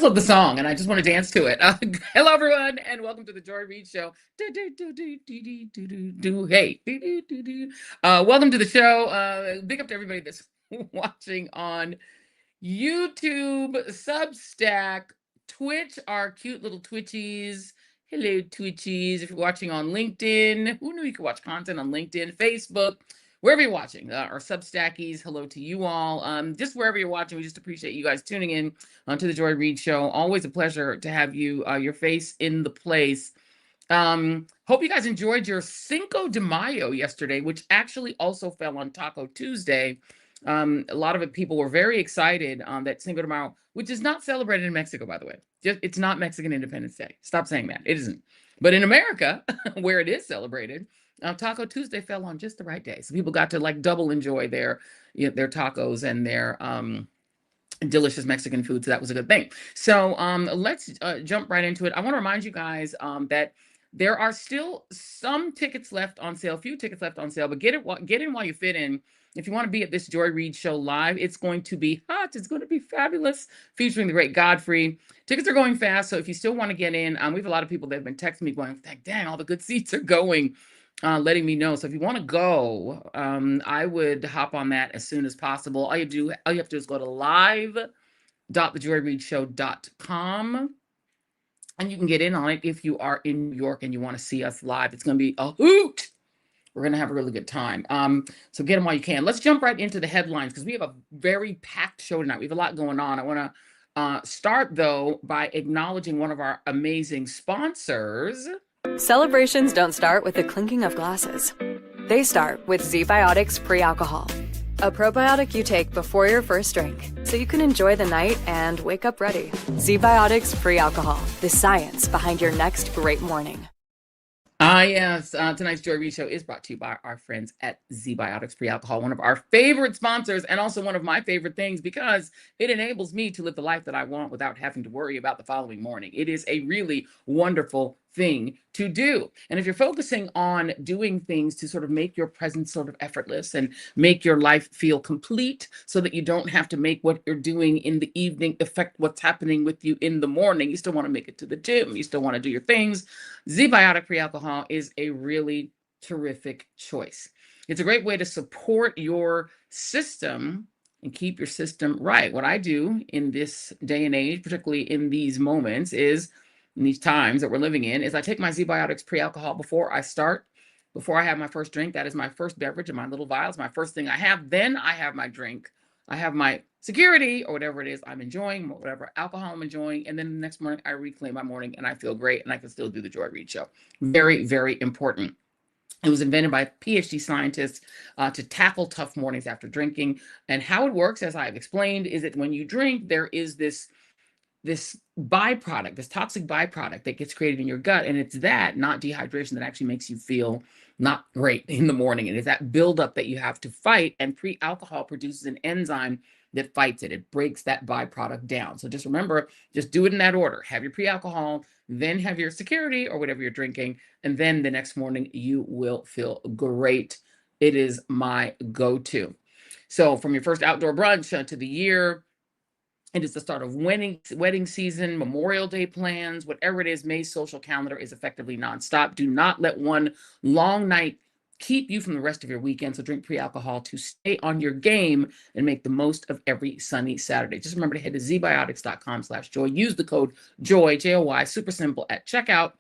love the song, and I just want to dance to it. Hello, everyone, and welcome to the Joy Reid Show. Hey, welcome to the show. Big up to everybody that's watching on YouTube, Substack, Twitch, our cute little Twitchies. Hello, Twitchies. If you're watching on LinkedIn, who knew you could watch content on LinkedIn, Facebook, wherever you're watching, our Substackies, hello to you all. Just wherever you're watching, we just appreciate you guys tuning in to the Joy Reid Show. Always a pleasure to have you, your face in the place. Hope you guys enjoyed your Cinco de Mayo yesterday, which actually also fell on Taco Tuesday. A lot of people were very excited that Cinco de Mayo, which is not celebrated in Mexico, by the way. It's not Mexican Independence Day. Stop saying that. It isn't. But in America, where it is celebrated, Taco Tuesday fell on just the right day. So people got to like double enjoy their tacos and their delicious Mexican food. So that was a good thing. So let's jump right into it. I want to remind you guys that there are still some tickets left on sale, few tickets left on sale, but get in while you fit in. If you want to be at this Joy Reid Show live, it's going to be hot. It's going to be fabulous, featuring the great Godfrey. Tickets are going fast, so if you still want to get in, we have a lot of people that have been texting me going, dang, all the good seats are going, letting me know. So if you want to go, I would hop on that as soon as possible. All you have to do is go to live.thejoyreidshow.com. And you can get in on it if you are in New York and you want to see us live. It's going to be a hoot. We're going to have a really good time. So get them while you can. Let's jump right into the headlines because we have a very packed show tonight. We have a lot going on. I want to start, though, by acknowledging one of our amazing sponsors. Celebrations don't start with the clinking of glasses. They start with ZBiotics Pre-Alcohol, a probiotic you take before your first drink so you can enjoy the night and wake up ready. ZBiotics Pre-Alcohol, the science behind your next great morning. Yes, tonight's Joy Reid Show is brought to you by our friends at ZBiotics Pre-Alcohol, one of our favorite sponsors and also one of my favorite things because it enables me to live the life that I want without having to worry about the following morning. It is a really wonderful thing to do. And if you're focusing on doing things to sort of make your presence sort of effortless and make your life feel complete so that you don't have to make what you're doing in the evening affect what's happening with you in the morning, you still want to make it to the gym, you still want to do your things, ZBiotic Pre-Alcohol is a really terrific choice. It's a great way to support your system and keep your system right. What I do in this day and age, particularly in these moments, is in these times that we're living in, is I take my ZBiotics Pre-Alcohol before I have my first drink. That is my first beverage in my little vials, my first thing I have. Then I have my drink. I have my security or whatever it is I'm enjoying, whatever alcohol I'm enjoying. And then the next morning I reclaim my morning and I feel great and I can still do the Joy Reid Show. Very, very important. It was invented by PhD scientists to tackle tough mornings after drinking. And how it works, as I've explained, is that when you drink, there is this byproduct, this toxic byproduct that gets created in your gut. And it's that, not dehydration, that actually makes you feel not great in the morning. And it's that buildup that you have to fight. And pre-alcohol produces an enzyme that fights it. It breaks that byproduct down. So just remember, just do it in that order. Have your pre-alcohol, then have your security or whatever you're drinking. And then the next morning you will feel great. It is my go-to. So from your first outdoor brunch to the year, it is the start of wedding season, Memorial Day plans, whatever it is, May's social calendar is effectively nonstop. Do not let one long night keep you from the rest of your weekend. So drink pre-alcohol to stay on your game and make the most of every sunny Saturday. Just remember to head to zbiotics.com/joy. Use the code JOY, J-O-Y, super simple at checkout,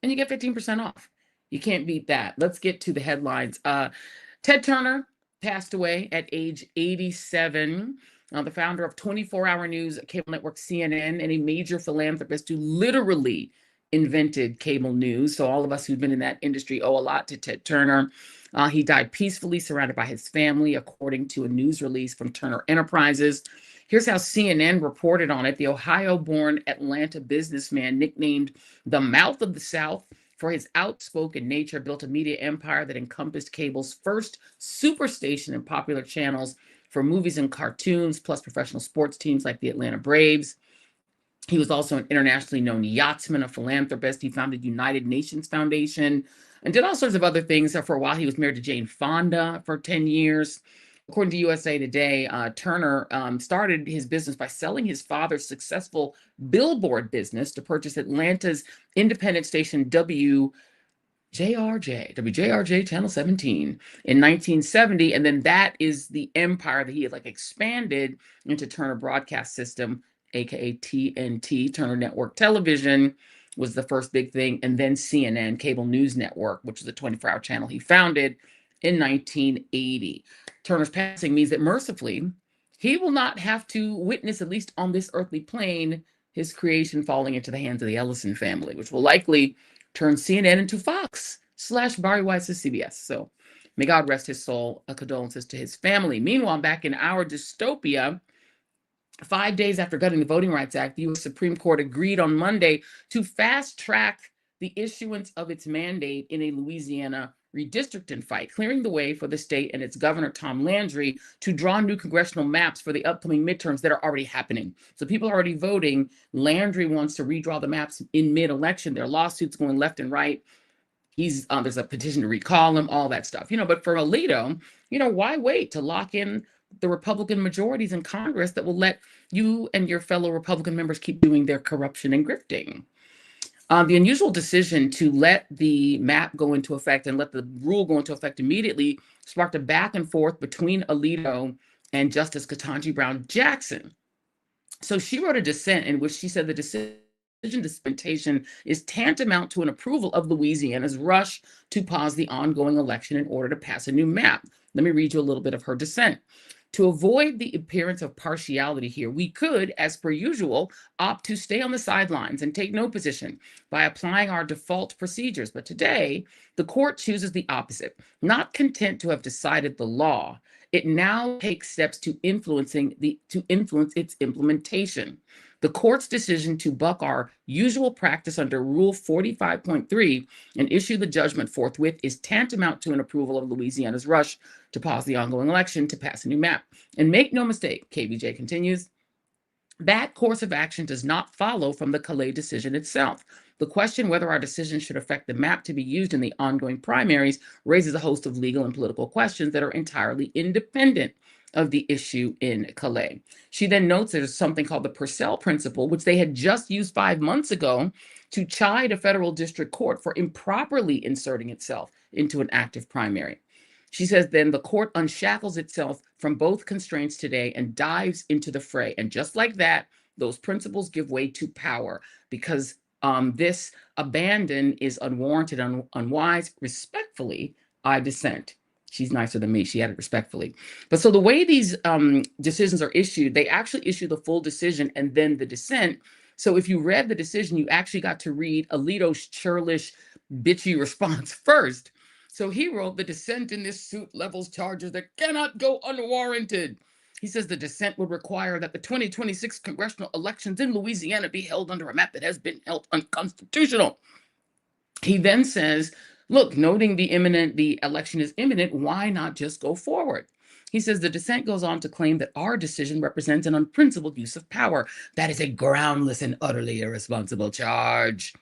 and you get 15% off. You can't beat that. Let's get to the headlines. Ted Turner passed away at age 87. The founder of 24-hour news cable network CNN and a major philanthropist who literally invented cable news. So all of us who've been in that industry owe a lot to Ted Turner. He died peacefully, surrounded by his family, according to a news release from Turner Enterprises. Here's how CNN reported on it. The Ohio-born Atlanta businessman, nicknamed the Mouth of the South for his outspoken nature, built a media empire that encompassed cable's first superstation and popular channels for movies and cartoons, plus professional sports teams like the Atlanta Braves. He was also an internationally known yachtsman, a philanthropist. He founded United Nations Foundation and did all sorts of other things. For a while, he was married to Jane Fonda for 10 years. According to USA Today, Turner started his business by selling his father's successful billboard business to purchase Atlanta's independent station WJRJ Channel 17 in 1970. And then that is the empire that he had expanded into Turner Broadcast System, aka TNT, Turner Network Television was the first big thing. And then CNN, Cable News Network, which is a 24-hour channel he founded in 1980. Turner's passing means that mercifully, he will not have to witness, at least on this earthly plane, his creation falling into the hands of the Ellison family, which will likely turn CNN into Fox / Barry Weiss's CBS. So may God rest his soul. Condolences to his family. Meanwhile, back in our dystopia, 5 days after gutting the Voting Rights Act, the U.S. Supreme Court agreed on Monday to fast track the issuance of its mandate in a Louisiana redistricting fight, clearing the way for the state and its governor, Tom Landry, to draw new congressional maps for the upcoming midterms that are already happening. So people are already voting. Landry wants to redraw the maps in mid-election. There are lawsuits going left and right. There's a petition to recall him, all that stuff. But for Alito, why wait to lock in the Republican majorities in Congress that will let you and your fellow Republican members keep doing their corruption and grifting? The unusual decision to let the map go into effect and let the rule go into effect immediately sparked a back and forth between Alito and Justice Ketanji Brown Jackson. So she wrote a dissent in which she said the decision dispensation is tantamount to an approval of Louisiana's rush to pause the ongoing election in order to pass a new map. Let me read you a little bit of her dissent. To avoid the appearance of partiality here, we could, as per usual, opt to stay on the sidelines and take no position by applying our default procedures. But today, the court chooses the opposite. Not content to have decided the law, it now takes steps to influence its implementation. The court's decision to buck our usual practice under Rule 45.3 and issue the judgment forthwith is tantamount to an approval of Louisiana's rush to pause the ongoing election to pass a new map. And make no mistake, KBJ continues, that course of action does not follow from the Calais decision itself. The question whether our decision should affect the map to be used in the ongoing primaries raises a host of legal and political questions that are entirely independent of the issue in Calais. She then notes there's something called the Purcell principle, which they had just used 5 months ago to chide a federal district court for improperly inserting itself into an active primary. She says then the court unshackles itself from both constraints today and dives into the fray. And just like that, those principles give way to power because this abandon is unwarranted and unwise. Respectfully, I dissent. She's nicer than me. She added respectfully. But so the way these decisions are issued, they actually issue the full decision and then the dissent. So if you read the decision, you actually got to read Alito's churlish, bitchy response first. So he wrote, the dissent in this suit levels charges that cannot go unwarranted. He says the dissent would require that the 2026 congressional elections in Louisiana be held under a map that has been held unconstitutional. He then says, look, noting the election is imminent, why not just go forward? He says the dissent goes on to claim that our decision represents an unprincipled use of power. That is a groundless and utterly irresponsible charge.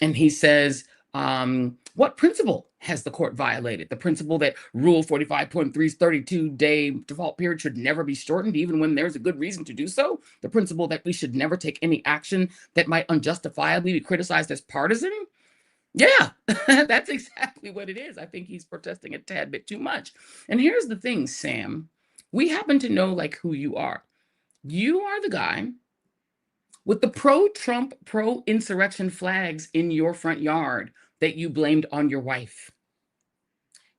And he says, what principle has the court violated? The principle that Rule 45.3's 32-day default period should never be shortened, even when there's a good reason to do so? The principle that we should never take any action that might unjustifiably be criticized as partisan? Yeah, that's exactly what it is. I think he's protesting a tad bit too much. And here's the thing, Sam. We happen to know who you are. You are the guy with the pro-Trump, pro-insurrection flags in your front yard that you blamed on your wife.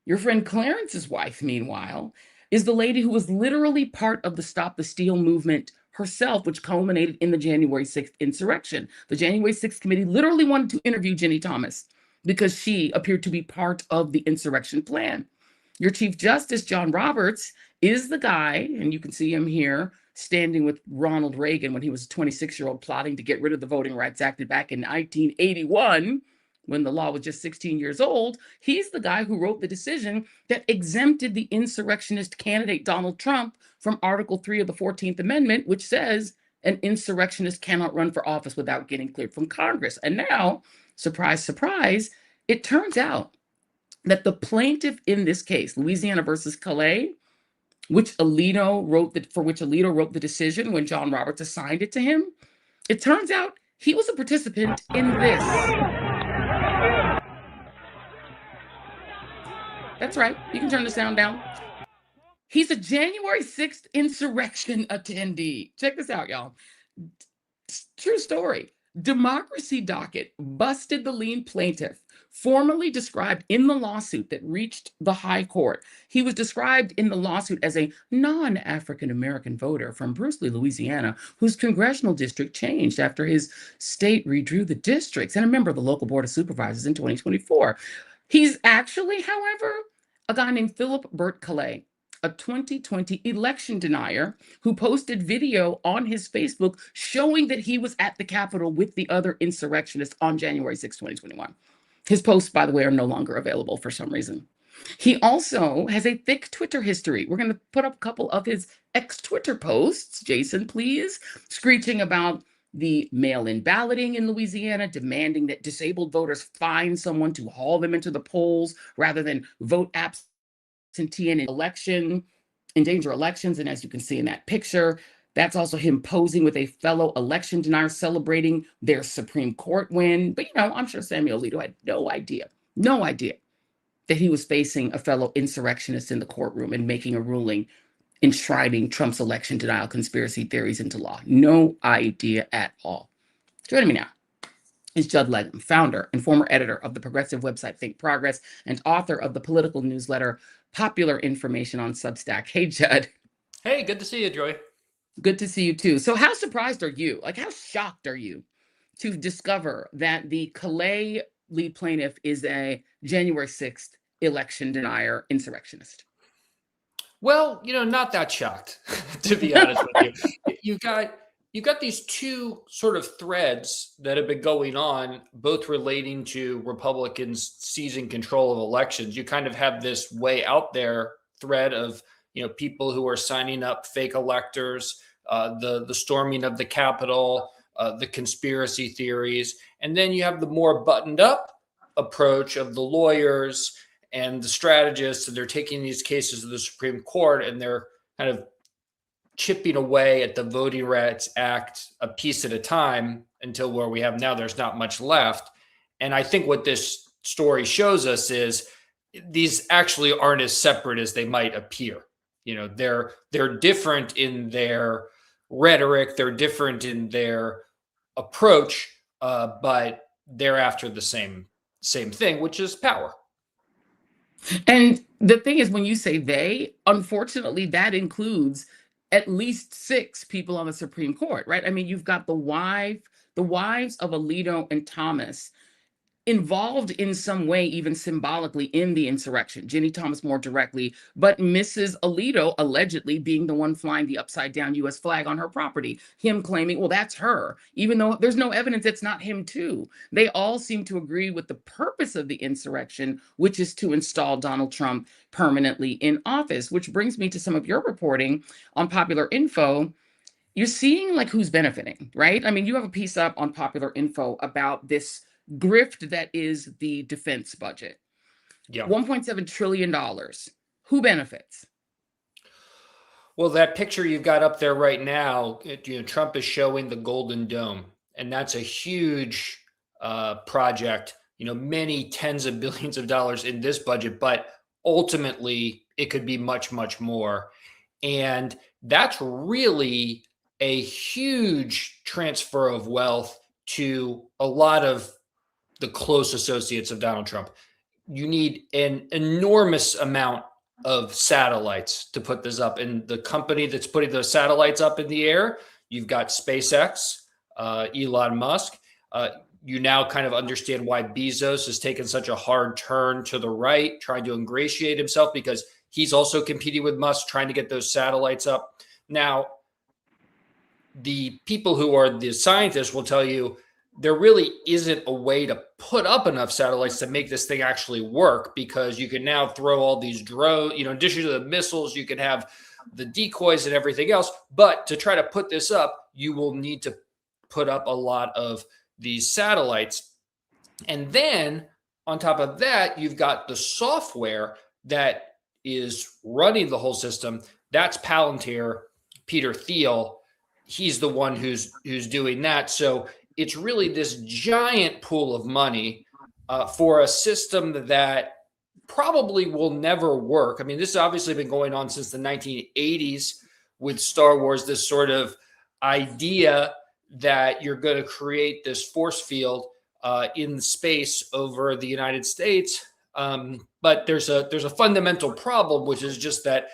Your friend Clarence's wife, meanwhile, is the lady who was literally part of the Stop the Steal movement herself, which culminated in the January 6th insurrection. The January 6th committee literally wanted to interview Ginny Thomas because she appeared to be part of the insurrection plan. Your Chief Justice, John Roberts, is the guy, and you can see him here, standing with Ronald Reagan when he was a 26-year-old plotting to get rid of the Voting Rights Act back in 1981, when the law was just 16 years old. He's the guy who wrote the decision that exempted the insurrectionist candidate Donald Trump from Article 3 of the 14th Amendment, which says an insurrectionist cannot run for office without getting cleared from Congress. And now, surprise, surprise, it turns out that the plaintiff in this case, Louisiana versus Calais, for which Alito wrote the decision when John Roberts assigned it to him. It turns out he was a participant in this. That's right. You can turn the sound down. He's a January 6th insurrection attendee. Check this out, y'all. True story. Democracy Docket busted the lead plaintiff, formally described in the lawsuit that reached the high court. He was described in the lawsuit as a non-African American voter from Brucely, Louisiana, whose congressional district changed after his state redrew the districts and a member of the local board of supervisors in 2024. He's actually, however, a guy named Philip Burt Calais, a 2020 election denier who posted video on his Facebook showing that he was at the Capitol with the other insurrectionists on January 6, 2021. His posts, by the way, are no longer available for some reason. He also has a thick Twitter history. We're going to put up a couple of his ex-Twitter posts, Jason, please, screeching about the mail-in balloting in Louisiana, demanding that disabled voters find someone to haul them into the polls rather than vote absentee in endanger elections. And as you can see in that picture, that's also him posing with a fellow election denier celebrating their Supreme Court win. But, I'm sure Samuel Alito had no idea that he was facing a fellow insurrectionist in the courtroom and making a ruling enshrining Trump's election denial conspiracy theories into law. No idea at all. Joining me now is Judd Legum, founder and former editor of the progressive website Think Progress and author of the political newsletter Popular Information on Substack. Hey, Judd. Hey, good to see you, Joy. Good to see you too. So how surprised are you? How shocked are you to discover that the Calais lead plaintiff is a January 6th election denier insurrectionist? Well, not that shocked, to be honest with you. You've got these two sort of threads that have been going on, both relating to Republicans seizing control of elections. You kind of have this way out there thread of, people who are signing up fake electors, the storming of the Capitol, the conspiracy theories. And then you have the more buttoned up approach of the lawyers and the strategists, and they're taking these cases to the Supreme Court and they're kind of chipping away at the Voting Rights Act a piece at a time until where we have now, there's not much left. And I think what this story shows us is these actually aren't as separate as they might appear. They're different in their rhetoric, they're different in their approach, but they're after the same thing, which is power. And the thing is, when you say they, unfortunately, that includes at least 6 people on the Supreme Court, right? You've got the wives of Alito and Thomas involved in some way, even symbolically, in the insurrection. Ginny Thomas more directly, but Mrs. Alito allegedly being the one flying the upside down U.S. flag on her property. Him claiming, well, that's her, even though there's no evidence it's not him too. They all seem to agree with the purpose of the insurrection, which is to install Donald Trump permanently in office, which brings me to some of your reporting on Popular Info. You're seeing who's benefiting, right? You have a piece up on Popular Info about this grift that is the defense budget. Yeah. $1.7 trillion. Who benefits? Well, that picture you've got up there right now, Trump is showing the Golden Dome, and that's a huge project, many tens of billions of dollars in this budget, but ultimately it could be much, much more. And that's really a huge transfer of wealth to a lot of the close associates of Donald Trump. You need an enormous amount of satellites to put this up. And the company that's putting those satellites up in the air, you've got SpaceX, Elon Musk. You now kind of understand why Bezos has taken such a hard turn to the right, trying to ingratiate himself, because he's also competing with Musk, trying to get those satellites up. Now, the people who are the scientists will tell you there really isn't a way to put up enough satellites to make this thing actually work, because you can now throw all these drones, in addition to the missiles, you can have the decoys and everything else. But to try to put this up, you will need to put up a lot of these satellites. And then on top of that, you've got the software that is running the whole system That's Palantir, Peter Thiel. He's the one who's doing that. So it's really this giant pool of money for a system that probably will never work. I mean, this has obviously been going on since the 1980s with Star Wars, this sort of idea that you're going to create this force field in space over the United States. But there's a fundamental problem, which is just that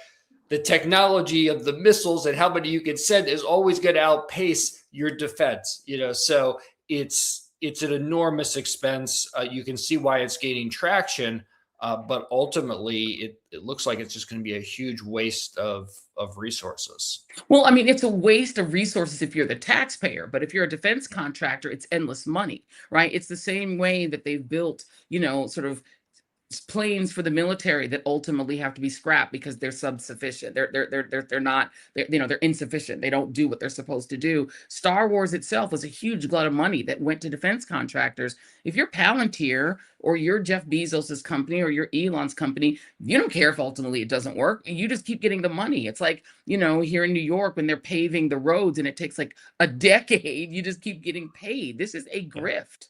the technology of the missiles and how many you can send is always going to outpace your defense, so it's an enormous expense. You can see why it's gaining traction, but ultimately it looks like it's just going to be a huge waste of resources. Well, I mean, it's a waste of resources if you're the taxpayer, but if you're a defense contractor, it's endless money, right? It's the same way that they've built, sort of planes for the military that ultimately have to be scrapped because they're insufficient. They're insufficient. They don't do what they're supposed to do. Star Wars itself was a huge glut of money that went to defense contractors. If you're Palantir or you're Jeff Bezos's company or you're Elon's company, you don't care if ultimately it doesn't work. You just keep getting the money. It's like, here in New York when they're paving the roads and it takes like a decade, you just keep getting paid. This is a grift.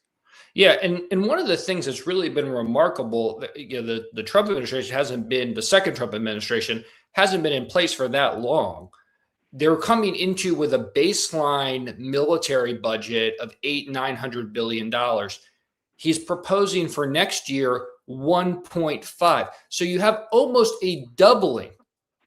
Yeah, and one of the things that's really been remarkable, the Trump administration the second Trump administration hasn't been in place for that long. They're coming into with a baseline military budget of $900 billion. He's proposing for next year 1.5. So you have almost a doubling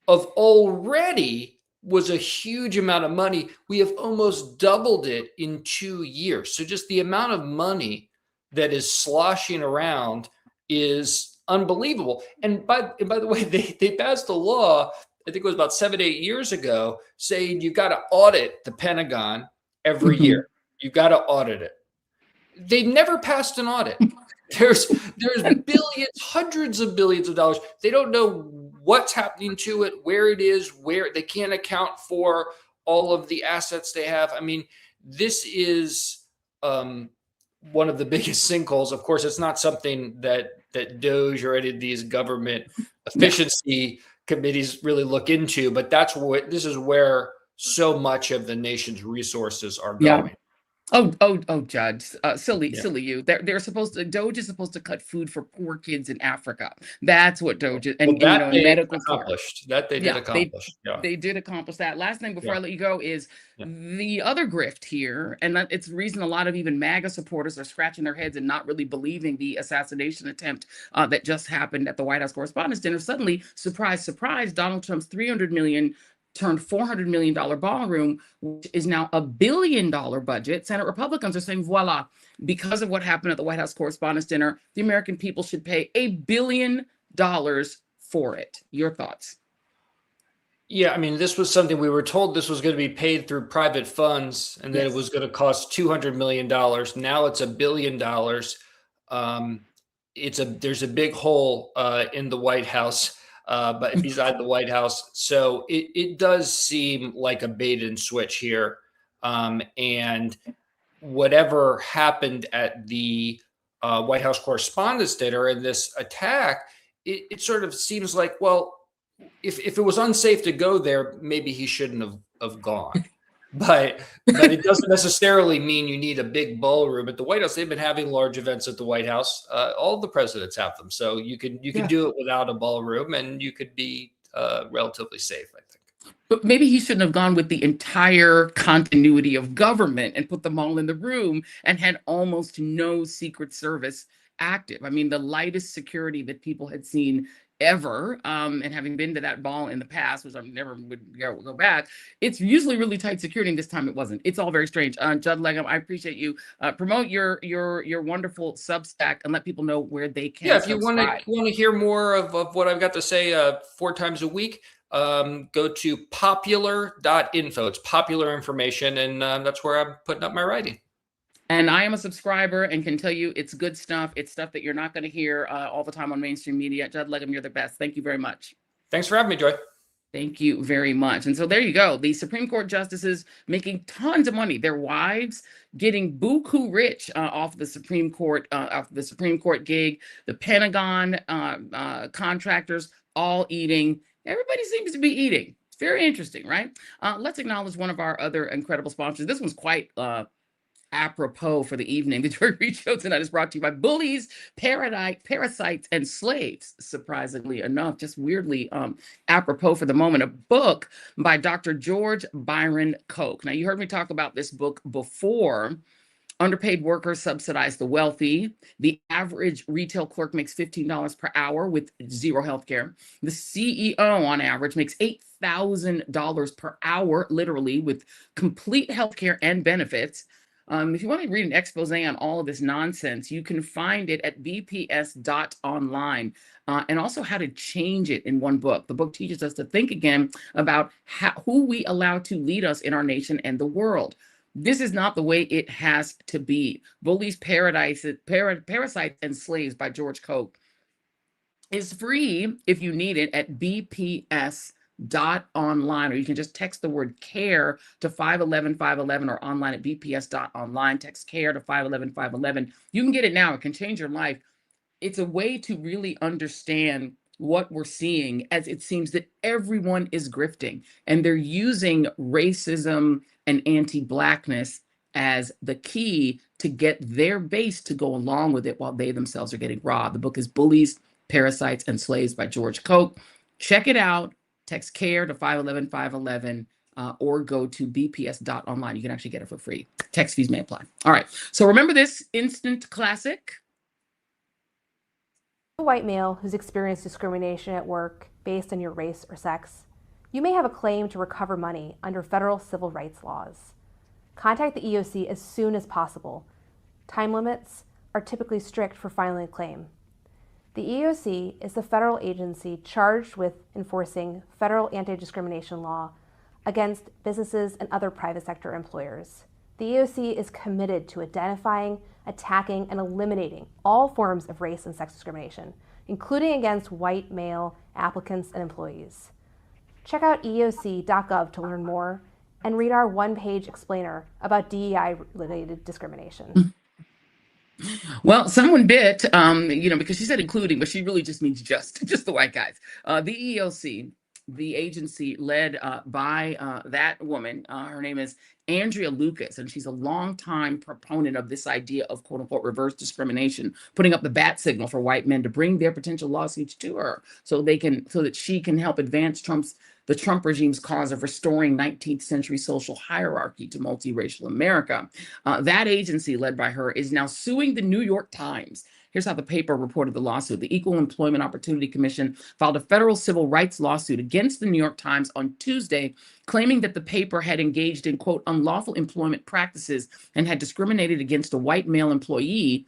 of already was a huge amount of money. We have almost doubled it in 2 years. So just the amount of money that is sloshing around is unbelievable. And by the way, they passed a law, I think it was about 7-8 years ago, saying you got to audit the Pentagon every year. You got to audit it. They never passed an audit. There's billions, hundreds of billions of dollars. They don't know what's happening to it, where it is, where they can't account for all of the assets they have. I mean, this is one of the biggest sinkholes. Of course, it's not something that DOJ or any of these government efficiency committees really look into, but this is where so much of the nation's resources are going. Yeah. Judd, silly you. They're supposed to. DOJ is supposed to cut food for poor kids in Africa. That's what DOJ is, and medical accomplished. That they did accomplish. They did accomplish that. Last thing before I let you go is the other grift here, and it's the reason a lot of even MAGA supporters are scratching their heads and not really believing the assassination attempt that just happened at the White House Correspondents' Dinner. Suddenly, surprise, surprise, Donald Trump's $300 million turned $400 million ballroom, which is now $1 billion budget. Senate Republicans are saying, voila, because of what happened at the White House Correspondents' Dinner, the American people should pay $1 billion for it. Your thoughts? Yeah, I mean, this was something we were told this was going to be paid through private funds and that it was going to cost $200 million. Now it's $1 billion. There's a big hole in the White House. But beside the White House. So it does seem like a bait and switch here. And whatever happened at the White House Correspondents' Dinner and this attack, it sort of seems like, well, if it was unsafe to go there, maybe he shouldn't have gone. But it doesn't necessarily mean you need a big ballroom at the White House. They've been having large events at the White House. All the presidents have them, so you can do it without a ballroom, and you could be relatively safe, I think. But maybe he shouldn't have gone with the entire continuity of government and put them all in the room and had almost no Secret Service active. I mean, the lightest security that people had seen ever, and having been to that ball in the past, which I never would go back, it's usually really tight security, and this time it wasn't. It's all very strange. Judd Legum, I appreciate you. Promote your wonderful Substack and let people know where they can. Yeah, if you want to hear more of what I've got to say 4 times a week, go to popular.info. It's popular information, and that's where I'm putting up my writing. And I am a subscriber and can tell you it's good stuff. It's stuff that you're not going to hear all the time on mainstream media. Judd Legum, you're the best. Thank you very much. Thanks for having me, Joy. Thank you very much. And so there you go. The Supreme Court justices making tons of money. Their wives getting buku rich off the Supreme Court gig. The Pentagon contractors all eating. Everybody seems to be eating. It's very interesting, right? Let's acknowledge one of our other incredible sponsors. This one's quite apropos for the evening. The Joy Reid Show tonight is brought to you by Bullies, Parasites, and Slaves. Surprisingly enough, just weirdly apropos for the moment, a book by Dr. George Byron Koch. Now, you heard me talk about this book before. Underpaid workers subsidize the wealthy. The average retail clerk makes $15 per hour with zero health care. The CEO on average makes $8,000 per hour, literally, with complete health care and benefits. If you want to read an expose on all of this nonsense, you can find it at bps.online, and also how to change it in one book. The book teaches us to think again about who we allow to lead us in our nation and the world. This is not the way it has to be. Bullies, Parasites, and Slaves by George Koch is free if you need it at bps.online, or you can just text the word care to 511-511, or online at bps.online. Text care to 511-511. You can get it now. It can change your life. It's a way to really understand what we're seeing, as it seems that everyone is grifting and they're using racism and anti-Blackness as the key to get their base to go along with it while they themselves are getting robbed. The book is Bullies, Parasites, and Slaves by George Koch. Check it out. Text care to 511-511, or go to bps.online. You can actually get it for free. Text fees may apply. All right. So remember this instant classic. A white male who's experienced discrimination at work based on your race or sex, you may have a claim to recover money under federal civil rights laws. Contact the EEOC as soon as possible. Time limits are typically strict for filing a claim. The EEOC is the federal agency charged with enforcing federal anti-discrimination law against businesses and other private sector employers. The EEOC is committed to identifying, attacking, and eliminating all forms of race and sex discrimination, including against white male applicants and employees. Check out eeoc.gov to learn more and read our one-page explainer about DEI-related discrimination. Well, someone bit, because she said including, but she really just means just the white guys. The EEOC, the agency led by that woman, her name is Andrea Lucas, and she's a longtime proponent of this idea of quote unquote reverse discrimination, putting up the bat signal for white men to bring their potential lawsuits to her so that she can help advance the Trump regime's cause of restoring 19th century social hierarchy to multiracial America. That agency, led by her, is now suing the New York Times. Here's how the paper reported the lawsuit. The Equal Employment Opportunity Commission filed a federal civil rights lawsuit against the New York Times on Tuesday, claiming that the paper had engaged in, quote, unlawful employment practices and had discriminated against a white male employee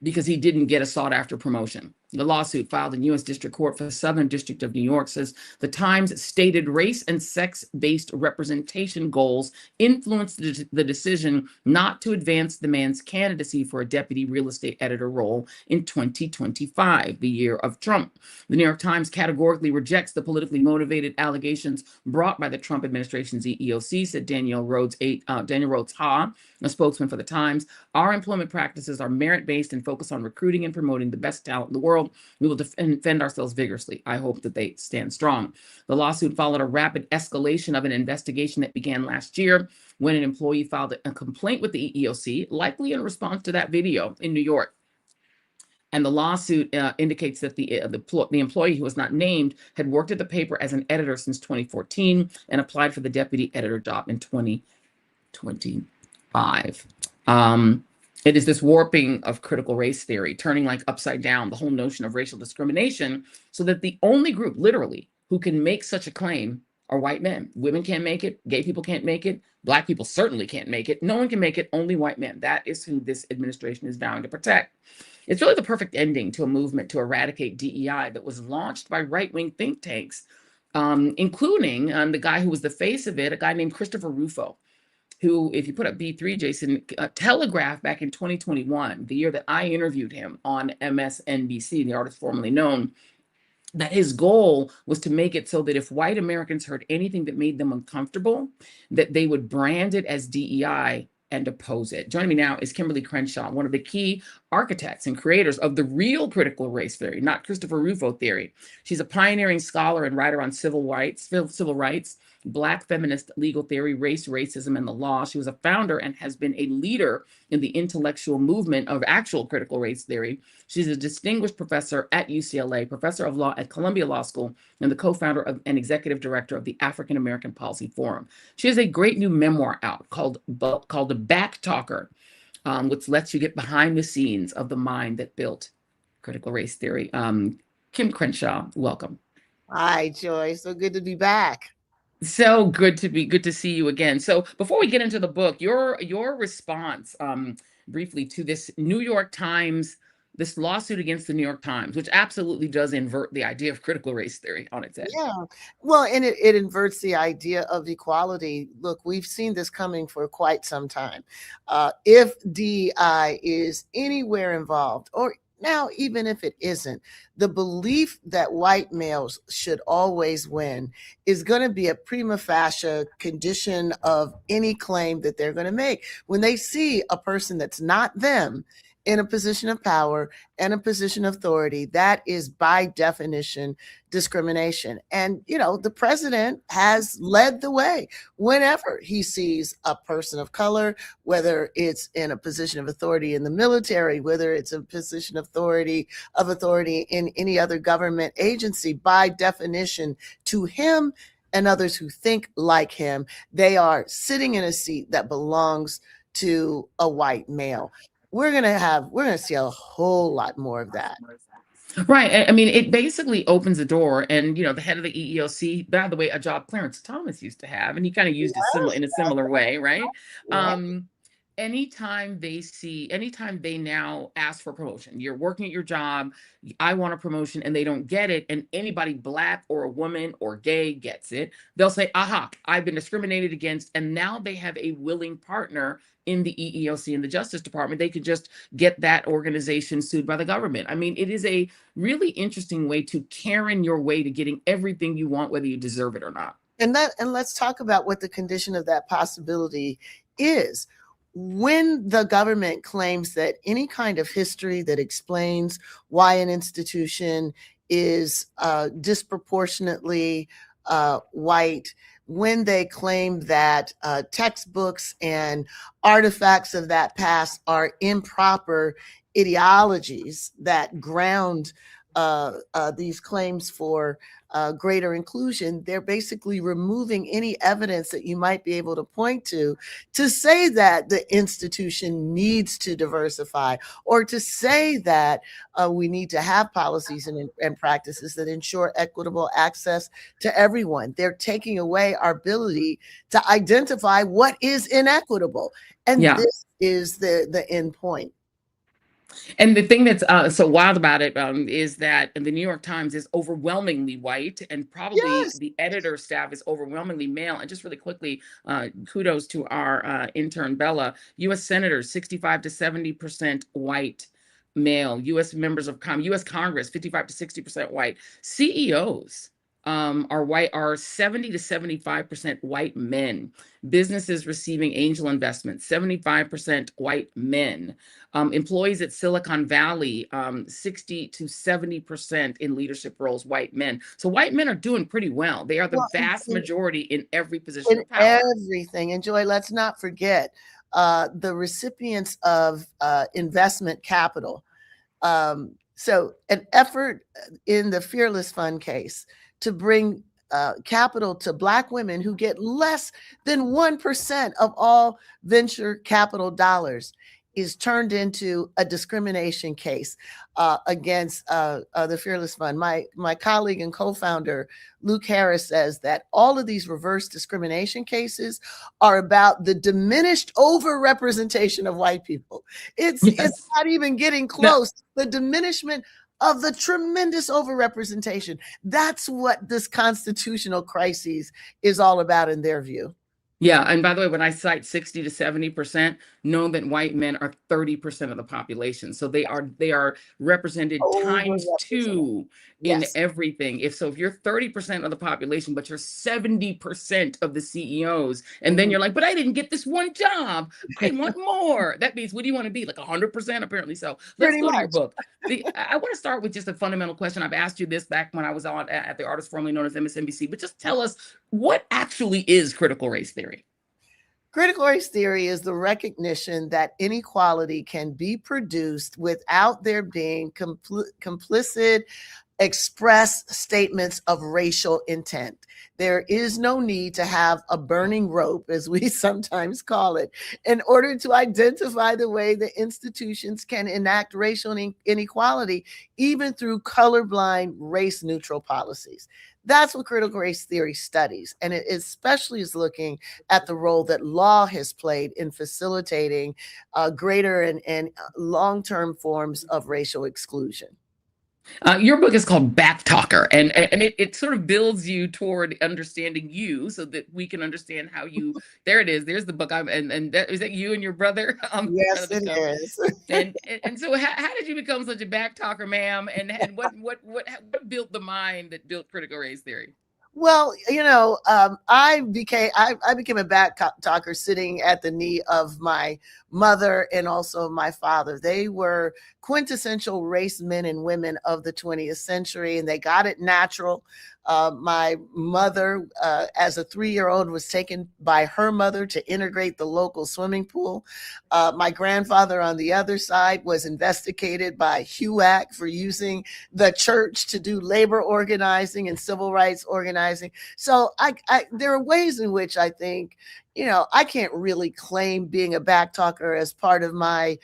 because he didn't get a sought-after promotion. The lawsuit, filed in U.S. District Court for the Southern District of New York, says the Times stated race and sex-based representation goals influenced the decision not to advance the man's candidacy for a deputy real estate editor role in 2025, the year of Trump. The New York Times categorically rejects the politically motivated allegations brought by the Trump administration's EEOC, said Daniel Rhodes Ha, a spokesman for the Times. Our employment practices are merit-based and focus on recruiting and promoting the best talent in the world. We will defend ourselves vigorously. I hope that they stand strong. The lawsuit followed a rapid escalation of an investigation that began last year when an employee filed a complaint with the EEOC, likely in response to that video in New York. And the lawsuit indicates that the employee, who was not named, had worked at the paper as an editor since 2014 and applied for the deputy editor job in 2025. It is this warping of critical race theory, turning like upside down the whole notion of racial discrimination, so that the only group, literally, who can make such a claim are white men. Women can't make it. Gay people can't make it. Black people certainly can't make it. No one can make it. Only white men. That is who this administration is vowing to protect. It's really the perfect ending to a movement to eradicate DEI that was launched by right-wing think tanks, including the guy who was the face of it, a guy named Christopher Rufo, who, if you put up B3, Jason, telegraphed back in 2021, the year that I interviewed him on MSNBC, the artist formerly known, that his goal was to make it so that if white Americans heard anything that made them uncomfortable, that they would brand it as DEI and oppose it. Joining me now is Kimberlé Crenshaw, one of the key architects and creators of the real critical race theory, not Christopher Rufo theory. She's a pioneering scholar and writer on civil rights, Black feminist legal theory, race, racism, and the law. She was a founder and has been a leader in the intellectual movement of actual critical race theory. She's a distinguished professor at UCLA, professor of law at Columbia Law School, and the co-founder and executive director of the African American Policy Forum. She has a great new memoir out called The Back Talker, which lets you get behind the scenes of the mind that built critical race theory. Kim Crenshaw, welcome. Hi, Joy. So good to be back. So good to see you again. So before we get into the book, your response briefly to this New York Times, this lawsuit against the New York Times, which absolutely does invert the idea of critical race theory on its head. Yeah. Well, and it inverts the idea of equality. Look, we've seen this coming for quite some time. If DEI is anywhere involved, or now, even if it isn't, the belief that white males should always win is going to be a prima facie condition of any claim that they're going to make. When they see a person that's not them in a position of power and a position of authority, that is by definition discrimination. And, you know, the president has led the way whenever he sees a person of color, whether it's in a position of authority in the military, whether it's a position of authority in any other government agency. By definition, to him and others who think like him, they are sitting in a seat that belongs to a white male. We're going to see a whole lot more of that. Right. I mean, it basically opens the door, and, you know, the head of the EEOC, by the way, a job Clarence Thomas used to have, and he kind of used it in a similar way, right? Yeah. Anytime they now ask for promotion, you're working at your job, I want a promotion, and they don't get it, and anybody Black or a woman or gay gets it, they'll say, aha, I've been discriminated against, and now they have a willing partner in the EEOC and the Justice Department. They could just get that organization sued by the government. I mean, it is a really interesting way to Karen your way to getting everything you want, whether you deserve it or not. And let's talk about what the condition of that possibility is. When the government claims that any kind of history that explains why an institution is disproportionately white, when they claim that textbooks and artifacts of that past are improper ideologies that ground these claims for greater inclusion, they're basically removing any evidence that you might be able to point to say that the institution needs to diversify, or to say that we need to have policies and practices that ensure equitable access to everyone. They're taking away our ability to identify what is inequitable. And this is the end point. And the thing that's so wild about it is that the New York Times is overwhelmingly white, and probably the editor staff is overwhelmingly male. And just really quickly, kudos to our intern, Bella. U.S. senators, 65 to 70% white male. U.S. members of U.S. Congress, 55 to 60% white. CEOs are 70 to 75% white men. Businesses receiving angel investments, 75% white men. Employees at Silicon Valley, 60 to 70% in leadership roles, white men. So white men are doing pretty well. They are the vast majority in every position of power. Everything. And Joy, let's not forget the recipients of investment capital. So an effort in the Fearless Fund case to bring capital to Black women who get less than 1% of all venture capital dollars is turned into a discrimination case against the Fearless Fund. My colleague and co-founder, Luke Harris, says that all of these reverse discrimination cases are about the diminished overrepresentation of white people. It's not even getting close. The diminishment of the tremendous overrepresentation. That's what this constitutional crisis is all about in their view. Yeah, and by the way, when I cite 60 to 70%, know that white men are 30% of the population. So they are represented times Overrepresented. two in Yes. everything. If you're 30% of the population, but you're 70% of the CEOs, and then Mhm. you're like, but I didn't get this one job. I want more. That means what do you want to be? Like 100%, apparently. So let's Pretty go to your much. book. I want to start with just a fundamental question. I've asked you this back when I was on at the artist formerly known as MSNBC, but just tell us, what actually is critical race theory? Critical race theory is the recognition that inequality can be produced without there being complicit express statements of racial intent. There is no need to have a burning rope, as we sometimes call it, in order to identify the way the institutions can enact racial inequality, even through colorblind, race neutral policies. That's what critical race theory studies. And it especially is looking at the role that law has played in facilitating greater and long-term forms of racial exclusion. Your book is called Back Talker, and it sort of builds you toward understanding you, so that we can understand how you. There it is. There's the book. And that is that you and your brother in front Yes, of the it cover. is. And so how did you become such a back talker, ma'am? And what built the mind that built critical race theory? Well, I became a back talker sitting at the knee of my mother and also my father. They were quintessential race men and women of the 20th century, and they got it natural. My mother, as a 3-year-old, was taken by her mother to integrate the local swimming pool. My grandfather, on the other side, was investigated by HUAC for using the church to do labor organizing and civil rights organizing. So there are ways in which I think, I can't really claim being a back talker as part of my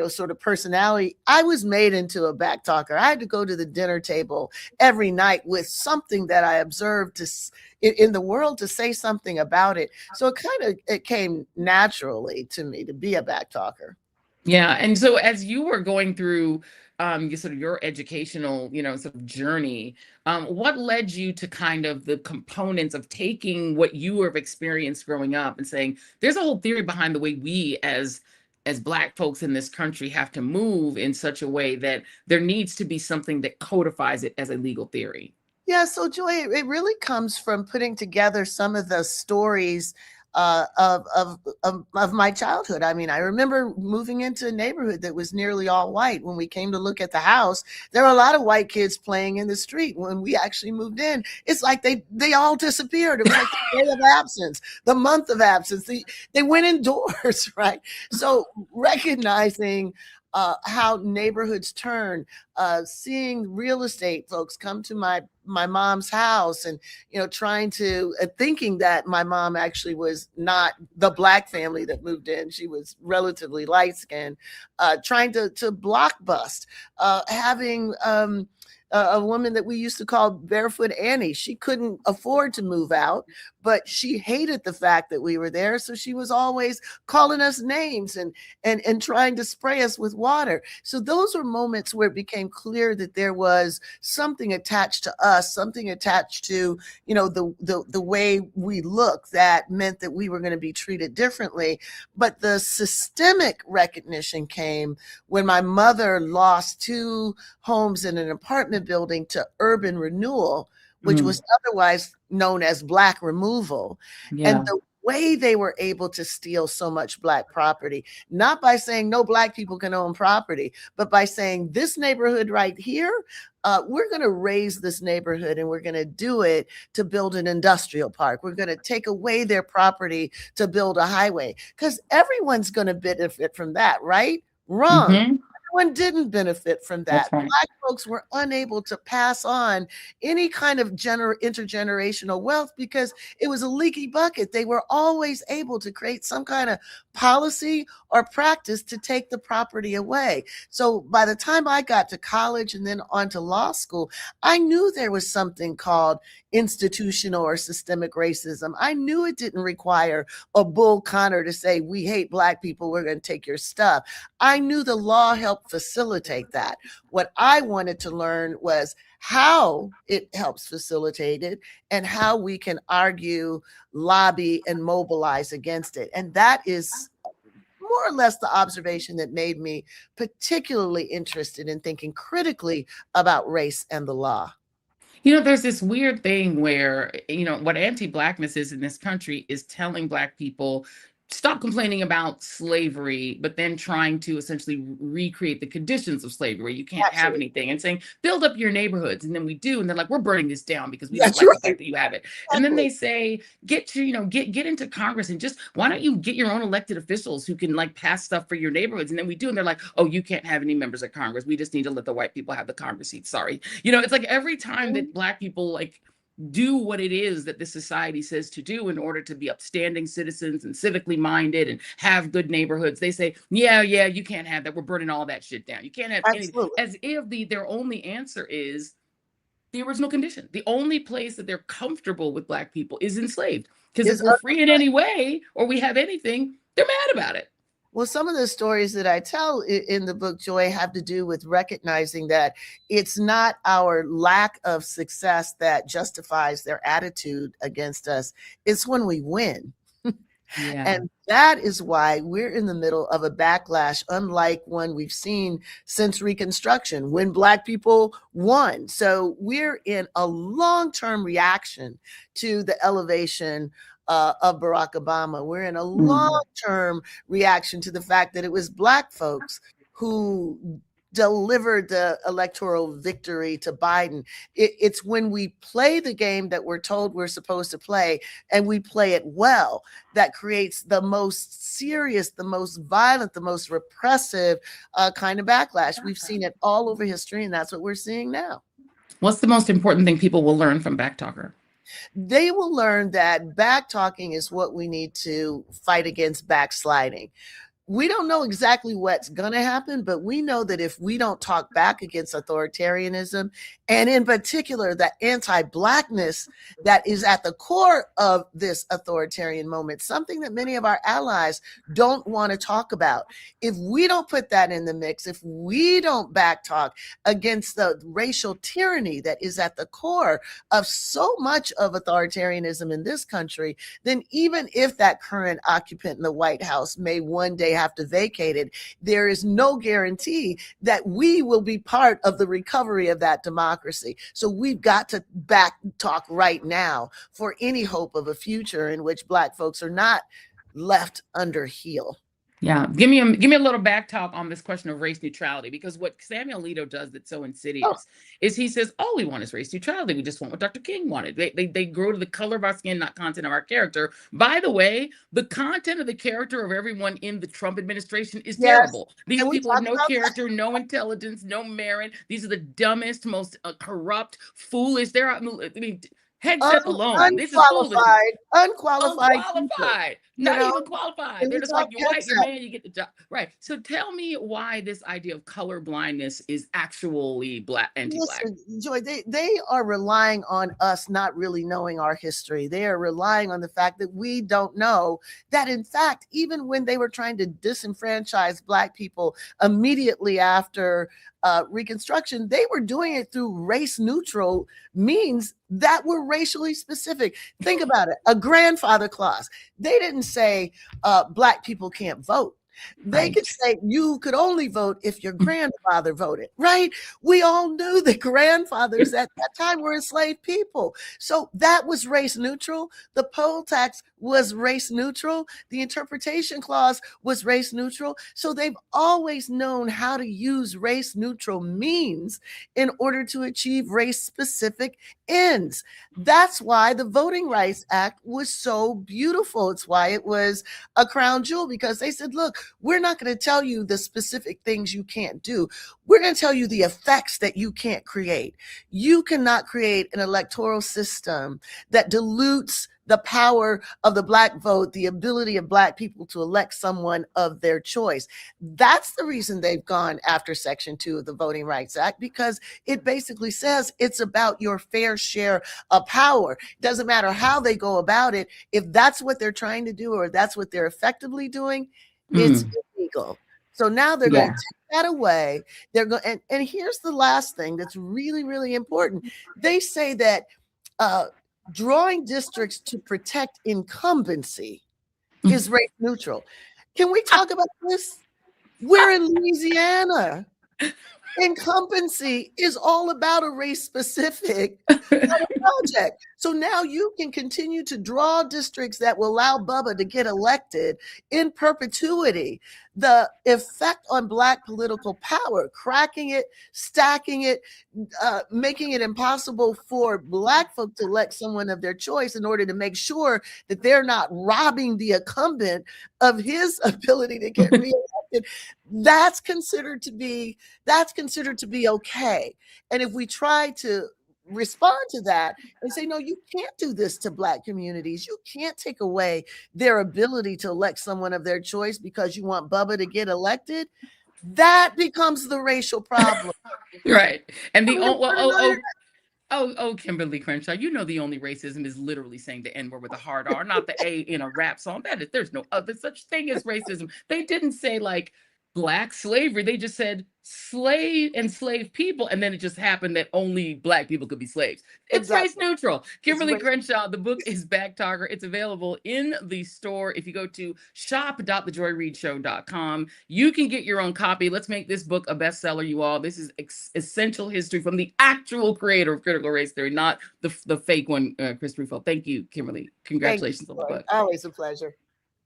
sort of personality. I was made into a back talker. I had to go to the dinner table every night with something that I observed in the world to say something about it. So it came naturally to me to be a back talker. Yeah, and so as you were going through your educational, sort of journey, what led you to kind of the components of taking what you have experienced growing up and saying, there's a whole theory behind the way we as Black folks in this country have to move in such a way that there needs to be something that codifies it as a legal theory? Yeah, so Joy, it really comes from putting together some of the stories of my childhood. I mean, I remember moving into a neighborhood that was nearly all white. When we came to look at the house, there were a lot of white kids playing in the street. When we actually moved in, it's like they all disappeared. It was like the day of absence, the month of absence. They went indoors, right? So recognizing how neighborhoods turn, seeing real estate folks come to my mom's house, and trying to thinking that my mom actually was not the Black family that moved in. She was relatively light skinned, trying to block bust, having a woman that we used to call Barefoot Annie. She couldn't afford to move out, but she hated the fact that we were there. So she was always calling us names and trying to spray us with water. So those were moments where it became clear that there was something attached to us, something attached to, the way we look, that meant that we were going to be treated differently. But the systemic recognition came when my mother lost 2 homes in an apartment building to urban renewal, which was otherwise known as Black removal. And Yeah. the way they were able to steal so much Black property, not by saying no Black people can own property, but by saying this neighborhood right here, we're going to raise this neighborhood and we're going to do it to build an industrial park. We're going to take away their property to build a highway, because everyone's going to benefit from that, right? Wrong. Mm-hmm. Everyone didn't benefit from that. That's right. Black folks were unable to pass on any kind of intergenerational wealth because it was a leaky bucket. They were always able to create some kind of policy or practice to take the property away. So by the time I got to college and then on to law school, I knew there was something called institutional or systemic racism. I knew it didn't require a Bull Connor to say, we hate Black people, we're going to take your stuff. I knew the law helped help facilitate that. What I wanted to learn was how it helps facilitate it and how we can argue, lobby, and mobilize against it. And that is more or less the observation that made me particularly interested in thinking critically about race and the law. There's this weird thing where, what anti-Blackness is in this country is telling Black people, stop complaining about slavery, but then trying to essentially recreate the conditions of slavery where you can't have anything, and saying, build up your neighborhoods. And then we do. And they're like, we're burning this down because we don't like the fact that you have it. And then they say, get into Congress and just, why don't you get your own elected officials who can like pass stuff for your neighborhoods? And then we do. And they're like, oh, you can't have any members of Congress. We just need to let the white people have the Congress seats. Sorry. It's like every time that Black people like do what it is that this society says to do in order to be upstanding citizens and civically minded and have good neighborhoods, they say, yeah, you can't have that. We're burning all that shit down. You can't have anything. As if their only answer is the original condition. The only place that they're comfortable with Black people is enslaved. Because if we're free in any way or we have anything, they're mad about it. Well, some of the stories that I tell in the book, Joy, have to do with recognizing that it's not our lack of success that justifies their attitude against us. It's when we win. Yeah. And that is why we're in the middle of a backlash, unlike one we've seen since Reconstruction, when Black people won. So we're in a long-term reaction to the elevation of Barack Obama. We're in a long-term reaction to the fact that it was Black folks who delivered the electoral victory to Biden. It's when we play the game that we're told we're supposed to play, and we play it well, that creates the most serious, the most violent, the most repressive kind of backlash. We've seen it all over history, and that's what we're seeing now. What's the most important thing people will learn from Backtalker? They will learn that backtalking is what we need to fight against backsliding. We don't know exactly what's going to happen, but we know that if we don't talk back against authoritarianism, and in particular, the anti-Blackness that is at the core of this authoritarian moment, something that many of our allies don't want to talk about. If we don't put that in the mix, if we don't backtalk against the racial tyranny that is at the core of so much of authoritarianism in this country, then even if that current occupant in the White House may one day have to vacate it, there is no guarantee that we will be part of the recovery of that democracy. So we've got to back talk right now for any hope of a future in which Black folks are not left under heel. Yeah, give me a little back talk on this question of race neutrality, because what Samuel Alito does that's so insidious is he says, all we want is race neutrality. We just want what Dr. King wanted. They grow to the color of our skin, not content of our character. By the way, the content of the character of everyone in the Trump administration is terrible. These people have no character, no intelligence, no merit. These are the dumbest, most corrupt, foolish. They're out. I mean, headset alone. This is unqualified. Not even qualified. They're just like, you're white, you're man, you get the job. Right. So tell me why this idea of color blindness is actually anti-Black. Listen, Joy, they are relying on us not really knowing our history. They are relying on the fact that we don't know that, in fact, even when they were trying to disenfranchise Black people immediately after Reconstruction, they were doing it through race neutral means that were racially specific. Think about it. A grandfather clause. They didn't say Black people can't vote. They could say you could only vote if your grandfather voted, right? We all knew that grandfathers at that time were enslaved people. So that was race neutral. The poll tax was race neutral. The interpretation clause was race neutral. So they've always known how to use race neutral means in order to achieve race specific ends. That's why the Voting Rights Act was so beautiful. It's why it was a crown jewel, because they said, look, we're not going to tell you the specific things you can't do. We're going to tell you the effects that you can't create. You cannot create an electoral system that dilutes the power of the Black vote, the ability of Black people to elect someone of their choice. That's the reason they've gone after Section 2 of the Voting Rights Act, because it basically says it's about your fair share of power. It doesn't matter how they go about it. If that's what they're trying to do, or that's what they're effectively doing, it's illegal. So now they're going Yeah. to take that away. They're going, and here's the last thing that's really, really important. They say that drawing districts to protect incumbency is race neutral. Can we talk about this? We're in Louisiana. Incumbency is all about a race specific project. So now you can continue to draw districts that will allow Bubba to get elected in perpetuity. The effect on Black political power, cracking it, stacking it, making it impossible for Black folk to elect someone of their choice in order to make sure that they're not robbing the incumbent of his ability to get reelected. That's considered to be okay. And if we try to respond to that and say, no, you can't do this to Black communities. You can't take away their ability to elect someone of their choice because you want Bubba to get elected. That becomes the racial problem. Right. And the Kimberlé Crenshaw, you know the only racism is literally saying the N-word with a hard R, not the A in a rap song. There's no other such thing as racism. They didn't say like Black slavery. They just said enslaved people, and then it just happened that only Black people could be slaves. It's race neutral. Kimberlé Crenshaw, the book is Back Talker. It's available in the store. If you go to shop.thejoyreidshow.com, you can get your own copy. Let's make this book a bestseller, you all. This is essential history from the actual creator of critical race theory, not the fake one, Chris Rufo. Thank you, Kimberlé. Congratulations on the book. Always a pleasure.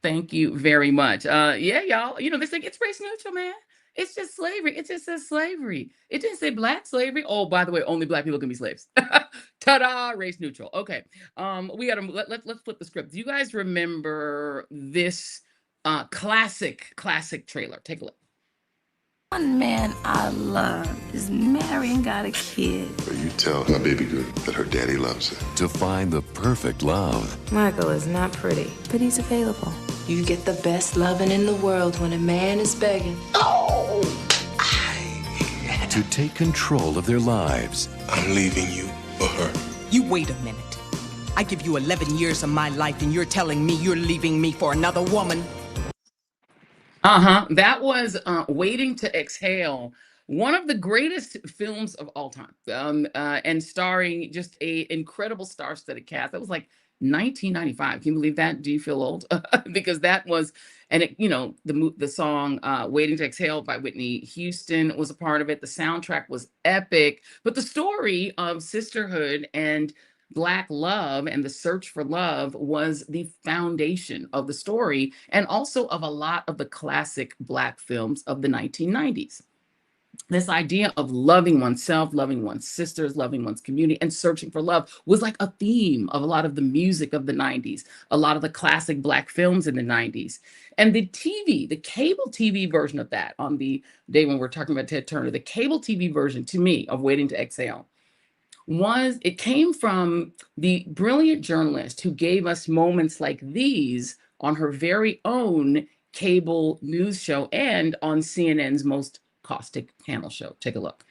Thank you very much. Yeah, y'all, they say it's race neutral, man. It's just slavery. It just says slavery. It didn't say Black slavery. Oh, by the way, only Black people can be slaves. Ta-da, race neutral. Okay. We gotta let's flip the script. Do you guys remember this classic trailer? Take a look. One man I love is married and got a kid. You tell my baby girl that her daddy loves her. To find the perfect love. Michael is not pretty, but he's available. You get the best loving in the world when a man is begging. To take control of their lives. I'm leaving you for her. You wait a minute. I give you 11 years of my life and you're telling me you're leaving me for another woman? That was Waiting to Exhale, one of the greatest films of all time, and starring just a incredible star-studded cast. That was like 1995. Can you believe that? Do you feel old? Because that was, and it, the song Waiting to Exhale by Whitney Houston was a part of it. The soundtrack was epic, but the story of sisterhood and Black love and the search for love was the foundation of the story, and also of a lot of the classic Black films of the 1990s. This idea of loving oneself, loving one's sisters, loving one's community, and searching for love was like a theme of a lot of the music of the 90s, a lot of the classic Black films in the 90s. And the cable TV version of that, on the day when we're talking about Ted Turner, the cable TV version, to me, of Waiting to Exhale, it came from the brilliant journalist who gave us moments like these on her very own cable news show and on CNN's most caustic panel show. Take a look.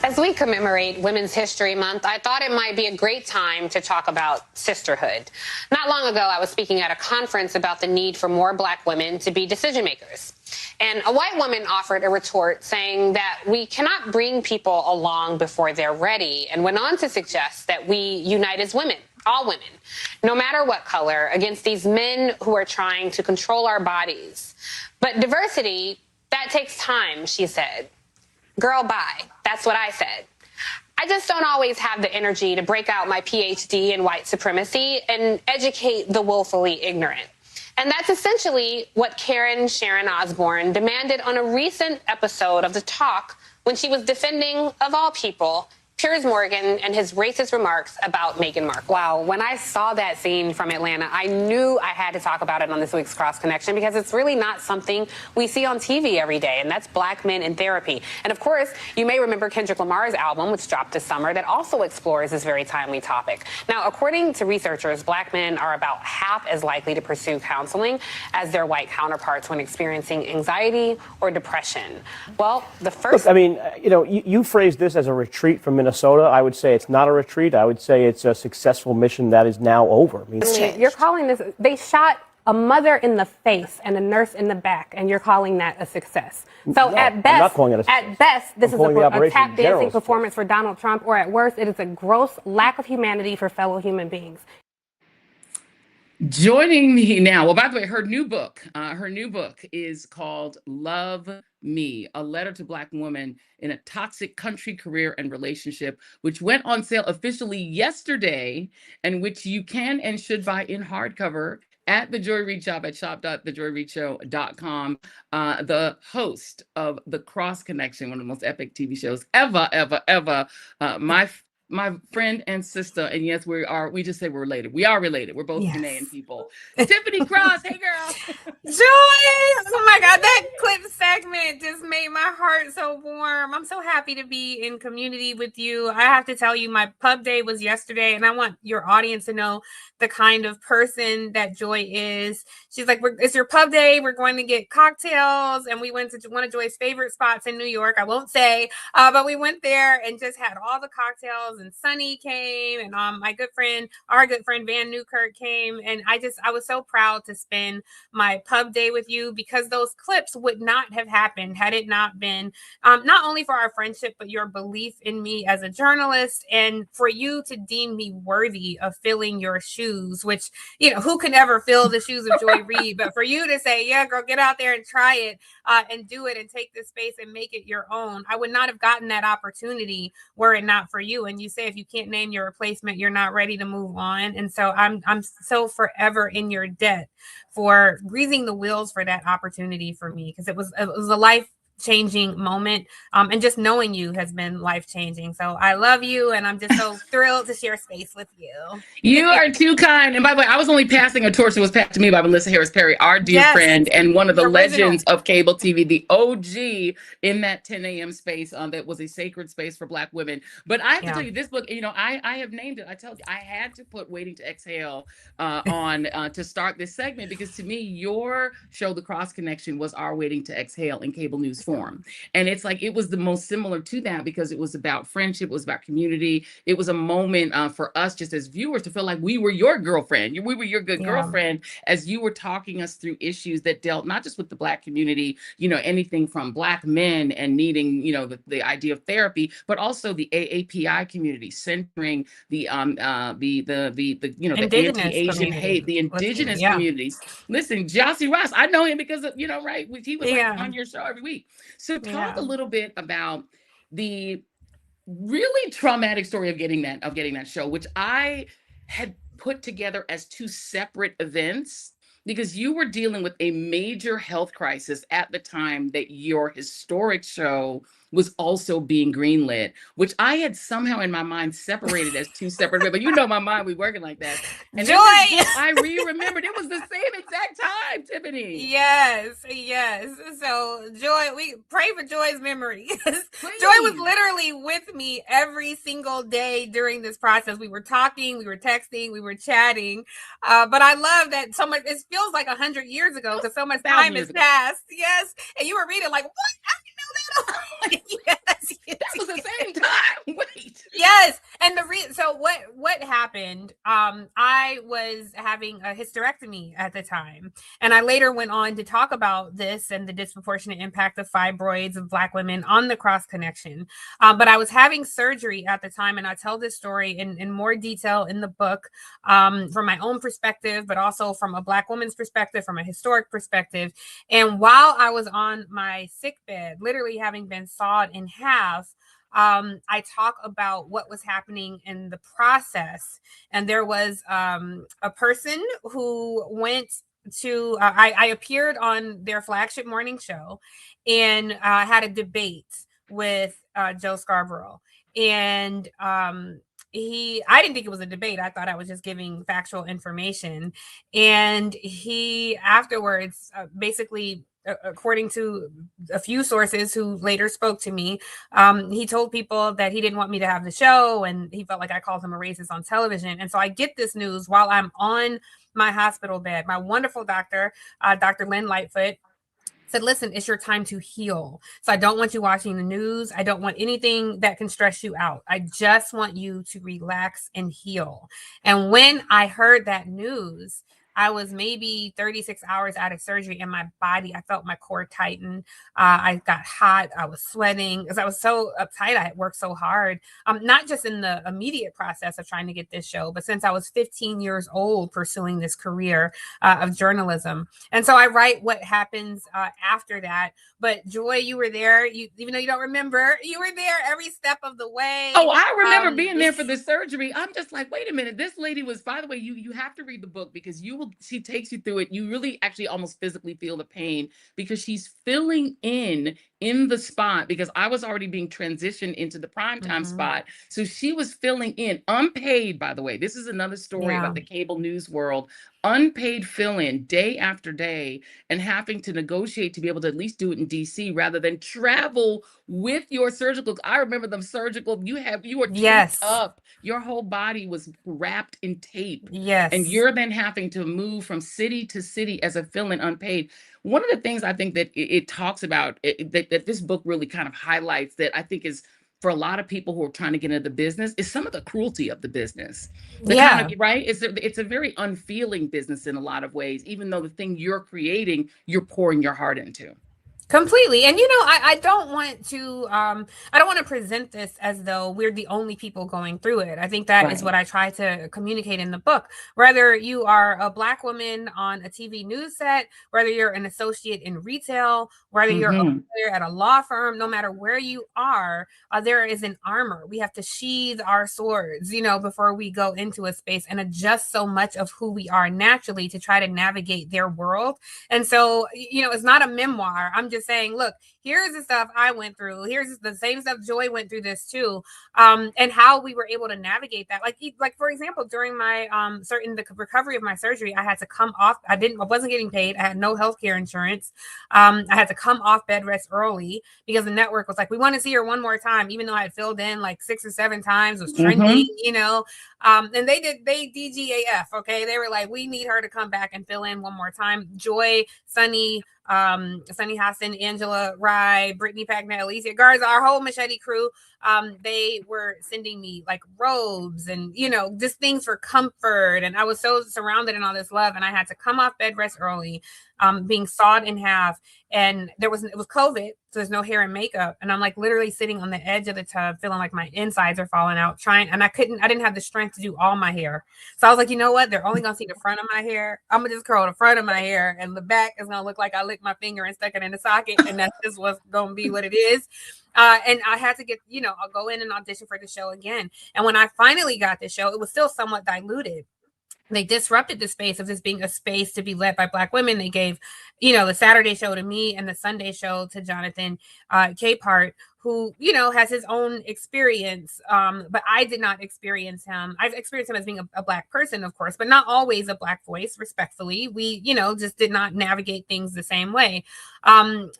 As we commemorate Women's History Month, I thought it might be a great time to talk about sisterhood. Not long ago, I was speaking at a conference about the need for more Black women to be decision makers. And a white woman offered a retort saying that we cannot bring people along before they're ready, and went on to suggest that we unite as women, all women, no matter what color, against these men who are trying to control our bodies. But diversity, that takes time, she said. Girl, bye. That's what I said. I just don't always have the energy to break out my PhD in white supremacy and educate the woefully ignorant. And that's essentially what Karen Sharon Osbourne demanded on a recent episode of The Talk when she was defending, of all people, Piers Morgan and his racist remarks about Meghan Markle. Wow, when I saw that scene from Atlanta, I knew I had to talk about it on this week's Cross Connection, because it's really not something we see on TV every day, and that's Black men in therapy. And of course, you may remember Kendrick Lamar's album, which dropped this summer, that also explores this very timely topic. Now, according to researchers, Black men are about half as likely to pursue counseling as their white counterparts when experiencing anxiety or depression. Well, the first... Look, I mean, you phrased this as a retreat from Minnesota. I would say it's not a retreat. I would say it's a successful mission that is now over. You're calling this... They shot a mother in the face and a nurse in the back, and you're calling that a success. So No, at I'm best, not calling it a success. this I'm is calling the a operation tap general dancing success. performance for Donald Trump, or at worst, it is a gross lack of humanity for fellow human beings. Joining me now. Well, by the way, her new book is called Love Me, a letter to Black women in a toxic country career and relationship, which went on sale officially yesterday, and which you can and should buy in hardcover at the Joy Reid shop at shop.thejoyreidshow.com. The host of The Cross Connection, one of the most epic TV shows ever, my friend and sister, and yes, we just say we're related. We are related. We're both Ghanaian people. Tiffany Cross, hey girl. Joy! Oh my God, that clip segment just made my heart so warm. I'm so happy to be in community with you. I have to tell you, my pub day was yesterday, and I want your audience to know the kind of person that Joy is. She's like, it's your pub day. We're going to get cocktails, and we went to one of Joy's favorite spots in New York. I won't say, but we went there and just had all the cocktails, and Sunny came, and our good friend Van Newkirk came, and I was so proud to spend my pub day with you, because those clips would not have happened had it not been not only for our friendship, but your belief in me as a journalist, and for you to deem me worthy of filling your shoes, which, who can ever fill the shoes of Joy Reid, but for you to say, yeah, girl, get out there and try it and do it and take this space and make it your own. I would not have gotten that opportunity were it not for you. And you say, if you can't name your replacement, you're not ready to move on. And so I'm so forever in your debt for greasing the wheels for that opportunity for me, because it was a life-changing moment, and just knowing you has been life-changing. So I love you, and I'm just so thrilled to share space with you. You are too kind. And by the way, I was only passing a torch that was passed to me by Melissa Harris Perry, our dear friend, and one of the legends of cable TV, the OG in that 10 a.m. space that was a sacred space for Black women. But I have to tell you, this book, I have named it. I told you, I had to put Waiting to Exhale on to start this segment, because to me, your show, The Cross Connection, was our Waiting to Exhale in cable news form. And it's like, it was the most similar to that, because it was about friendship, it was about community. It was a moment for us just as viewers to feel like we were your girlfriend. We were your good girlfriend, as you were talking us through issues that dealt not just with the Black community, anything from Black men and needing, the idea of therapy, but also the AAPI community, centering the anti-Asian hate, the indigenous communities. Listen, Jossie Ross, I know him because of, right, he was on your show every week. So talk a little bit about the really traumatic story of getting that show, which I had put together as two separate events, because you were dealing with a major health crisis at the time that your historic show was also being greenlit, which I had somehow in my mind separated as two separate events. But my mind, we working like that. And Joy! I remembered it was the same exact time, Tiffany. Yes. So Joy, we pray for Joy's memory. Joy was literally with me every single day during this process. We were talking, we were texting, we were chatting. But I love that so much. It feels like 100 years ago, because so much time has passed. Yes. And you were reading like, what? I didn't know that. Yes. That was the same time. Wait. Yes. And so what happened? I was having a hysterectomy at the time, and I later went on to talk about this and the disproportionate impact of fibroids of Black women on the Cross Connection. But I was having surgery at the time, and I tell this story in more detail in the book, from my own perspective, but also from a Black woman's perspective, from a historic perspective. And while I was on my sick bed, literally having been sawed in half, I talk about what was happening in the process. And there was a person who went to, I appeared on their flagship morning show and had a debate with Joe Scarborough. And I didn't think it was a debate. I thought I was just giving factual information. And he afterwards, basically, according to a few sources who later spoke to me, he told people that he didn't want me to have the show, and he felt like I called him a racist on television. And so I get this news while I'm on my hospital bed. My wonderful doctor, Dr. Lynn Lightfoot, said, listen, it's your time to heal. So I don't want you watching the news. I don't want anything that can stress you out. I just want you to relax and heal. And when I heard that news, I was maybe 36 hours out of surgery, and my body, I felt my core tighten. I got hot. I was sweating because I was so uptight. I had worked so hard, not just in the immediate process of trying to get this show, but since I was 15 years old pursuing this career of journalism. And so I write what happens after that. But Joy, you were there. Even though you don't remember, you were there every step of the way. Oh, I remember being there for the surgery. I'm just like, wait a minute. This lady was, by the way, you have to read the book because she takes you through it. You really actually almost physically feel the pain because she's filling in the spot, because I was already being transitioned into the primetime spot. So she was filling in, unpaid, by the way. This is another story about the cable news world. Unpaid fill-in day after day, and having to negotiate to be able to at least do it in DC rather than travel with your surgical. I remember them surgical. You were taped up. Your whole body was wrapped in tape. Yes. And you're then having to move from city to city as a fill-in unpaid. One of the things I think that it talks about, that this book really kind of highlights, that I think is for a lot of people who are trying to get into the business, is some of the cruelty of the business. Kind of, right? It's a very unfeeling business in a lot of ways, even though the thing you're creating, you're pouring your heart into. Completely. And, I don't want to present this as though we're the only people going through it. I think that is what I try to communicate in the book. Whether you are a Black woman on a TV news set, whether you're an associate in retail, whether you're a lawyer at a law firm, no matter where you are, there is an armor. We have to sheathe our swords, before we go into a space and adjust so much of who we are naturally to try to navigate their world. And so, it's not a memoir. I'm just saying, look, here's the stuff I went through. Here's the same stuff Joy went through this too, and how we were able to navigate that. Like for example, during my the recovery of my surgery, I had to come off. I wasn't getting paid. I had no healthcare insurance. I had to come off bed rest early because the network was like, we want to see her one more time, even though I had filled in like 6 or 7 times, was trending, and they DGAF. Okay, they were like, we need her to come back and fill in one more time. Joy, Sunny Hassan, Angela Rye, Brittany Packnett, Alicia Garza, our whole Machete crew, they were sending me like robes and, just things for comfort. And I was so surrounded in all this love, and I had to come off bed rest early, being sawed in half. And it was COVID, so there's no hair and makeup. And I'm like literally sitting on the edge of the tub, feeling like my insides are falling out, and I didn't have the strength to do all my hair. So I was like, you know what? They're only going to see the front of my hair. I'm going to just curl the front of my hair, and the back is going to look like I licked my finger and stuck it in the socket. And that's just what's going to be what it is. And I had to get, I'll go in and audition for the show again. And when I finally got the show, it was still somewhat diluted. They disrupted the space of this being a space to be led by Black women. They gave, the Saturday show to me and the Sunday show to Jonathan Capehart, who, has his own experience. But I did not experience him. I've experienced him as being a Black person, of course, but not always a Black voice, respectfully. We, just did not navigate things the same way. And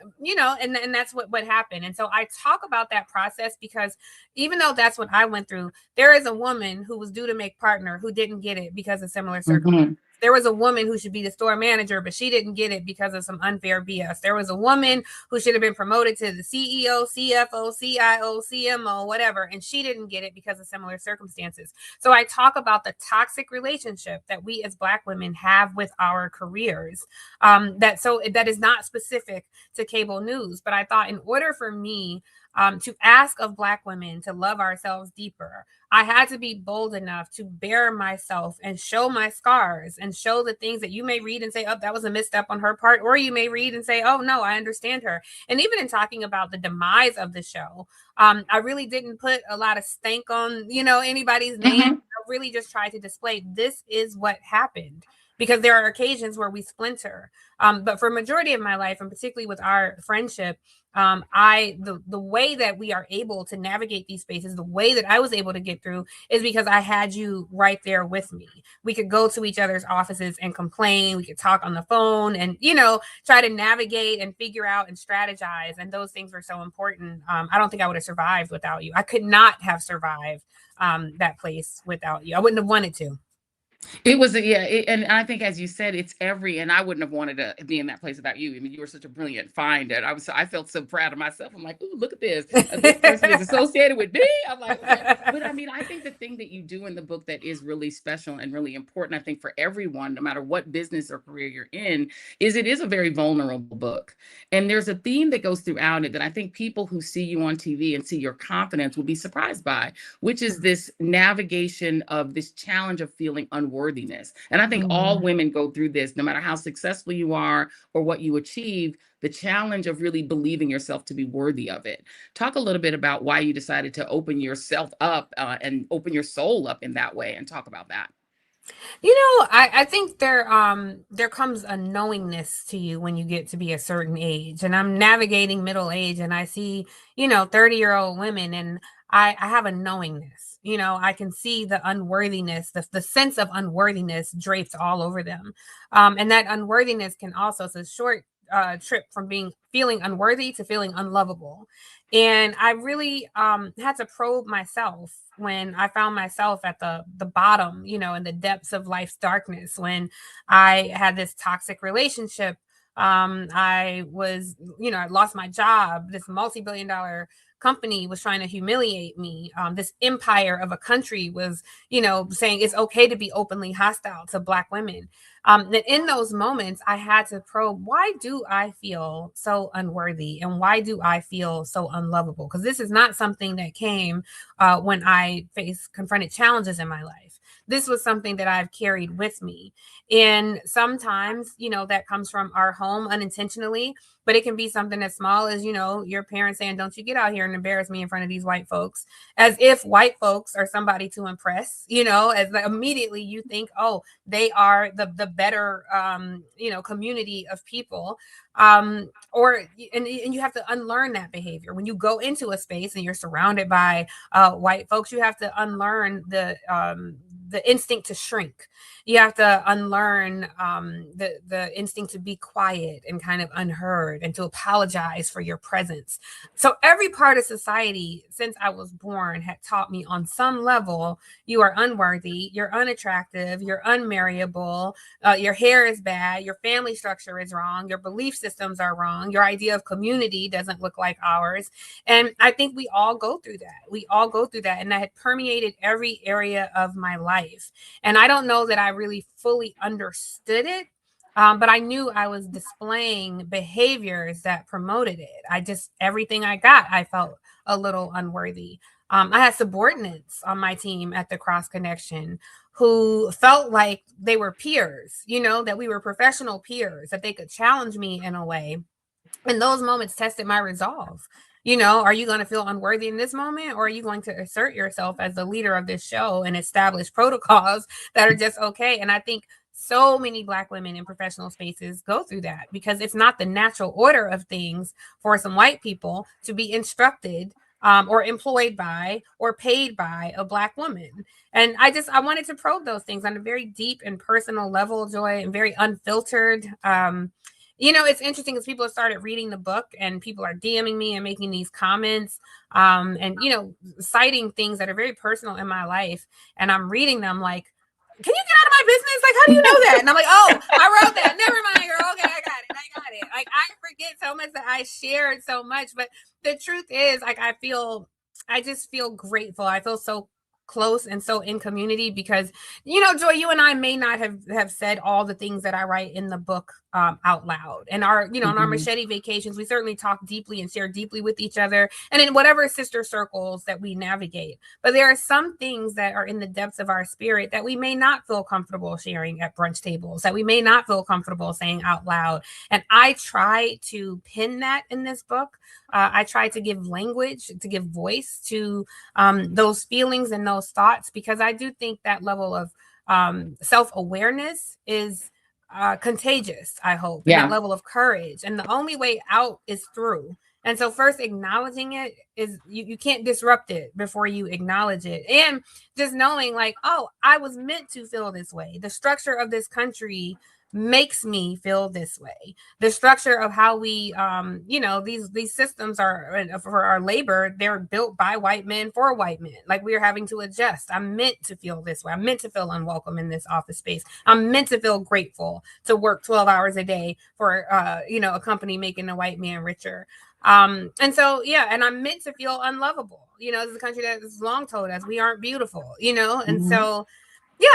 that's what happened. And so I talk about that process because even though that's what I went through, there is a woman who was due to make partner who didn't get it because of similar circumstances. There was a woman who should be the store manager, but she didn't get it because of some unfair BS. There was a woman who should have been promoted to the CEO, CFO, CIO, CMO, whatever, and she didn't get it because of similar circumstances. So I talk about the toxic relationship that we as Black women have with our careers. That is not specific to cable news, but I thought in order for me to ask of Black women to love ourselves deeper, I had to be bold enough to bare myself and show my scars and show the things that you may read and say, oh, that was a misstep on her part. Or you may read and say, oh, no, I understand her. And even in talking about the demise of the show, I really didn't put a lot of stank on, anybody's name. I really just tried to display this is what happened. Because there are occasions where we splinter. But for a majority of my life, and particularly with our friendship, the way that we are able to navigate these spaces, the way that I was able to get through is because I had you right there with me. We could go to each other's offices and complain. We could talk on the phone and, try to navigate and figure out and strategize. And those things were so important. I don't think I would have survived without you. I could not have survived that place without you. I wouldn't have wanted to. It was, and I think, as you said, it's and I wouldn't have wanted to be in that place without you. I mean, you were such a brilliant find, and I felt so proud of myself. I'm like, ooh, look at this. This person is associated with me. I'm like, okay. But I mean, I think the thing that you do in the book that is really special and really important, I think, for everyone, no matter what business or career you're in, is it is a very vulnerable book. And there's a theme that goes throughout it that I think people who see you on TV and see your confidence will be surprised by, which is this navigation of this challenge of feeling unworthiness. And I think all women go through this, no matter how successful you are or what you achieve, the challenge of really believing yourself to be worthy of it. Talk a little bit about why you decided to open yourself up and open your soul up in that way, and talk about that. I think there comes a knowingness to you when you get to be a certain age. And I'm navigating middle age, and I see, 30-year-old women, and I have a knowingness. I can see the unworthiness, the sense of unworthiness draped all over them. And that unworthiness can also, it's a short trip from feeling unworthy to feeling unlovable. And I really had to probe myself when I found myself at the bottom, in the depths of life's darkness, when I had this toxic relationship. I was, I lost my job. This multi-billion-dollar company was trying to humiliate me. This empire of a country was, saying it's okay to be openly hostile to Black women. That in those moments, I had to probe, why do I feel so unworthy? And why do I feel so unlovable? Because this is not something that came when I confronted challenges in my life. This was something that I've carried with me. And sometimes, that comes from our home unintentionally, but it can be something as small as, your parents saying, don't you get out here and embarrass me in front of these white folks, as if white folks are somebody to impress, as immediately you think, oh, they are the better, community of people. And you have to unlearn that behavior. When you go into a space and you're surrounded by white folks, you have to unlearn the instinct to shrink. You have to unlearn the instinct to be quiet and kind of unheard, and to apologize for your presence. So every part of society since I was born had taught me on some level, you are unworthy, you're unattractive, you're unmarriable, your hair is bad, your family structure is wrong, your belief systems are wrong, your idea of community doesn't look like ours. And I think we all go through that. And that had permeated every area of my life. And I don't know that I really fully understood it, but I knew I was displaying behaviors that promoted it. Everything I got, I felt a little unworthy. I had subordinates on my team at the Cross Connection who felt like they were peers, that we were professional peers, that they could challenge me in a way. And those moments tested my resolve. Are you going to feel unworthy in this moment, or are you going to assert yourself as the leader of this show and establish protocols that are just okay? And I think so many Black women in professional spaces go through that, because it's not the natural order of things for some white people to be instructed or employed by or paid by a Black woman. And I wanted to probe those things on a very deep and personal level, Joy, and very unfiltered. It's interesting because people have started reading the book, and people are DMing me and making these comments and, citing things that are very personal in my life. And I'm reading them like, can you get out of my business? Like, how do you know that? And I'm like, oh, I wrote that. Never mind, girl. Okay, I got it. Like, I forget so much that I shared so much. But the truth is, like, I just feel grateful. I feel so close and so in community because, Joy, you and I may not have said all the things that I write in the book out loud. And our, on our machete vacations, we certainly talk deeply and share deeply with each other and in whatever sister circles that we navigate. But there are some things that are in the depths of our spirit that we may not feel comfortable sharing at brunch tables, that we may not feel comfortable saying out loud. And I try to pin that in this book. I try to give language, to give voice to those feelings and those thoughts, because I do think that level of self-awareness is contagious, I hope. Yeah. That level of courage. And the only way out is through. And so first acknowledging it is you can't disrupt it before you acknowledge it. And just knowing like, oh, I was meant to feel this way. The structure of this country makes me feel this way. The structure of how we, these systems are for our labor, they're built by white men for white men. Like, we are having to adjust. I'm meant to feel this way. I'm meant to feel unwelcome in this office space. I'm meant to feel grateful to work 12 hours a day for, a company making a white man richer. And I'm meant to feel unlovable. This is a country that is long told us we aren't beautiful, and so. Yeah,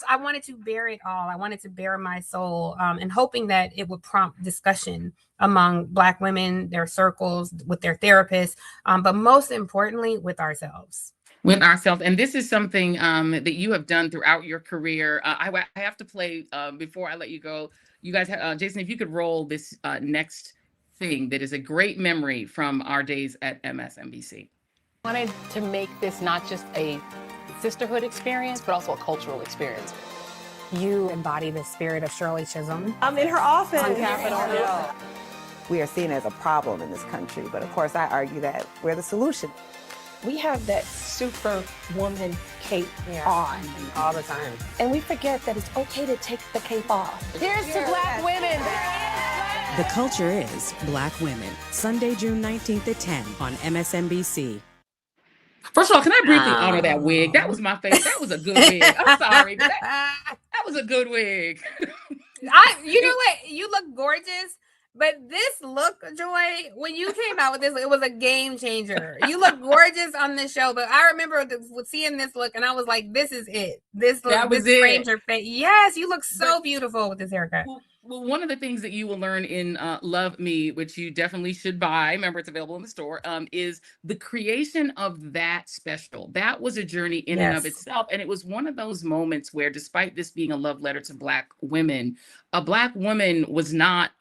I wanted to bear it all. I wanted to bare my soul, and hoping that it would prompt discussion among Black women, their circles, with their therapists, but most importantly, with ourselves. With ourselves. And this is something that you have done throughout your career. I have to play, before I let you go, you guys, Jason, if you could roll this next thing that is a great memory from our days at MSNBC. I wanted to make this not just a sisterhood experience, but also a cultural experience. You embody the spirit of Shirley Chisholm. I'm in her office on Capitol Hill. We are seen as a problem in this country, but of course I argue that we're the solution. We have that superwoman cape on all the time. And we forget that it's okay to take the cape off. Here's to Black women. The Culture is Black Women, Sunday, June 19th at 10 on MSNBC. First of all, can I briefly honor that wig? That was my favorite. That was a good wig. I'm sorry, but that was a good wig. You know what? You look gorgeous, but this look, Joy, when you came out with this, it was a game changer. You look gorgeous on this show, but I remember seeing this look, and I was like, "This is it. This look, this frames your face." Yes, you look so beautiful with this haircut. Well, one of the things that you will learn in Love Me, which you definitely should buy, remember it's available in the store, is the creation of that special. That was a journey in and of itself. And it was one of those moments where, despite this being a love letter to Black women, a Black woman was not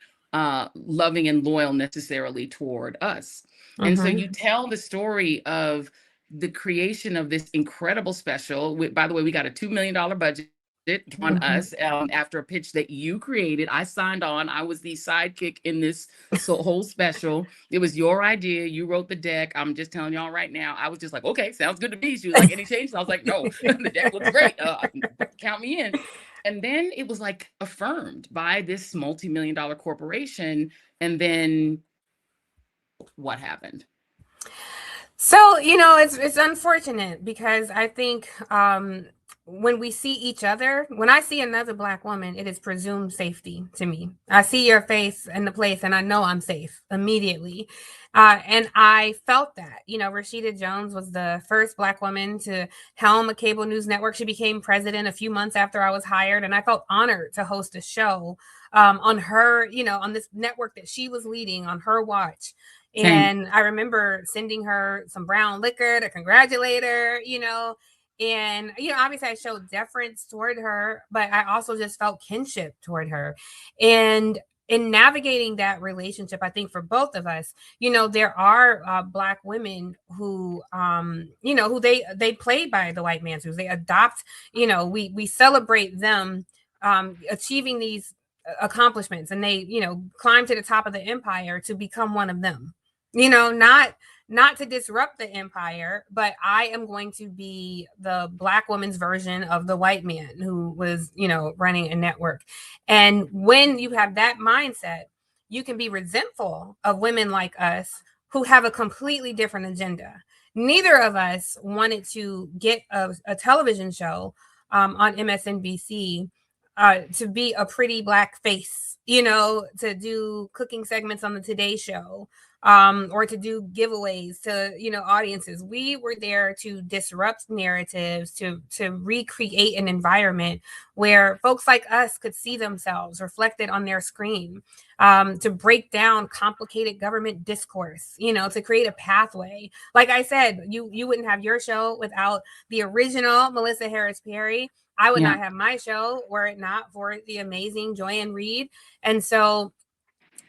loving and loyal necessarily toward us. And so you tell the story of the creation of this incredible special. By the way, we got a $2 million budget on us after a pitch that you created. I signed on. I was the sidekick in this whole special. It was your idea. You wrote the deck. I'm just telling y'all right now. I was just like, okay, sounds good to me. She was like, any changes? I was like, no, the deck looks great. Count me in. And then it was like affirmed by this multi-million-dollar corporation. And then what happened? So, it's unfortunate because I think when we see each other, when I see another Black woman, it is presumed safety to me. I see your face in the place and I know I'm safe immediately. And I felt that, Rashida Jones was the first Black woman to helm a cable news network. She became president a few months after I was hired. And I felt honored to host a show on her, on this network that she was leading on her watch. And I remember sending her some brown liquor to congratulate her, and, obviously I showed deference toward her, but I also just felt kinship toward her. And in navigating that relationship, I think for both of us, there are Black women who, who they played by the white man's rules. They adopt, we celebrate them achieving these accomplishments, and they, climb to the top of the empire to become one of them, not to disrupt the empire, but I am going to be the Black woman's version of the white man who was, running a network. And when you have that mindset, you can be resentful of women like us who have a completely different agenda. Neither of us wanted to get a television show on MSNBC to be a pretty Black face, to do cooking segments on the Today Show, or to do giveaways to, audiences. We were there to disrupt narratives, to recreate an environment where folks like us could see themselves reflected on their screen, to break down complicated government discourse, to create a pathway. Like I said, you wouldn't have your show without the original Melissa Harris Perry. I would not have my show were it not for the amazing Joy Reid. And so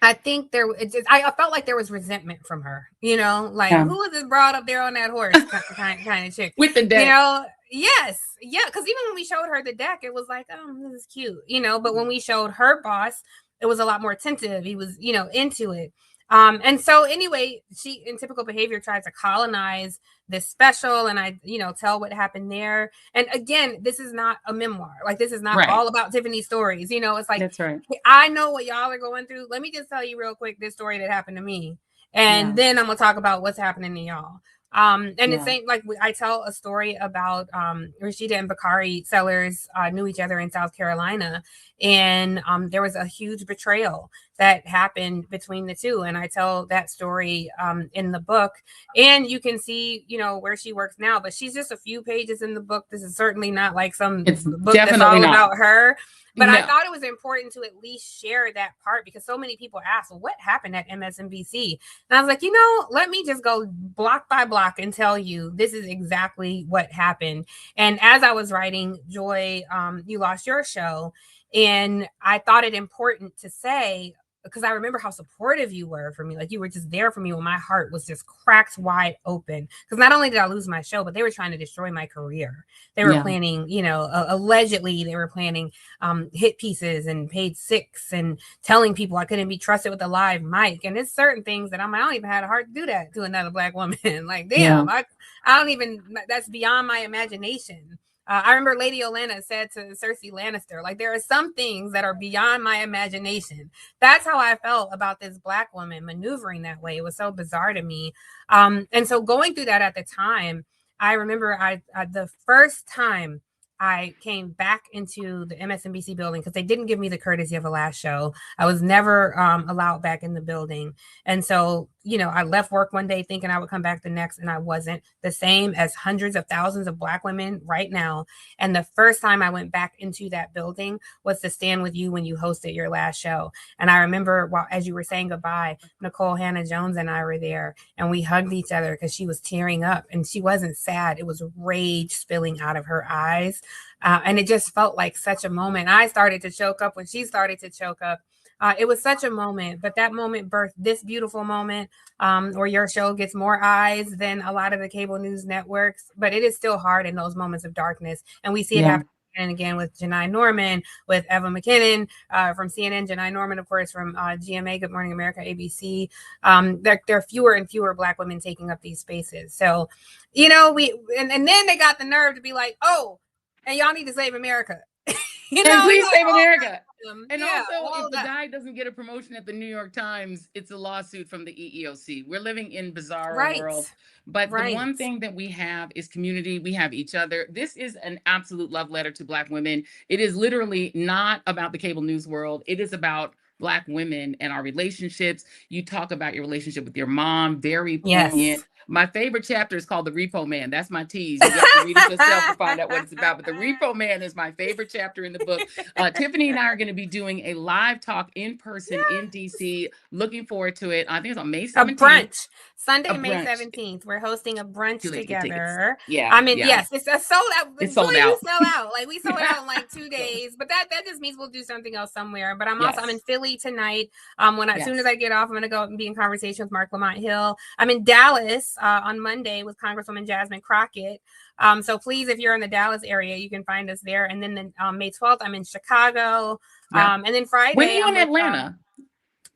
I think I felt like there was resentment from her, who is this broad up there on that horse kind of chick with the deck? Yes. Yeah. Because even when we showed her the deck, it was like, oh, this is cute, but when we showed her boss, it was a lot more attentive. He was, into it. And so anyway, she, in typical behavior, tries to colonize this special, and I, tell what happened there. And again, this is not a memoir. Like, this is not all about Tiffany's stories. It's like, that's right. I know what y'all are going through. Let me just tell you real quick this story that happened to me. And then I'm gonna talk about what's happening to y'all. The same, like I tell a story about Rashida and Bakari Sellers knew each other in South Carolina, and there was a huge betrayal that happened between the two, and I tell that story in the book. And you can see, where she works now, but she's just a few pages in the book. This is certainly not like some book that's all about her. But I thought it was important to at least share that part, because so many people ask, well, what happened at MSNBC? And I was like, let me just go block by block and tell you this is exactly what happened. And as I was writing, Joy, you lost your show. And I thought it important to say, because I remember how supportive you were for me. Like, you were just there for me when my heart was just cracked wide open. Because not only did I lose my show, but they were trying to destroy my career. They were planning, allegedly they were planning hit pieces and Page 6 and telling people I couldn't be trusted with a live mic. And it's certain things that I don't even have the heart to do that to another Black woman. Like, damn, I don't even, that's beyond my imagination. I remember Lady Olenna said to Cersei Lannister, like, there are some things that are beyond my imagination. That's how I felt about this Black woman maneuvering that way. It was so bizarre to me. And so going through that at the time, I remember the first time I came back into the MSNBC building, because they didn't give me the courtesy of a last show. I was never allowed back in the building. And so, I left work one day thinking I would come back the next, and I wasn't. The same as hundreds of thousands of Black women right now. And the first time I went back into that building was to stand with you when you hosted your last show. And I remember, as you were saying goodbye, Nicole Hannah-Jones and I were there, and we hugged each other because she was tearing up, and she wasn't sad. It was rage spilling out of her eyes. And it just felt like such a moment. I started to choke up when she started to choke up. It was such a moment, but that moment birthed this beautiful moment where your show gets more eyes than a lot of the cable news networks. But it is still hard in those moments of darkness. And we see it happen again and again with Janai Norman, with Eva McKinnon from CNN, Janai Norman, of course, from GMA, Good Morning America, ABC. There are fewer and fewer Black women taking up these spaces. So, and then they got the nerve to be like, oh, and y'all need to save America. And please save America. And also, if the guy doesn't get a promotion at the New York Times, it's a lawsuit from the EEOC. We're living in bizarre world. But the one thing that we have is community. We have each other. This is an absolute love letter to Black women. It is literally not about the cable news world. It is about Black women and our relationships. You talk about your relationship with your mom, very poignant. Yes. My favorite chapter is called The Repo Man. That's my tease. You have to read it yourself to find out what it's about. But The Repo Man is my favorite chapter in the book. Tiffany and I are going to be doing a live talk in person in DC. Looking forward to it. I think it's on May 17th. A brunch. Sunday, May 17th. We're hosting a brunch together. Yeah. I mean, yes, it's a sold out. It's sold out. Sell out. Like, we sold out in like 2 days. But that just means we'll do something else somewhere. But I'm in Philly tonight. As soon as I get off, I'm going to go and be in conversation with Mark Lamont Hill. I'm in Dallas on Monday with Congresswoman Jasmine Crockett. So please, if you're in the Dallas area, you can find us there. And then May 12th, I'm in Chicago. And then Friday, when are you in Atlanta?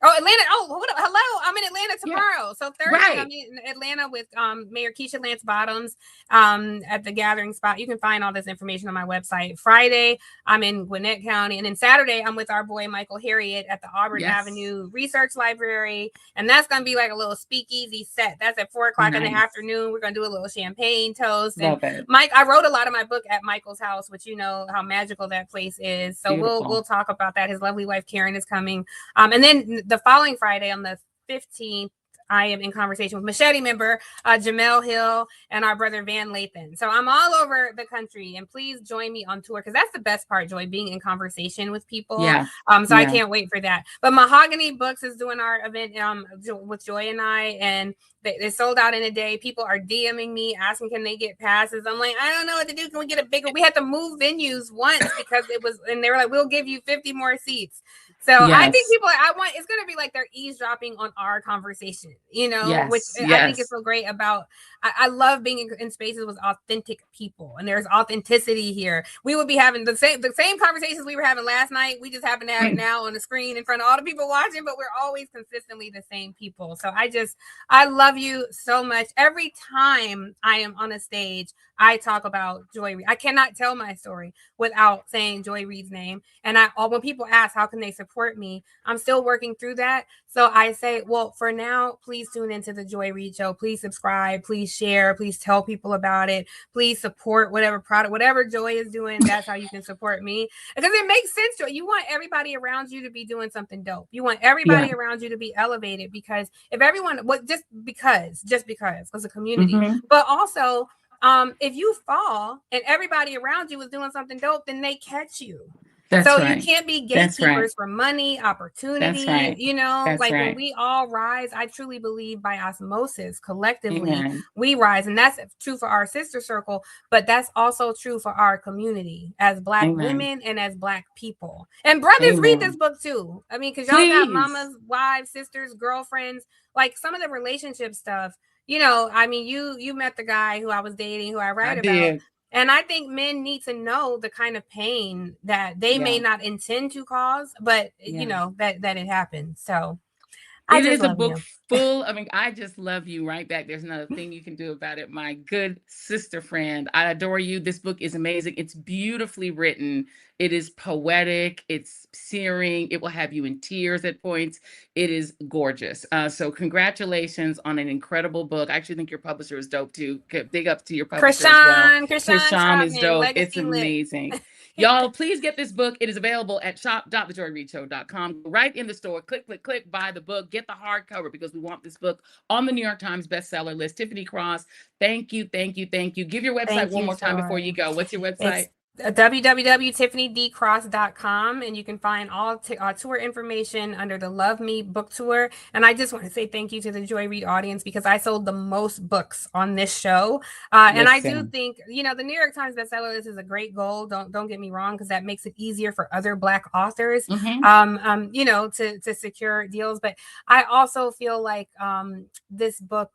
Atlanta. Oh, hello. I'm in Atlanta tomorrow. Yeah. So Thursday, I'm in Atlanta with Mayor Keisha Lance Bottoms at the Gathering Spot. You can find all this information on my website. Friday, I'm in Gwinnett County. And then Saturday, I'm with our boy Michael Harriet at the Auburn Avenue Research Library. And that's going to be like a little speakeasy set. That's at 4:00 in the afternoon. We're going to do a little champagne toast. And Mike, I wrote a lot of my book at Michael's house, which you know how magical that place is. So we'll talk about that. His lovely wife, Karen, is coming. And then the following Friday on the 15th, I am in conversation with Machete member Jamel Hill and our brother Van Lathan. So I'm all over the country, and please join me on tour, because that's the best part, Joy, being in conversation with people. I can't wait for that. But Mahogany Books is doing our event with Joy and I, and they sold out in a day. People are DMing me asking, can they get passes? I'm like, I don't know what to do. Can we get a bigger? We had to move venues once because it was, and they were like, we'll give you 50 more seats. So I Yes. think people, it's going to be like they're eavesdropping on our conversation, you know, which Yes. I think is so great about, I love being in spaces with authentic people, and there's authenticity here. We would be having the same conversations we were having last night. We just happen to have it now on the screen in front of all the people watching, but we're always consistently the same people. So I love you so much. Every time I am on a stage, I talk about Joy Reid. I cannot tell my story without saying Joy Reid's name. And when people ask how can they support me, I'm still working through that. So I say, well, for now, please tune into the Joy Reid Show. Please subscribe. Please share. Please tell people about it. Please support whatever product, whatever Joy is doing. That's how you can support me, because it makes sense. Joy, you want everybody around you to be doing something dope. You want everybody around you to be elevated, because if everyone, just because as a community, but also. If you fall and everybody around you is doing something dope, then they catch you. You can't be gatekeepers for money, opportunity, you know, when we all rise, I truly believe by osmosis, collectively, we rise. And that's true for our sister circle, but that's also true for our community as Black women and as Black people. And brothers, read this book too. I mean, because y'all got mamas, wives, sisters, girlfriends, like some of the relationship stuff. You know, I mean, you met the guy who I was dating, who I write about. And I think men need to know the kind of pain that they may not intend to cause, but you know, that it happens. So it is a book full. I mean, I just love you right back. There's another thing you can do about it. My good sister friend, I adore you. This book is amazing. It's beautifully written. It is poetic. It's searing. It will have you in tears at points. It is gorgeous. So congratulations on an incredible book. I actually think your publisher is dope too. Big up to your publisher as well. Krishan is dope. It's amazing. Y'all, please get this book. It is available at shop.thejoyreidshow.com. Right in the store. Click, click, click. Buy the book. Get the hardcover, because we want this book on the New York Times bestseller list. Tiffany Cross, thank you, thank you, thank you. Give your website one more time before you go. What's your website? www.tiffanydcross.com, and you can find all tour information under the Love Me book tour. And I just want to say thank you to the Joy Reid audience, because I sold the most books on this show. And I do think, you know, the New York Times bestseller list is a great goal. Don't get me wrong, because that makes it easier for other Black authors, you know, to secure deals. But I also feel like this book,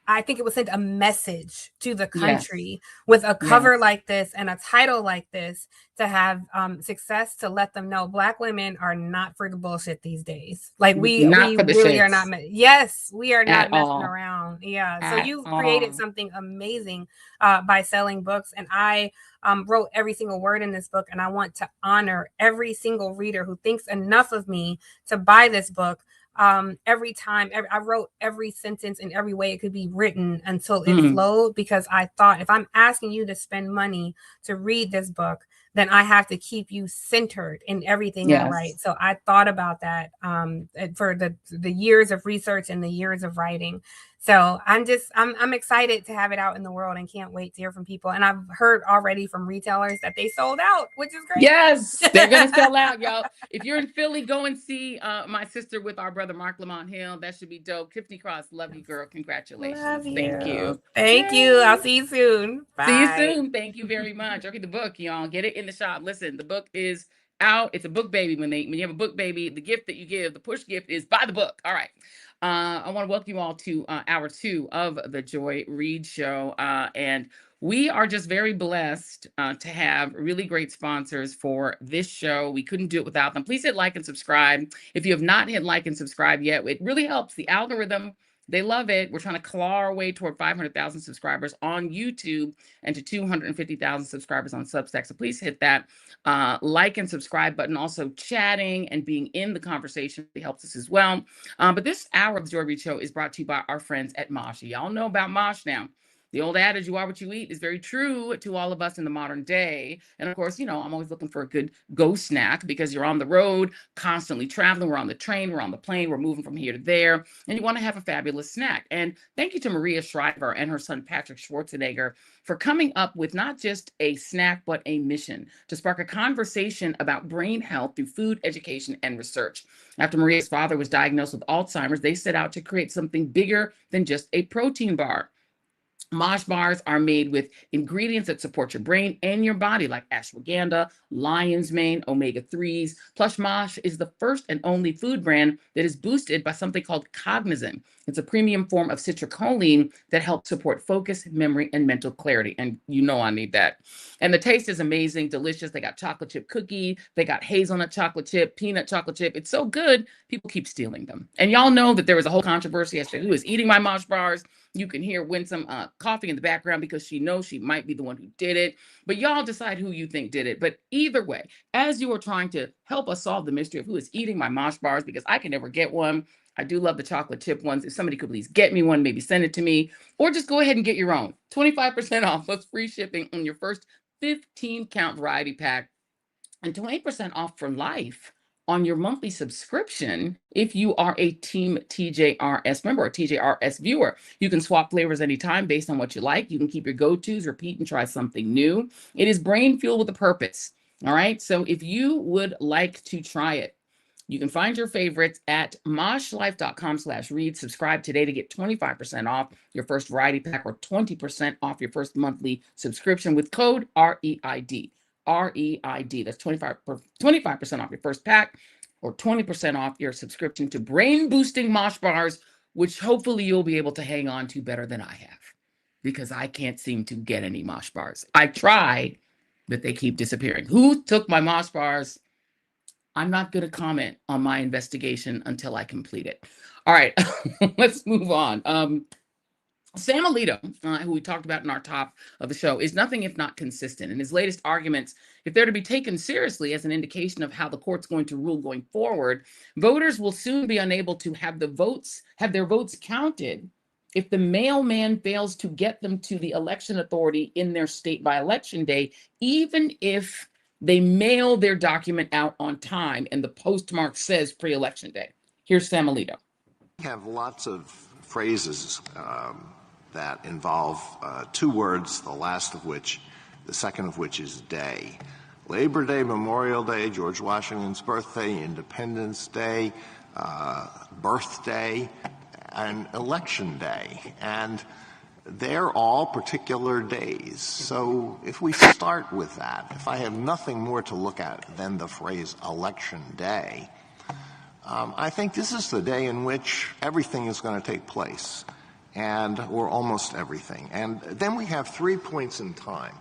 I think it would send a message to the country with a cover like this and a title like this, to have success, to let them know Black women are not for the bullshit these days. Like we really are not. Yes, we are not messing around. Yeah. So you created something amazing by selling books, and I wrote every single word in this book, and I want to honor every single reader who thinks enough of me to buy this book. Every time I wrote every sentence in every way it could be written until it flowed, because I thought, if I'm asking you to spend money to read this book, then I have to keep you centered in everything I write. So I thought about that for the years of research and the years of writing. So I'm excited to have it out in the world, and can't wait to hear from people. And I've heard already from retailers that they sold out, which is great. Yes, they're going to sell out, y'all. If you're in Philly, go and see my sister with our brother, Mark Lamont Hill. That should be dope. Tiffany Cross, love you, girl. Congratulations. Love you. Thank you. Thank you. I'll see you soon. Bye. See you soon. Thank you very much. Okay, the book, y'all. Get it in the shop. Listen, the book is out. It's a book baby. When you have a book baby, the gift that you give, the push gift, is buy the book. All right. I want to welcome you all to hour 2 of the Joy Reid Show. And we are just very blessed to have really great sponsors for this show. We couldn't do it without them. Please hit like and subscribe. If you have not hit like and subscribe yet, it really helps the algorithm. They love it. We're trying to claw our way toward 500,000 subscribers on YouTube and to 250,000 subscribers on Substack. So please hit that like and subscribe button. Also, chatting and being in the conversation really helps us as well. But this hour of the Joy Reid Show is brought to you by our friends at Mosh. Y'all know about Mosh now. The old adage, you are what you eat, is very true to all of us in the modern day. And of course, you know, I'm always looking for a good go snack, because you're on the road, constantly traveling. We're on the train, we're on the plane, we're moving from here to there, and you want to have a fabulous snack. And thank you to Maria Shriver and her son, Patrick Schwarzenegger, for coming up with not just a snack, but a mission to spark a conversation about brain health through food education and research. After Maria's father was diagnosed with Alzheimer's, they set out to create something bigger than just a protein bar. Mosh bars are made with ingredients that support your brain and your body, like ashwagandha, lion's mane, omega-3s. Plus, Mosh is the first and only food brand that is boosted by something called cognizin. It's a premium form of citrulline that helps support focus, memory, and mental clarity. And you know I need that. And the taste is amazing, delicious. They got chocolate chip cookie. They got hazelnut chocolate chip, peanut chocolate chip. It's so good, people keep stealing them. And y'all know that there was a whole controversy as to who is eating my Mosh bars. You can hear Winsome coughing in the background because she knows she might be the one who did it. But y'all decide who you think did it. But either way, as you are trying to help us solve the mystery of who is eating my Mosh bars, because I can never get one. I do love the chocolate chip ones. If somebody could please get me one, maybe send it to me, or just go ahead and get your own. 25% off plus free shipping on your first 15-count variety pack, and 20% off for life on your monthly subscription if you are a Team TJRS member or TJRS viewer. You can swap flavors anytime based on what you like. You can keep your go-tos, repeat, and try something new. It is brain fuel with a purpose. All right. So if you would like to try it, you can find your favorites at moshlife.com/reid. Subscribe today to get 25% off your first variety pack or 20% off your first monthly subscription with code REID. REID. That's 25% off your first pack or 20% off your subscription to brain boosting Mosh bars, which hopefully you'll be able to hang on to better than I have, because I can't seem to get any Mosh bars. I try, but they keep disappearing. Who took my Mosh bars? I'm not going to comment on my investigation until I complete it. All right, let's move on. Sam Alito, who we talked about in our top of the show, is nothing if not consistent. And his latest arguments, if they're to be taken seriously as an indication of how the court's going to rule going forward, voters will soon be unable to have their votes counted if the mailman fails to get them to the election authority in their state by election day, even if they mail their document out on time and the postmark says pre-election day. Here's Sam Alito. We have lots of phrases that involve two words, the second of which is day. Labor Day, Memorial Day, George Washington's birthday, Independence Day, birthday, and election day. And they're all particular days. So if we start with that, if I have nothing more to look at than the phrase election day, I think this is the day in which everything is going to take place, or almost everything. And then we have 3 points in time,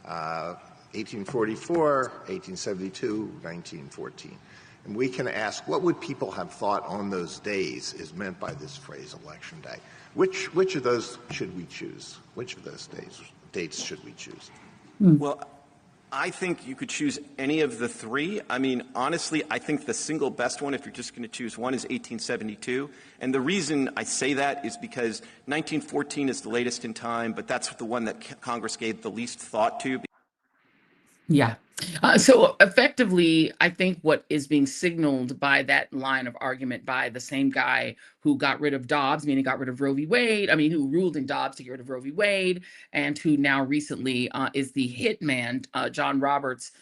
1844, 1872, 1914. And we can ask, what would people have thought on those days is meant by this phrase election day? Which of those should we choose? Which of those dates should we choose? Well, I think you could choose any of the three. I mean, honestly, I think the single best one, if you're just going to choose one, is 1872. And the reason I say that is because 1914 is the latest in time, but that's the one that Congress gave the least thought to. Yeah. So effectively, I think what is being signaled by that line of argument by the same guy who got rid of Dobbs, meaning got rid of Roe v. Wade, who ruled in Dobbs to get rid of Roe v. Wade, and who now recently is the hitman John Roberts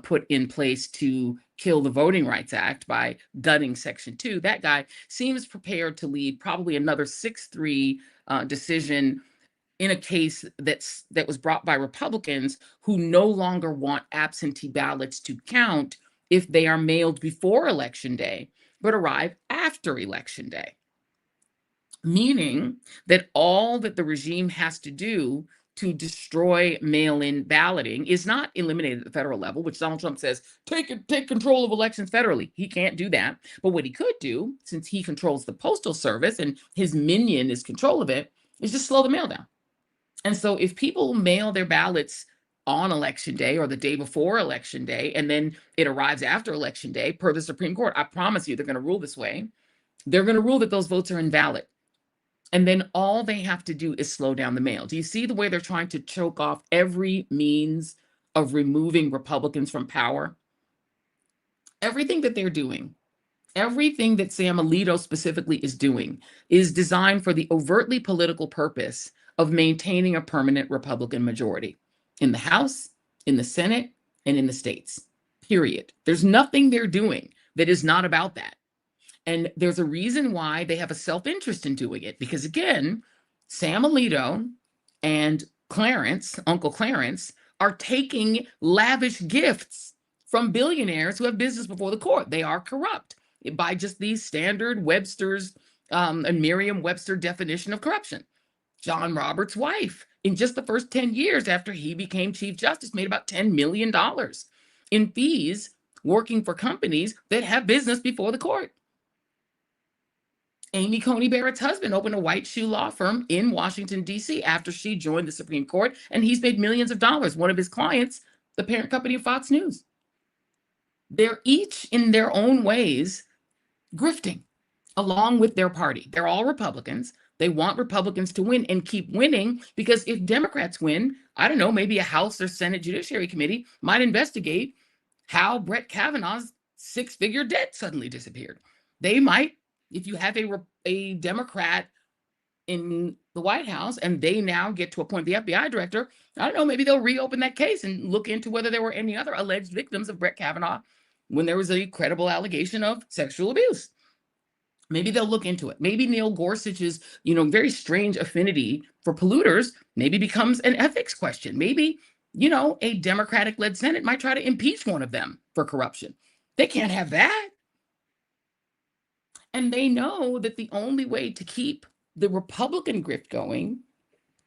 put in place to kill the Voting Rights Act by gutting Section 2. That guy seems prepared to lead probably another 6-3 decision in a case that was brought by Republicans who no longer want absentee ballots to count if they are mailed before Election Day, but arrive after Election Day. Meaning that all that the regime has to do to destroy mail-in balloting is not eliminated at the federal level, which Donald Trump says, take control of elections federally. He can't do that. But what he could do, since he controls the Postal Service and his minion is control of it, is just slow the mail down. And so if people mail their ballots on Election Day or the day before Election Day, and then it arrives after Election Day, per the Supreme Court, I promise you they're going to rule this way. They're going to rule that those votes are invalid. And then all they have to do is slow down the mail. Do you see the way they're trying to choke off every means of removing Republicans from power? Everything that they're doing, everything that Sam Alito specifically is doing, is designed for the overtly political purpose of maintaining a permanent Republican majority in the House, in the Senate, and in the states, period. There's nothing they're doing that is not about that. And there's a reason why they have a self-interest in doing it. Because again, Sam Alito and Clarence, Uncle Clarence, are taking lavish gifts from billionaires who have business before the court. They are corrupt by just the standard Webster's and Merriam-Webster definition of corruption. John Roberts' wife, in just the first 10 years after he became Chief Justice, made about $10 million in fees working for companies that have business before the court. Amy Coney Barrett's husband opened a white shoe law firm in Washington, D.C. after she joined the Supreme Court, and he's made millions of dollars. One of his clients, the parent company of Fox News. They're each in their own ways grifting along with their party. They're all Republicans. They want Republicans to win and keep winning, because if Democrats win, I don't know, maybe a House or Senate Judiciary Committee might investigate how Brett Kavanaugh's six-figure debt suddenly disappeared. They might, if you have a Democrat in the White House and they now get to appoint the FBI director, I don't know, maybe they'll reopen that case and look into whether there were any other alleged victims of Brett Kavanaugh when there was a credible allegation of sexual abuse. Maybe they'll look into it. Maybe Neil Gorsuch's, very strange affinity for polluters maybe becomes an ethics question. Maybe, a Democratic-led Senate might try to impeach one of them for corruption. They can't have that. And they know that the only way to keep the Republican grift going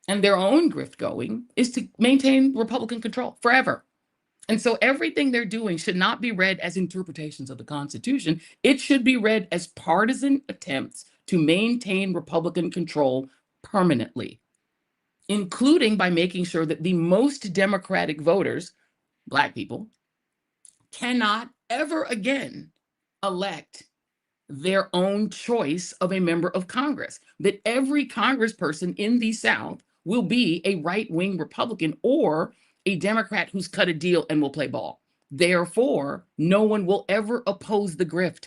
and their own grift going is to maintain Republican control forever. And so everything they're doing should not be read as interpretations of the Constitution. It should be read as partisan attempts to maintain Republican control permanently, including by making sure that the most Democratic voters, Black people, cannot ever again elect their own choice of a member of Congress, that every congressperson in the South will be a right-wing Republican or a Democrat who's cut a deal and will play ball. Therefore, no one will ever oppose the grift.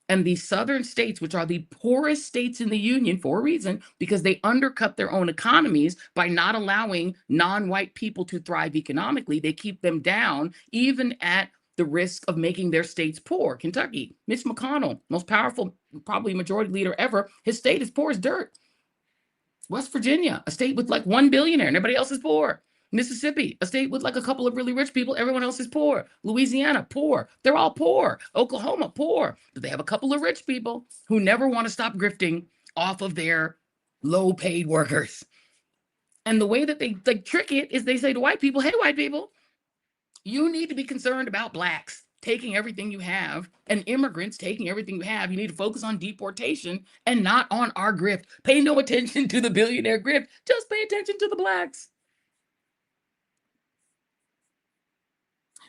And the southern states, which are the poorest states in the union for a reason, because they undercut their own economies by not allowing non-white people to thrive economically, they keep them down, even at the risk of making their states poor. Kentucky, Mitch McConnell, most powerful, probably majority leader ever, his state is poor as dirt. West Virginia, a state with like one billionaire, and everybody else is poor. Mississippi, a state with like a couple of really rich people, everyone else is poor. Louisiana, poor. They're all poor. Oklahoma, poor. But they have a couple of rich people who never want to stop grifting off of their low-paid workers. And the way that they trick it is they say to white people, hey, white people, you need to be concerned about Blacks taking everything you have and immigrants taking everything you have. You need to focus on deportation and not on our grift. Pay no attention to the billionaire grift. Just pay attention to the Blacks.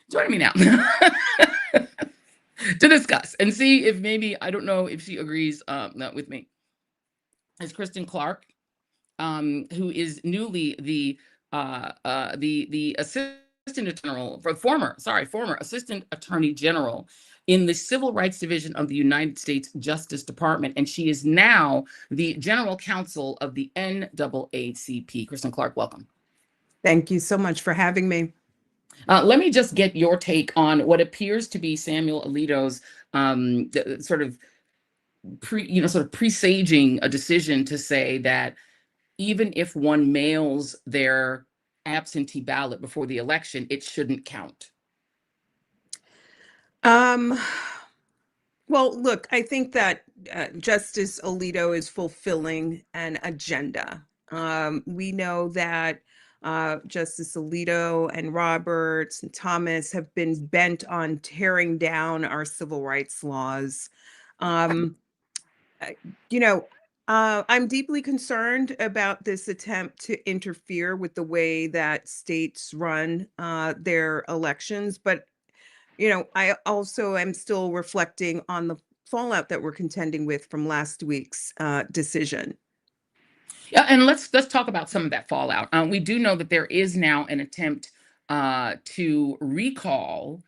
Join me now to discuss and see if maybe, I don't know if she agrees with me, is Kristen Clarke, who is newly the Assistant General, former Assistant Attorney General in the Civil Rights Division of the United States Justice Department, and she is now the General Counsel of the NAACP. Kristen Clarke, welcome. Thank you so much for having me. Let me just get your take on what appears to be Samuel Alito's sort of presaging a decision to say that even if one mails their absentee ballot before the election, it shouldn't count. Well, look, I think that Justice Alito is fulfilling an agenda. We know that Justice Alito and Roberts and Thomas have been bent on tearing down our civil rights laws. I'm deeply concerned about this attempt to interfere with the way that states run their elections. But, I also am still reflecting on the fallout that we're contending with from last week's decision. Yeah, and let's talk about some of that fallout. We do know that there is now an attempt to recall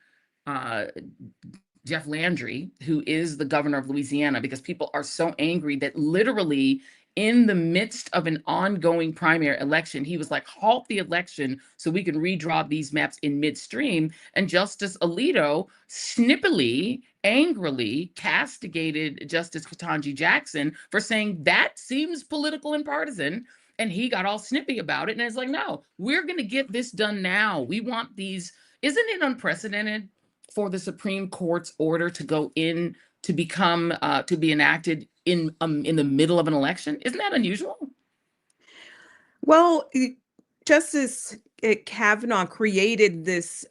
Jeff Landry, who is the governor of Louisiana, because people are so angry that literally in the midst of an ongoing primary election, he was like, halt the election so we can redraw these maps in midstream. And Justice Alito snippily, angrily castigated Justice Ketanji Jackson for saying that seems political and partisan. And he got all snippy about it. And it's like, no, we're going to get this done now. We want these. Isn't it unprecedented for the Supreme Court's order to go in to become to be enacted in the middle of an election? Isn't that unusual? Well, Justice Kavanaugh created this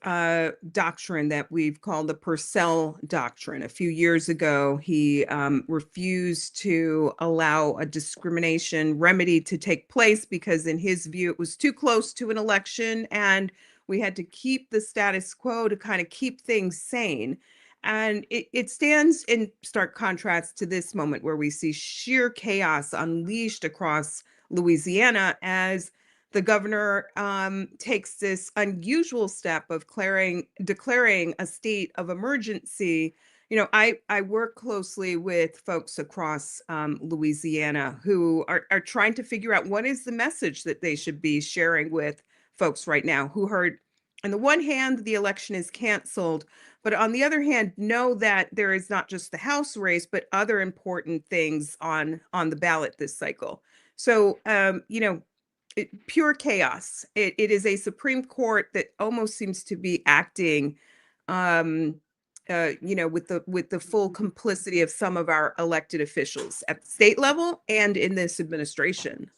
doctrine that we've called the Purcell Doctrine. A few years ago, he refused to allow a discrimination remedy to take place because, in his view, it was too close to an election and we had to keep the status quo to kind of keep things sane. And it stands in stark contrast to this moment where we see sheer chaos unleashed across Louisiana as the governor takes this unusual step of declaring a state of emergency. You know, I work closely with folks across Louisiana who are trying to figure out what is the message that they should be sharing with folks right now who heard, on the one hand, the election is canceled, but on the other hand, know that there is not just the House race, but other important things on the ballot this cycle. So, pure chaos. It is a Supreme Court that almost seems to be acting, with the full complicity of some of our elected officials at the state level and in this administration.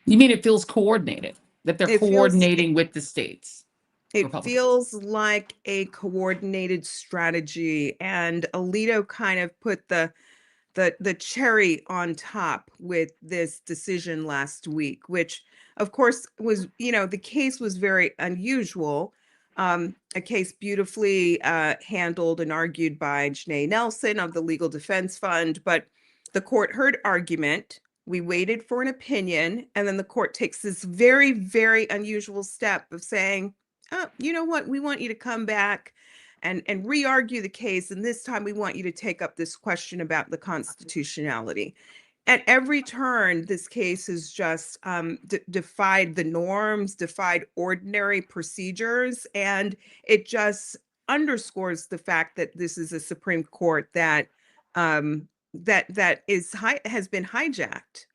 You mean it feels coordinated, that they're coordinating with the states? It feels like a coordinated strategy, and Alito kind of put the cherry on top with this decision last week, which of course was, the case was very unusual. A case beautifully handled and argued by Janae Nelson of the Legal Defense Fund, but the court heard argument. We waited for an opinion, and then the court takes this very, very unusual step of saying, oh, you know what, we want you to come back and re-argue the case. And this time we want you to take up this question about the constitutionality. At every turn, this case has just defied the norms, defied ordinary procedures. And it just underscores the fact that this is a Supreme Court that has been hijacked.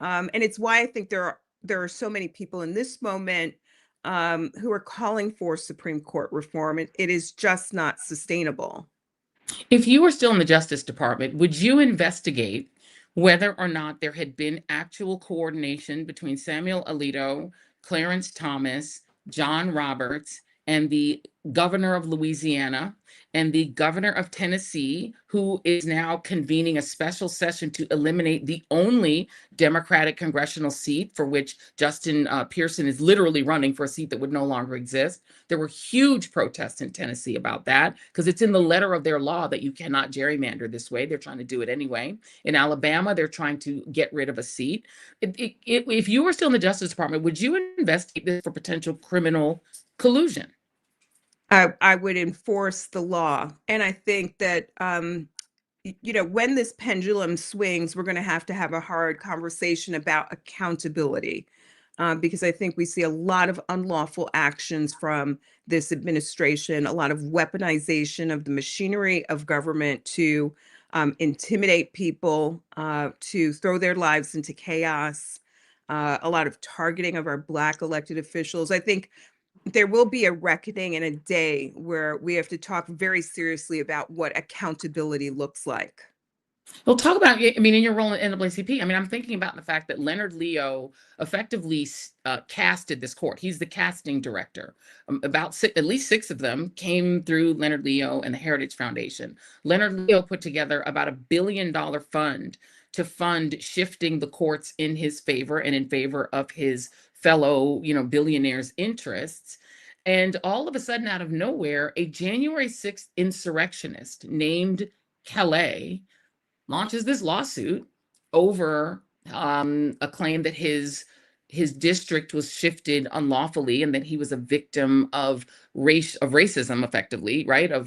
And it's why I think there are so many people in this moment who are calling for Supreme Court reform. It is just not sustainable. If you were still in the Justice Department, would you investigate whether or not there had been actual coordination between Samuel Alito, Clarence Thomas, John Roberts, and the governor of Louisiana and the governor of Tennessee, who is now convening a special session to eliminate the only Democratic congressional seat for which Justin Pearson is literally running for a seat that would no longer exist? There were huge protests in Tennessee about that because it's in the letter of their law that you cannot gerrymander this way. They're trying to do it anyway. In Alabama, they're trying to get rid of a seat. If you were still in the Justice Department, would you investigate this for potential criminal collusion? I would enforce the law. And I think that, when this pendulum swings, we're going to have a hard conversation about accountability, because I think we see a lot of unlawful actions from this administration, a lot of weaponization of the machinery of government to intimidate people, to throw their lives into chaos, a lot of targeting of our Black elected officials. I think there will be a reckoning and a day where we have to talk very seriously about what accountability looks like. Well, talk about, in your role in NAACP, I'm thinking about the fact that Leonard Leo effectively casted this court. He's the casting director. At least 6 of them came through Leonard Leo and the Heritage Foundation. Leonard Leo put together about $1 billion fund to fund shifting the courts in his favor and in favor of his fellow, billionaires' interests. And all of a sudden, out of nowhere, a January 6th insurrectionist named Calais launches this lawsuit over a claim that his district was shifted unlawfully and that he was a victim of racism, effectively, right? Of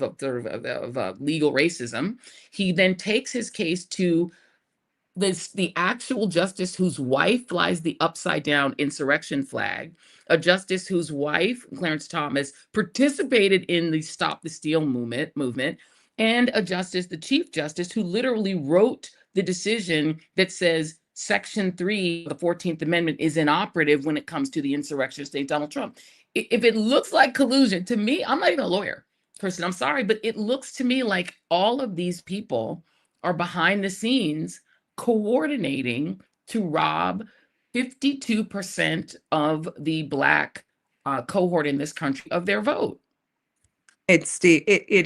legal racism. He then takes his case to the actual justice whose wife flies the upside down insurrection flag, a justice whose wife, Clarence Thomas, participated in the Stop the Steal movement, and a justice, the Chief Justice, who literally wrote the decision that says Section 3 of the 14th Amendment is inoperative when it comes to the insurrection state Donald Trump. If it looks like collusion, to me, I'm not even a lawyer, Kristen, I'm sorry, but it looks to me like all of these people are behind the scenes coordinating to rob 52% of the Black cohort in this country of their vote. It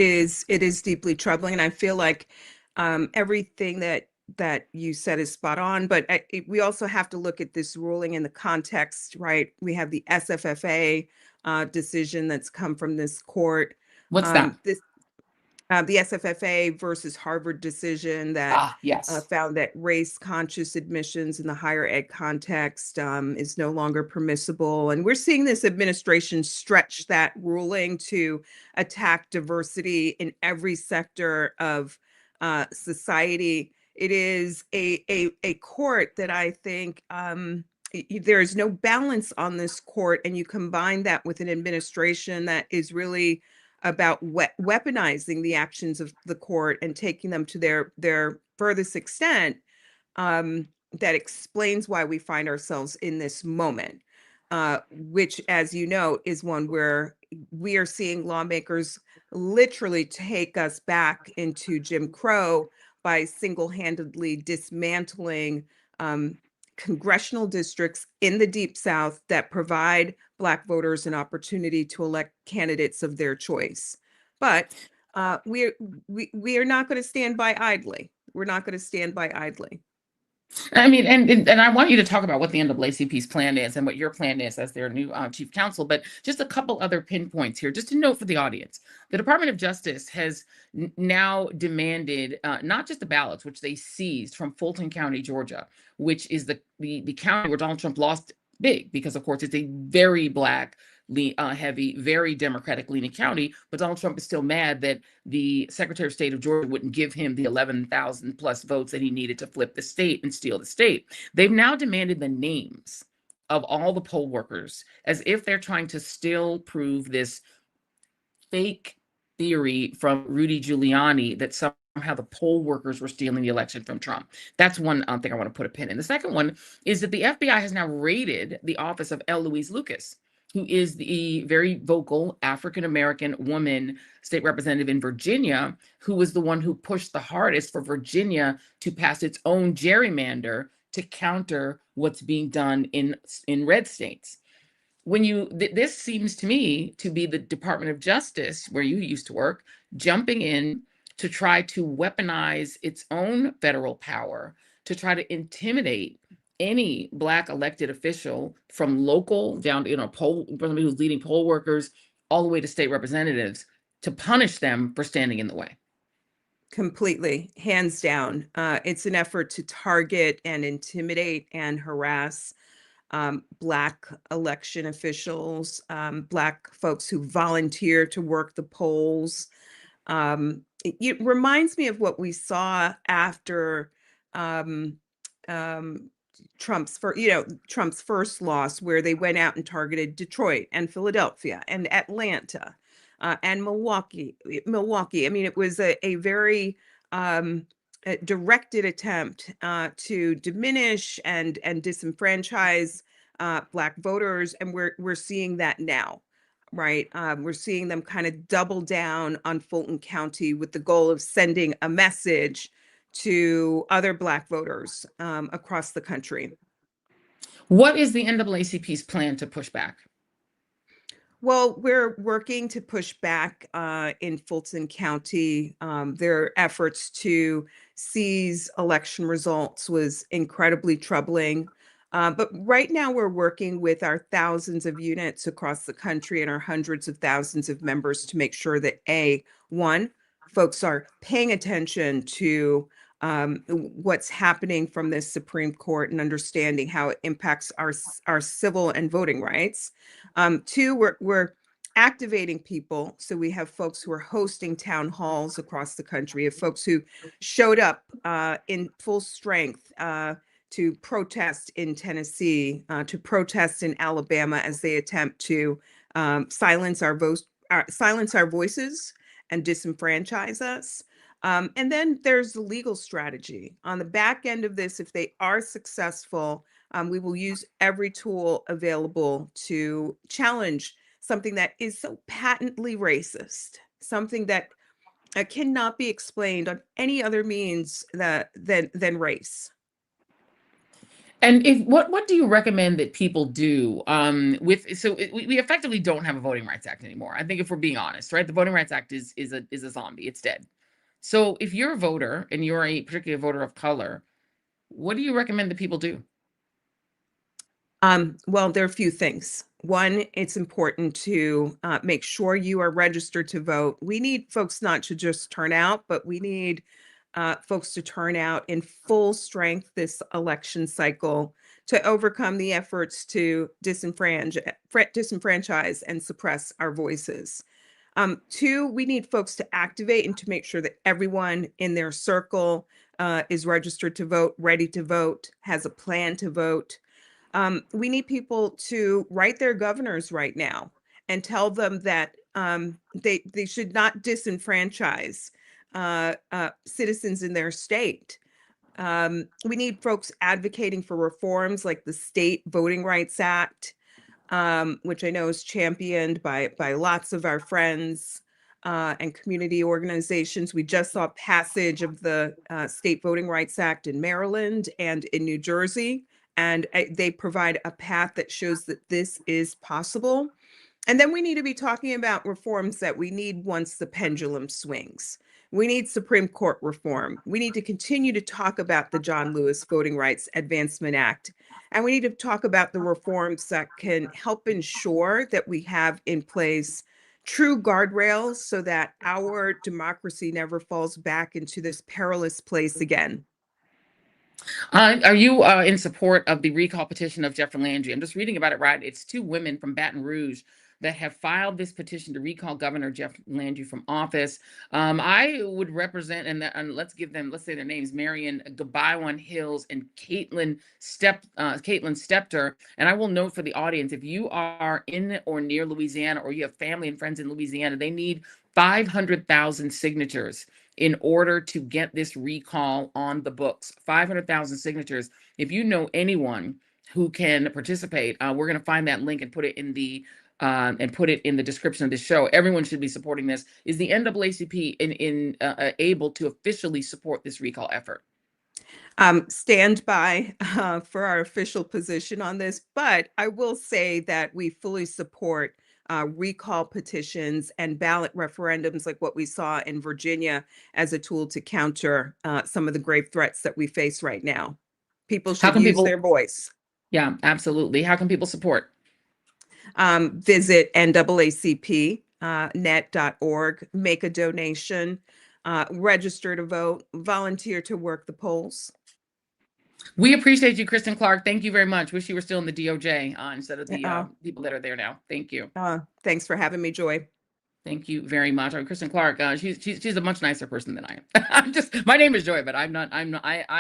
is deeply troubling, and I feel like everything that you said is spot on. But we also have to look at this ruling in the context, right? We have the SFFA decision that's come from this court. What's that? The SFFA versus Harvard decision that yes. found that race-conscious admissions in the higher ed context is no longer permissible. And we're seeing this administration stretch that ruling to attack diversity in every sector of society. It is a court that I think there is no balance on this court, and you combine that with an administration that is really about weaponizing the actions of the court and taking them to their furthest extent, that explains why we find ourselves in this moment, which, as you know, is one where we are seeing lawmakers literally take us back into Jim Crow by single-handedly dismantling congressional districts in the Deep South that provide Black voters an opportunity to elect candidates of their choice. But we are not going to stand by idly. We're not going to stand by idly. I mean, and I want you to talk about what the NAACP's plan is and what your plan is as their new chief counsel, but just a couple other pinpoints here, just to note for the audience. The Department of Justice has now demanded not just the ballots, which they seized from Fulton County, Georgia, which is the county where Donald Trump lost big, because of course it's a very Black heavy, very Democratic leaning county, but Donald Trump is still mad that the Secretary of State of Georgia wouldn't give him the 11,000 plus votes that he needed to flip the state and steal the state. They've now demanded the names of all the poll workers, as if they're trying to still prove this fake theory from Rudy Giuliani that somehow the poll workers were stealing the election from Trump. That's one thing I want to put a pin in. The second one is that the FBI has now raided the office of L. Louise Lucas, who is the very vocal African-American woman state representative in Virginia, who was the one who pushed the hardest for Virginia to pass its own gerrymander to counter what's being done in red states. This seems to me to be the Department of Justice, where you used to work, jumping in to try to weaponize its own federal power to try to intimidate any Black elected official, from local down to somebody who's leading poll workers all the way to state representatives, to punish them for standing in the way. Completely, hands down. It's an effort to target and intimidate and harass Black election officials, Black folks who volunteer to work the polls. It reminds me of what we saw after Trump's first loss, where they went out and targeted Detroit and Philadelphia and Atlanta and Milwaukee. I mean, it was a very directed attempt to diminish and disenfranchise Black voters, and we're seeing that now, right? We're seeing them kind of double down on Fulton County with the goal of sending a message to other Black voters across the country. What is the NAACP's plan to push back? Well, we're working to push back in Fulton County. Their efforts to seize election results was incredibly troubling. But right now we're working with our thousands of units across the country and our hundreds of thousands of members to make sure that one, folks are paying attention to what's happening from this Supreme Court and understanding how it impacts our civil and voting rights. Two, we're activating people. So we have folks who are hosting town halls across the country, of folks who showed up in full strength to protest in Tennessee, to protest in Alabama as they attempt to silence our voices and disenfranchise us. And then there's the legal strategy. On the back end of this, if they are successful, we will use every tool available to challenge something that is so patently racist, something that cannot be explained on any other means than race. And if what do you recommend that people do we effectively don't have a Voting Rights Act anymore. I think if we're being honest, right? The Voting Rights Act is a zombie. It's dead. So if you're a voter and you're particularly a voter of color, what do you recommend that people do? Well, there are a few things. One, it's important to make sure you are registered to vote. We need folks not to just turn out, but we need folks to turn out in full strength this election cycle to overcome the efforts to disenfranchise and suppress our voices. Two, we need folks to activate and to make sure that everyone in their circle is registered to vote, ready to vote, has a plan to vote. We need people to write their governors right now and tell them that they should not disenfranchise citizens in their state. We need folks advocating for reforms like the State Voting Rights Act, which I know is championed by lots of our friends and community organizations. We just saw passage of the State Voting Rights Act in Maryland and in New Jersey, and they provide a path that shows that this is possible. And then we need to be talking about reforms that we need once the pendulum swings. We need Supreme Court reform. We need to continue to talk about the John Lewis Voting Rights Advancement Act. And we need to talk about the reforms that can help ensure that we have in place true guardrails so that our democracy never falls back into this perilous place again. Are you in support of the recall petition of Jeff Landry? I'm just reading about it, right? It's two women from Baton Rouge that have filed this petition to recall Governor Jeff Landry from office. I would represent, and let's say their names, Marion Gabaywan Hills and Caitlin Stepter. And I will note for the audience, if you are in or near Louisiana, or you have family and friends in Louisiana, they need 500,000 signatures in order to get this recall on the books. 500,000 signatures. If you know anyone who can participate, we're going to find that link and put it in the description of this show. Everyone should be supporting this. Is the NAACP able to officially support this recall effort? Stand by for our official position on this, but I will say that we fully support recall petitions and ballot referendums like what we saw in Virginia as a tool to counter some of the grave threats that we face right now. People should use their voice. Yeah, absolutely. How can people support? Visit NAACP.net.org, make a donation, register to vote, volunteer to work the polls. We appreciate you, Kristen Clarke. Thank you very much. Wish you were still in the DOJ instead of the people that are there now. Thank you. Thanks for having me, Joy. Thank you very much. Kristen Clarke, she's a much nicer person than I am. My name is Joy, but I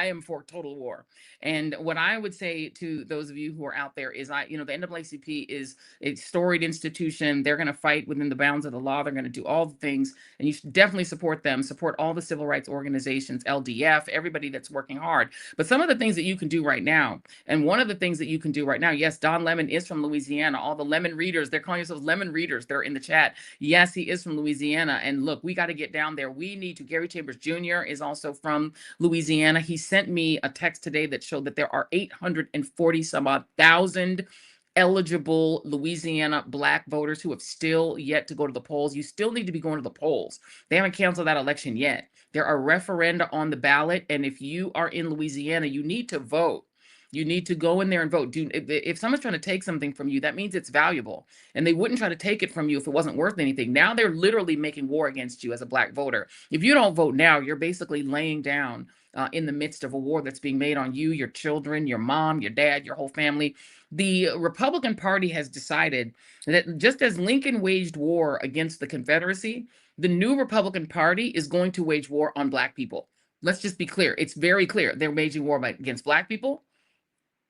am for total war. And what I would say to those of you who are out there is the NAACP is a storied institution. They're going to fight within the bounds of the law. They're going to do all the things, and you should definitely support them, support all the civil rights organizations, LDF, everybody that's working hard. But some of the things that you can do right now, and one of the things that you can do right now, yes, Don Lemon is from Louisiana. All the Lemon readers, they're calling themselves Lemon readers. They're in the chat. Yes, he is from Louisiana. And look, we got to get down there. We need to. Gary Chambers Jr. is also from Louisiana. He sent me a text today that showed that there are 840 some odd thousand eligible Louisiana Black voters who have still yet to go to the polls. You still need to be going to the polls. They haven't canceled that election yet. There are referenda on the ballot. And if you are in Louisiana, you need to vote. You need to go in there and vote. If someone's trying to take something from you, that means it's valuable. And they wouldn't try to take it from you if it wasn't worth anything. Now they're literally making war against you as a Black voter. If you don't vote now, you're basically laying down in the midst of a war that's being made on you, your children, your mom, your dad, your whole family. The Republican Party has decided that just as Lincoln waged war against the Confederacy, the new Republican Party is going to wage war on Black people. Let's just be clear. It's very clear. They're waging war against Black people,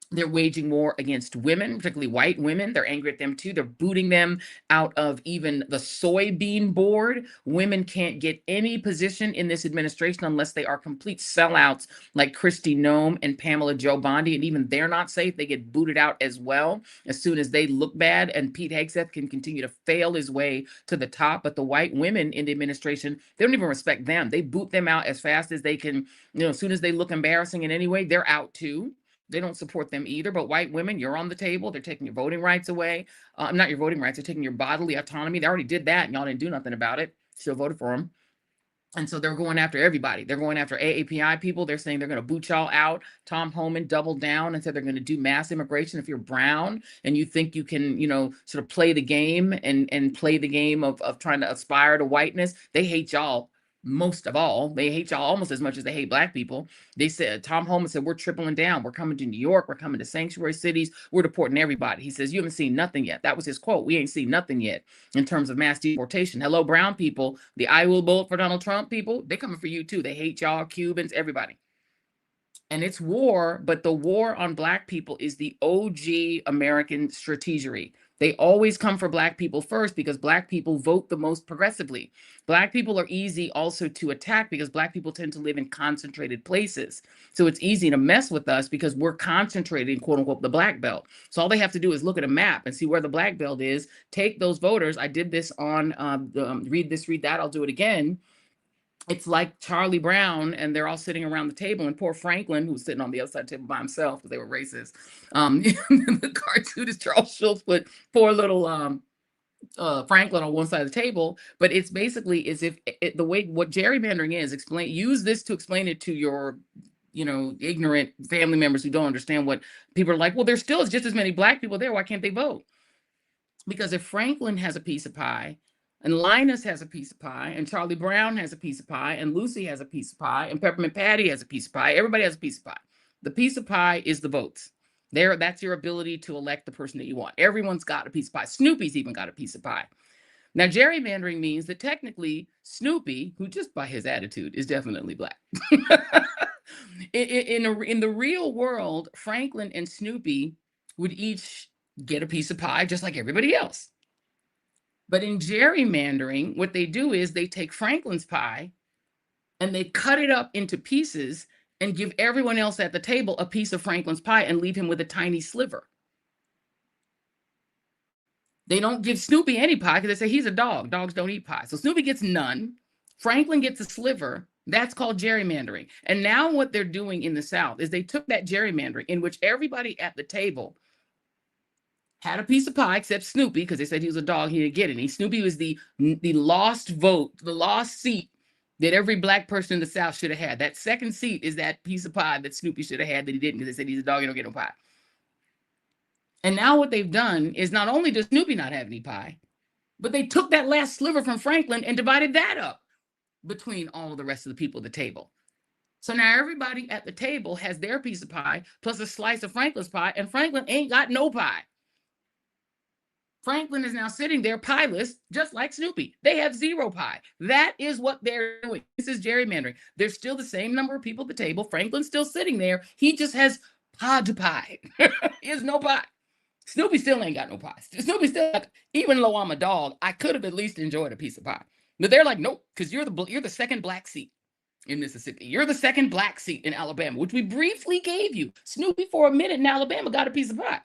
They're waging war against women, particularly white women. They're angry at them too. They're booting them out of even the soybean board. Women can't get any position in this administration unless they are complete sellouts like Kristi Noem and Pamela Joe Bondi. And even they're not safe. They get booted out as well as soon as they look bad. And Pete Hegseth can continue to fail his way to the top. But the white women in the administration, they don't even respect them. They boot them out as fast as they can. As soon as they look embarrassing in any way, they're out too. They don't support them either. But white women, you're on the table. They're taking your voting rights away. Not your voting rights. They're taking your bodily autonomy. They already did that, and y'all didn't do nothing about it. Still voted for them. And so they're going after everybody. They're going after AAPI people. They're saying they're going to boot y'all out. Tom Homan doubled down and said they're going to do mass immigration. If you're brown and you think you can, sort of play the game and play the game of trying to aspire to whiteness, they hate y'all. Most of all, they hate y'all almost as much as they hate black people. They said, Tom Homan said, we're tripling down. We're coming to New York. We're coming to sanctuary cities. We're deporting everybody. He says, you haven't seen nothing yet. That was his quote. We ain't seen nothing yet in terms of mass deportation. Hello, brown people, the I will vote for Donald Trump people, they coming for you too. They hate y'all, Cubans, everybody. And it's war, but the war on black people is the OG American strategery. They always come for black people first because black people vote the most progressively. Black people are easy also to attack because black people tend to live in concentrated places. So it's easy to mess with us because we're concentrated in quote unquote the black belt. So all they have to do is look at a map and see where the black belt is, take those voters. I did this on Read This, Read That. I'll do it again. It's like Charlie Brown, and they're all sitting around the table, and poor Franklin, who's sitting on the other side of the table by himself because they were racist. The cartoonist Charles Schultz put poor little Franklin on one side of the table, but it's basically as if the way what gerrymandering is. Use this to explain it to your ignorant family members who don't understand what people are like. Well, there still is just as many black people there. Why can't they vote? Because if Franklin has a piece of pie, and Linus has a piece of pie, and Charlie Brown has a piece of pie, and Lucy has a piece of pie, and Peppermint Patty has a piece of pie. Everybody has a piece of pie. The piece of pie is the votes. That's your ability to elect the person that you want. Everyone's got a piece of pie. Snoopy's even got a piece of pie. Now, gerrymandering means that technically Snoopy, who just by his attitude is definitely black. In the real world, Franklin and Snoopy would each get a piece of pie just like everybody else. But in gerrymandering, what they do is they take Franklin's pie and they cut it up into pieces and give everyone else at the table a piece of Franklin's pie and leave him with a tiny sliver. They don't give Snoopy any pie because they say he's a dog. Dogs don't eat pie. So Snoopy gets none. Franklin gets a sliver. That's called gerrymandering. And now what they're doing in the South is they took that gerrymandering in which everybody at the table had a piece of pie except Snoopy, because they said he was a dog, he didn't get any. Snoopy was the lost vote, the lost seat that every black person in the South should have had. That second seat is that piece of pie that Snoopy should have had that he didn't, because they said he's a dog, he don't get no pie. And now what they've done is not only does Snoopy not have any pie, but they took that last sliver from Franklin and divided that up between all of the rest of the people at the table. So now everybody at the table has their piece of pie plus a slice of Franklin's pie, and Franklin ain't got no pie. Franklin is now sitting there pieless, just like Snoopy. They have zero pie. That is what they're doing. This is gerrymandering. There's still the same number of people at the table. Franklin's still sitting there. He just has pod pie. He has no pie. Snoopy still ain't got no pie. Snoopy still, even though I'm a dog, I could have at least enjoyed a piece of pie. But they're like, nope, because you're the second black seat in Mississippi. You're the second black seat in Alabama, which we briefly gave you. Snoopy for a minute in Alabama got a piece of pie.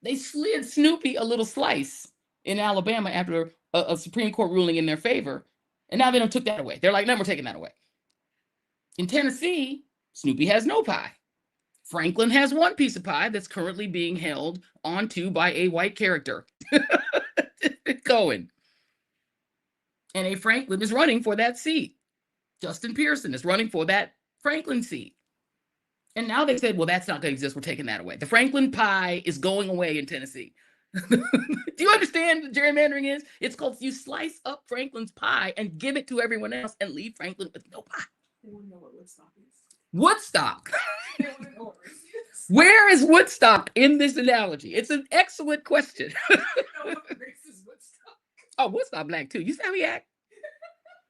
They slid Snoopy a little slice in Alabama after a Supreme Court ruling in their favor. And now they done took that away. They're like, no, we're taking that away. In Tennessee, Snoopy has no pie. Franklin has one piece of pie that's currently being held onto by a white character. Going. And a Franklin is running for that seat. Justin Pearson is running for that Franklin seat. And now they said, well, that's not going to exist. We're taking that away. The Franklin pie is going away in Tennessee. Do you understand what gerrymandering is? It's called you slice up Franklin's pie and give it to everyone else and leave Franklin with no pie. They want to know what Woodstock is. Woodstock? Where is Woodstock in this analogy? It's an excellent question. Oh, Woodstock black too. You see how he act?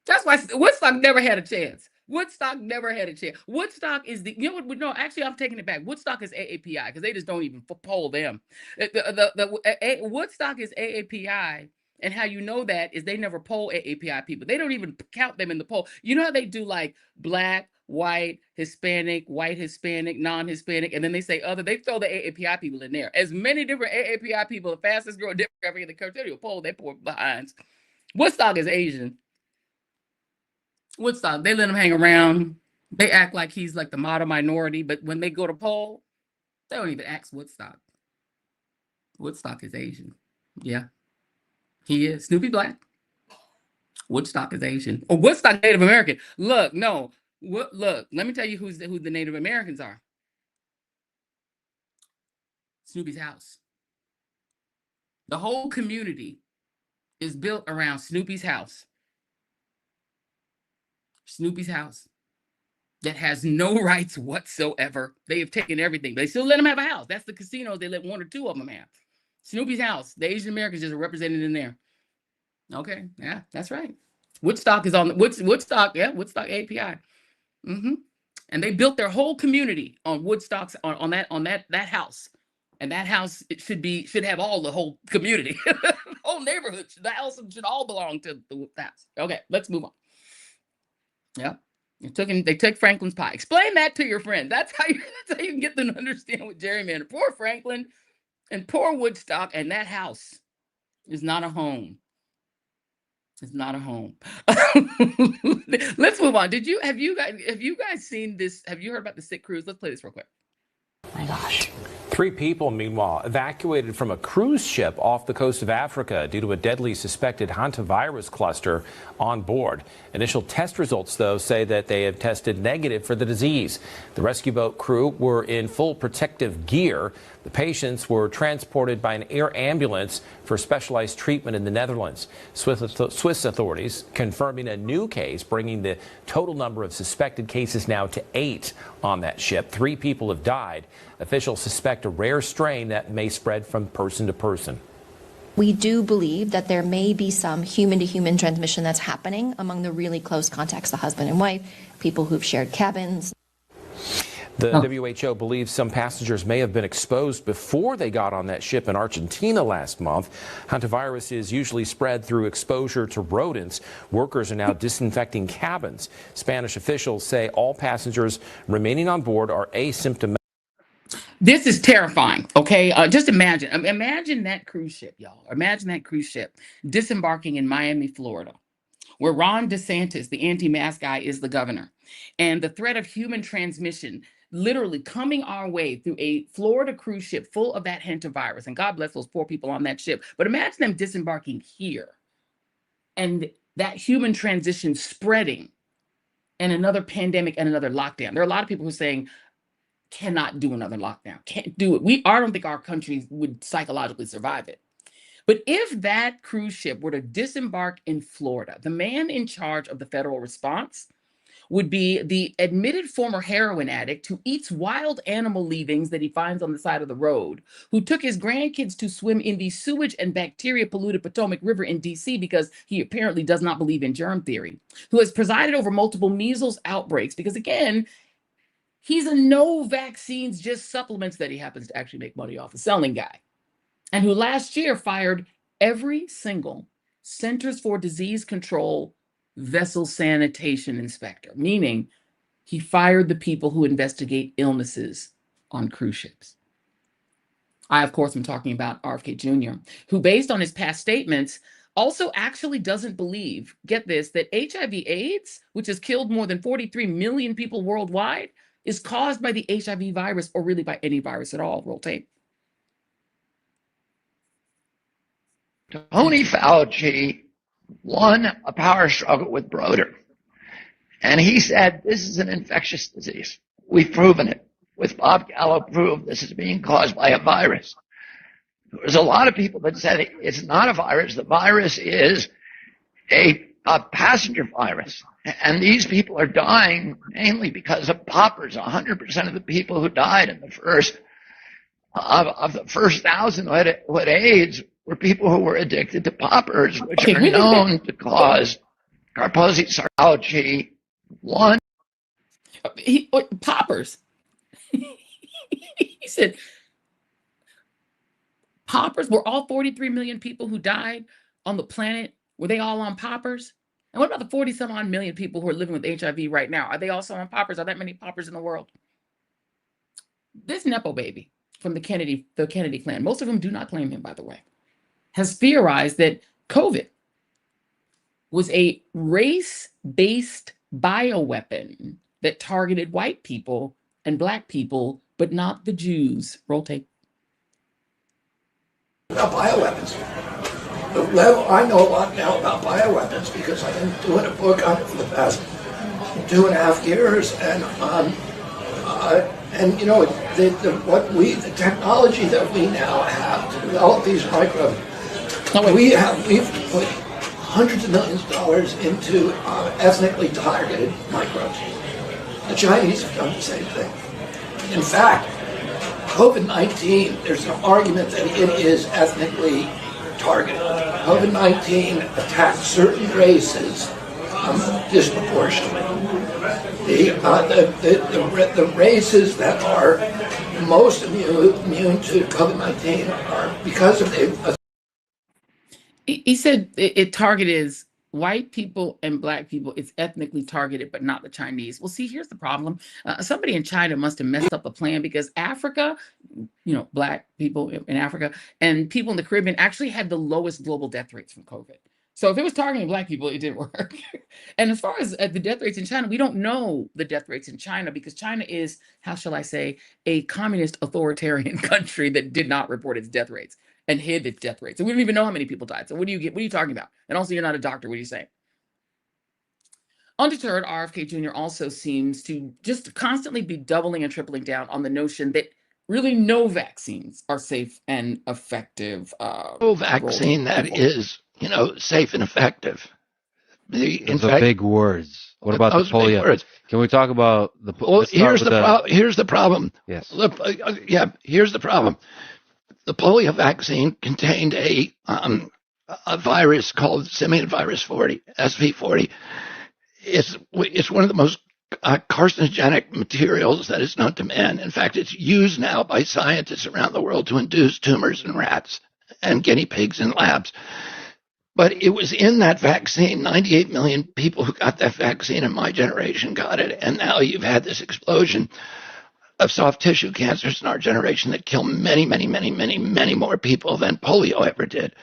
That's why Woodstock never had a chance. Woodstock never had a chance. Woodstock is you know what? No, actually, I'm taking it back. Woodstock is AAPI because they just don't even poll them. Woodstock is AAPI, and how you know that is they never poll AAPI people. They don't even count them in the poll. You know how they do like black, white, Hispanic, non-Hispanic, and then they say other. They throw the AAPI people in there. As many different AAPI people, the fastest growing demographic in the country, they will poll. They poor behinds. Woodstock is Asian. Woodstock, they let him hang around. They act like he's like the model minority, but when they go to poll, they don't even ask Woodstock. Woodstock is Asian. Yeah, he is. Snoopy black. Woodstock is Asian. Or Woodstock Native American. Look, no. Look, let me tell you who the Native Americans are. Snoopy's house. The whole community is built around Snoopy's house. Snoopy's house that has no rights whatsoever. They have taken everything. They still let him have a house. That's the casinos they let one or two of them have. Snoopy's house. The Asian Americans just are represented in there. Okay, yeah, that's right. Woodstock is on Woodstock. Yeah, Woodstock API. And they built their whole community on Woodstock's on that house. And that house should have the whole community, the whole neighborhood. The house should all belong to the house. Okay, let's move on. Yeah, they took Franklin's pie. Explain that to your friend. That's how you can get them to understand what gerrymander. Poor Franklin and poor Woodstock, and that house is not a home. It's not a home. Let's move on. Have you guys seen this? Have you heard about the sick cruise? Let's play this real quick. My gosh. 3 people, meanwhile, evacuated from a cruise ship off the coast of Africa due to a deadly suspected hantavirus cluster on board. Initial test results, though, say that they have tested negative for the disease. The rescue boat crew were in full protective gear. The patients were transported by an air ambulance for specialized treatment in the Netherlands. Swiss authorities confirming a new case, bringing the total number of suspected cases now to 8 on that ship. 3 people have died. Officials suspect a rare strain that may spread from person to person. We do believe that there may be some human-to-human transmission that's happening among the really close contacts, the husband and wife, people who've shared cabins. The WHO believes some passengers may have been exposed before they got on that ship in Argentina last month. Hantavirus is usually spread through exposure to rodents. Workers are now disinfecting cabins. Spanish officials say all passengers remaining on board are asymptomatic. This is terrifying, okay? Just imagine that cruise ship, y'all. Imagine that cruise ship disembarking in Miami, Florida, where Ron DeSantis, the anti-mask guy, is the governor. And the threat of human transmission literally coming our way through a Florida cruise ship full of that hantavirus. And God bless those poor people on that ship. But imagine them disembarking here and that human transition spreading and another pandemic and another lockdown. There are a lot of people who are saying, cannot do another lockdown, can't do it. I don't think our country would psychologically survive it. But if that cruise ship were to disembark in Florida, the man in charge of the federal response would be the admitted former heroin addict who eats wild animal leavings that he finds on the side of the road, who took his grandkids to swim in the sewage and bacteria polluted Potomac River in DC because he apparently does not believe in germ theory, who has presided over multiple measles outbreaks because, again, he's a no vaccines, just supplements that he happens to actually make money off of selling guy, and who last year fired every single Centers for Disease Control vessel sanitation inspector, meaning he fired the people who investigate illnesses on cruise ships. I, of course, am talking about RFK Jr., who, based on his past statements, also actually doesn't believe, get this, that HIV/AIDS, which has killed more than 43 million people worldwide, is caused by the HIV virus or really by any virus at all. Roll tape. Tony Fauci won a power struggle with Broder. And he said, this is an infectious disease. We've proven it. With Bob Gallo proved this is being caused by a virus. There's a lot of people that said it's not a virus. The virus is a passenger virus. And these people are dying mainly because of poppers. 100% of the people who died in the first, of the first 1,000 who had AIDS were people who were addicted to poppers, which are known to cause Kaposi's Fauci. One. Poppers. He said, poppers, were all 43 million people who died on the planet, were they all on poppers? And what about the 40 some odd million people who are living with HIV right now? Are they also on poppers? Are that many poppers in the world? This Nepo baby from the Kennedy clan, most of them do not claim him, by the way, has theorized that COVID was a race-based bioweapon that targeted white people and Black people, but not the Jews. Roll tape. About bioweapons. Well, I know a lot now about bioweapons because I've been doing a book on it for the past 2.5 years, and you know, the technology that we now have to develop these microbes, we've put hundreds of millions of dollars into ethnically targeted microbes. The Chinese have done the same thing. In fact, COVID-19, there's an argument that it is ethnically targeted. COVID-19 attacks certain races disproportionately. The races that are most immune to COVID-19 are because of He said it targeted white people and Black people. It's ethnically targeted, but not the Chinese. Well, see, here's the problem. Somebody in China must have messed up the plan, because Africa, you know, Black people in Africa and people in the Caribbean actually had the lowest global death rates from COVID. So if it was targeting Black people, it didn't work. And as far as the death rates in China, we don't know the death rates in China, because China is, how shall I say, a communist authoritarian country that did not report its death rates and hid its death rates. So we don't even know how many people died. So what do you get? What are you talking about? And also, you're not a doctor. What are you saying? Undeterred, RFK Jr. also seems to just constantly be doubling and tripling down on the notion that really no vaccines are safe and effective. No vaccine that is, you know, safe and effective. Those are big words. What about the polio? Words. Can we talk about the? Well, here's the problem. Yes. Here's the problem. The polio vaccine contained a virus called simian virus 40, SV40. It's one of the most carcinogenic materials that is known to man. In fact, it's used now by scientists around the world to induce tumors in rats and guinea pigs in labs. But it was in that vaccine. 98 million people who got that vaccine in my generation got it. And now you've had this explosion of soft tissue cancers in our generation that kill many, many, many, many, many more people than polio ever did.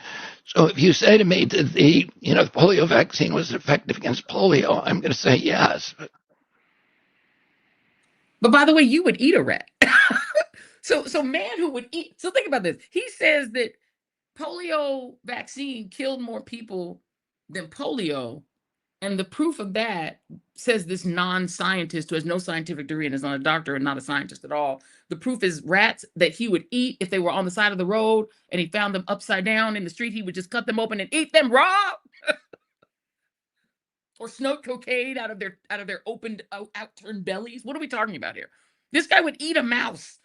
So if you say to me that the polio vaccine was effective against polio, I'm going to say yes. But by the way, you would eat a rat. So man who would eat. So think about this. He says that polio vaccine killed more people than polio. And the proof of that, says this non-scientist who has no scientific degree and is not a doctor and not a scientist at all. The proof is rats that he would eat if they were on the side of the road and he found them upside down in the street. He would just cut them open and eat them raw. Or snort cocaine out of their opened, outturned bellies. What are we talking about here? This guy would eat a mouse.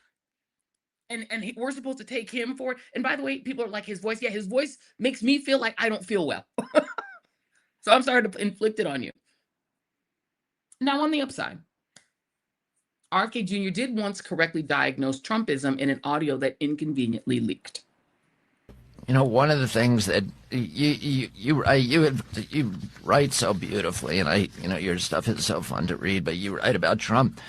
And we're supposed to take him for it. And by the way, people are like, his voice. Yeah, his voice makes me feel like I don't feel well. So I'm sorry to inflict it on you. Now, on the upside, RFK Jr. did once correctly diagnose Trumpism in an audio that inconveniently leaked. You know, one of the things that you write so beautifully, and your stuff is so fun to read, but you write about Trump.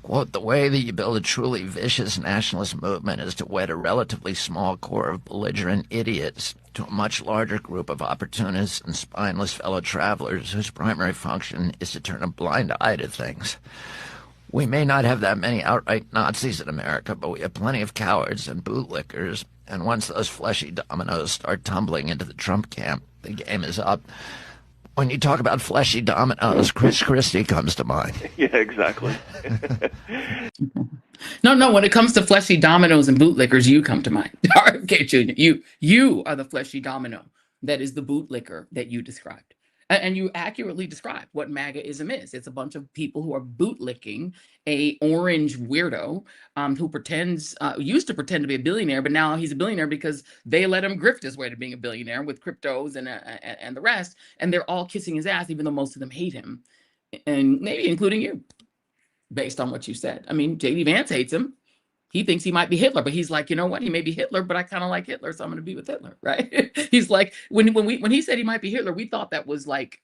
Quote, the way that you build a truly vicious nationalist movement is to wed a relatively small core of belligerent idiots to a much larger group of opportunists and spineless fellow travelers whose primary function is to turn a blind eye to things. We may not have that many outright Nazis in America, but we have plenty of cowards and bootlickers, and once those fleshy dominoes start tumbling into the Trump camp, the game is up. When you talk about fleshy dominoes, Chris Christie comes to mind. Yeah, exactly. No, when it comes to fleshy dominoes and bootlickers, you come to mind. RFK Jr., you are the fleshy domino that is the bootlicker that you described. And you accurately described what MAGAism is. It's a bunch of people who are bootlicking a orange weirdo who used to pretend to be a billionaire, but now he's a billionaire because they let him grift his way to being a billionaire with cryptos and the rest. And they're all kissing his ass, even though most of them hate him, and maybe including you. based on what you said. I mean, J.D. Vance hates him. He thinks he might be Hitler, but he's like, you know what? He may be Hitler, but I kind of like Hitler, so I'm going to be with Hitler, right? He's like, when he said he might be Hitler, we thought that was like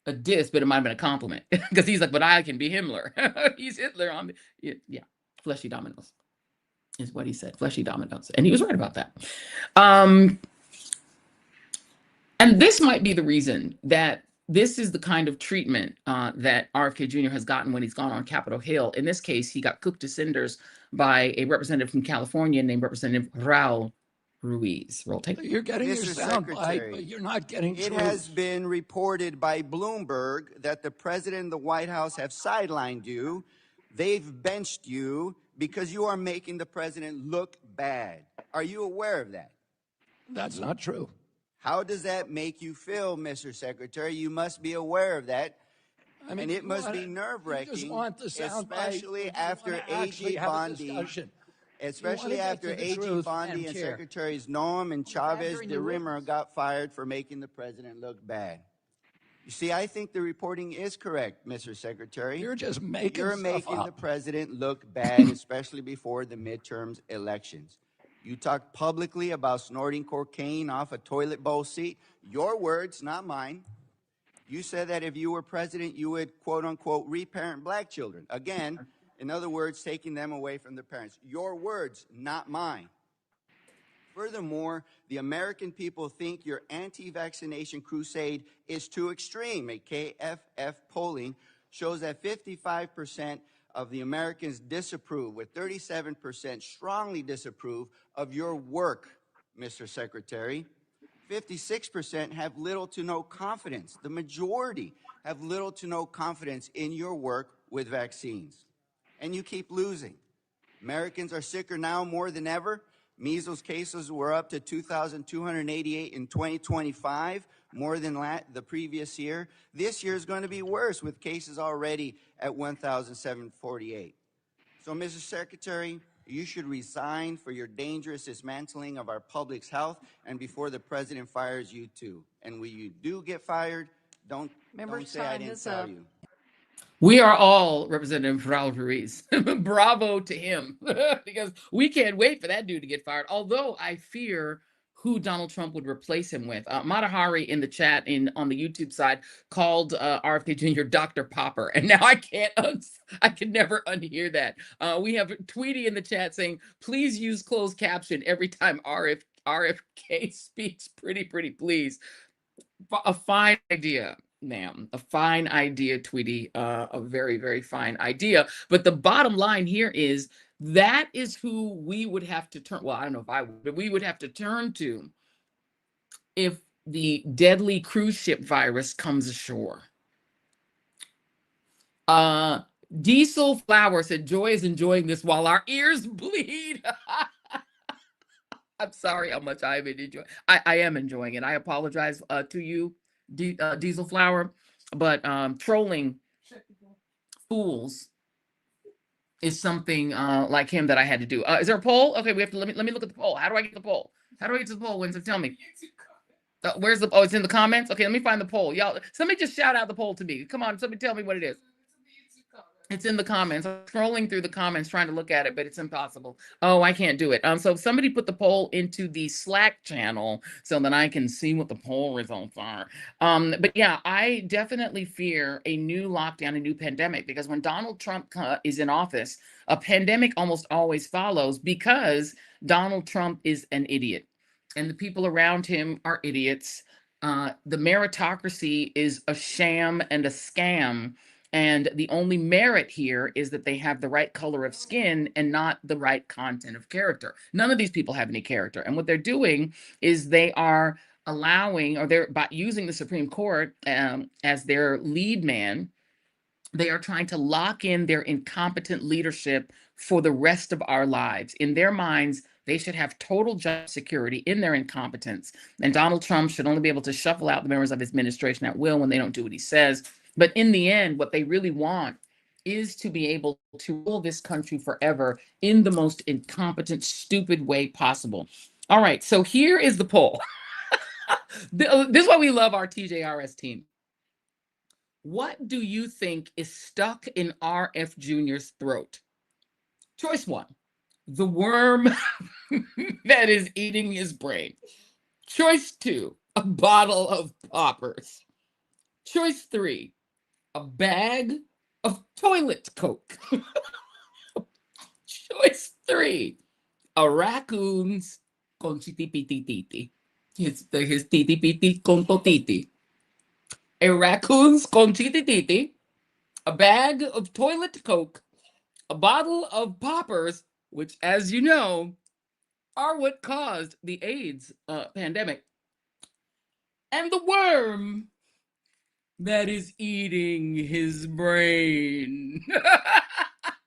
a diss, but it might have been a compliment because he's like, but I can be Himmler. He's Hitler on the yeah, fleshy dominoes is what he said, fleshy dominoes, and he was right about that. And this might be the reason that this is the kind of treatment that RFK Jr. has gotten when he's gone on Capitol Hill. In this case, he got cooked to cinders by a representative from California named Representative Raul Ruiz. Roll tape. You're getting your Mr. sound bite, Secretary, but you're not getting it truth. has been reported by Bloomberg that the president and the White House have sidelined you. They've benched you because you are making the president look bad. Are you aware of that? That's not true. How does that make you feel, Mr. Secretary? You must be aware of that. I mean, and it must be nerve-wracking, especially after A.G. Bondi, especially after A.G. Bondi and Secretaries Noam and Chavez de Rimmer got fired for making the president look bad. You see, I think the reporting is correct, Mr. Secretary. You're just making the president look bad, especially before the midterms elections. You talked publicly about snorting cocaine off a toilet bowl seat. Your words, not mine. You said that if you were president, you would, quote unquote, reparent black children. Again, in other words, taking them away from their parents. Your words, not mine. Furthermore, the American people think your anti-vaccination crusade is too extreme. A KFF polling shows that 55% of the Americans disapprove, with 37% strongly disapprove of your work, Mr. Secretary. 56% have little to no confidence. The majority have little to no confidence in your work with vaccines. And you keep losing. Americans are sicker now more than ever. Measles cases were up to 2,288 in 2025, more than the previous year. This year is going to be worse, with cases already at 1,748. So, Mr. Secretary, you should resign for your dangerous dismantling of our public's health and before the president fires you too. And when you do get fired, don't say I didn't tell you. We are all Representative Raul Ruiz. Bravo to him, because we can't wait for that dude to get fired. Although I fear who Donald Trump would replace him with. Matahari in the chat on the YouTube side called RFK Jr. Dr. Popper, and now I can never unhear that. We have Tweety in the chat saying, please use closed caption every time RFK speaks. Pretty please. A fine idea, ma'am. A fine idea, Tweety. A very fine idea. But the bottom line here is that is who we would have to turn. Well, I don't know if I would, but we would have to turn to if the deadly cruise ship virus comes ashore. Diesel Flower said, Joy is enjoying this while our ears bleed. I'm sorry how much I've been enjoying. I am enjoying it. I apologize to you, Diesel Flower, but trolling fools is something like him that I had to do. Is there a poll? Okay, we have to let me look at the poll. How do I get the poll? How do I get to the poll, Winston? Tell me. Where's the it's in the comments? Okay, let me find the poll. Y'all, somebody just shout out the poll to me. Come on, somebody tell me what it is. It's in the comments. I'm scrolling through the comments trying to look at it, but it's impossible. Oh, I can't do it. So somebody put the poll into the Slack channel so that I can see what the poll results are. But yeah, I definitely fear a new lockdown, a new pandemic, because when Donald Trump is in office, a pandemic almost always follows because Donald Trump is an idiot and the people around him are idiots. The meritocracy is a sham and a scam. And the only merit here is that they have the right color of skin and not the right content of character. None of these people have any character. And what they're doing is they are allowing, or they're by using the Supreme Court as their lead man, they are trying to lock in their incompetent leadership for the rest of our lives. In their minds, they should have total job security in their incompetence. And Donald Trump should only be able to shuffle out the members of his administration at will when they don't do what he says. But in the end, what they really want is to be able to rule this country forever in the most incompetent, stupid way possible. All right, so here is the poll. This is why we love our TJRS team. What do you think is stuck in RF Jr.'s throat? Choice 1, the worm that is eating his brain. Choice 2, a bottle of poppers. Choice 3, a bag of toilet coke. Choice 3, a raccoon's con chitipitititi. His titipiti con totiti. A raccoon's con chitititi, a bag of toilet coke, a bottle of poppers, which, as you know, are what caused the AIDS pandemic, and the worm that is eating his brain.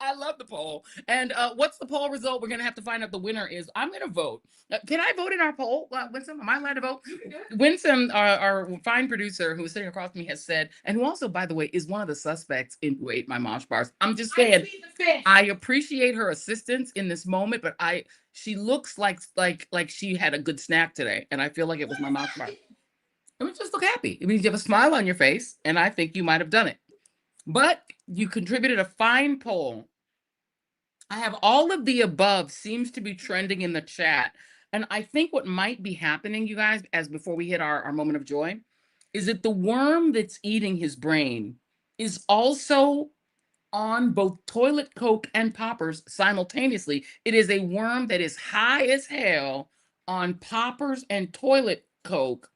I love the poll. And what's the poll result? We're going to have to find out. The winner is, I'm going to vote. Can I vote in our poll? Winsome, am I allowed to vote? Winsome, our fine producer who is sitting across from me, has said, and who also, by the way, is one of the suspects in who ate my mosh bars. I'm just saying, I appreciate her assistance in this moment, but she looks like she had a good snack today, and I feel like it was my mosh bar. I mean, just look happy. It means you have a smile on your face, and I think you might have done it. But you contributed a fine poll. I have all of the above seems to be trending in the chat. And I think what might be happening, you guys, as before we hit our moment of joy, is that the worm that's eating his brain is also on both toilet coke and poppers simultaneously. It is a worm that is high as hell on poppers and toilet coke,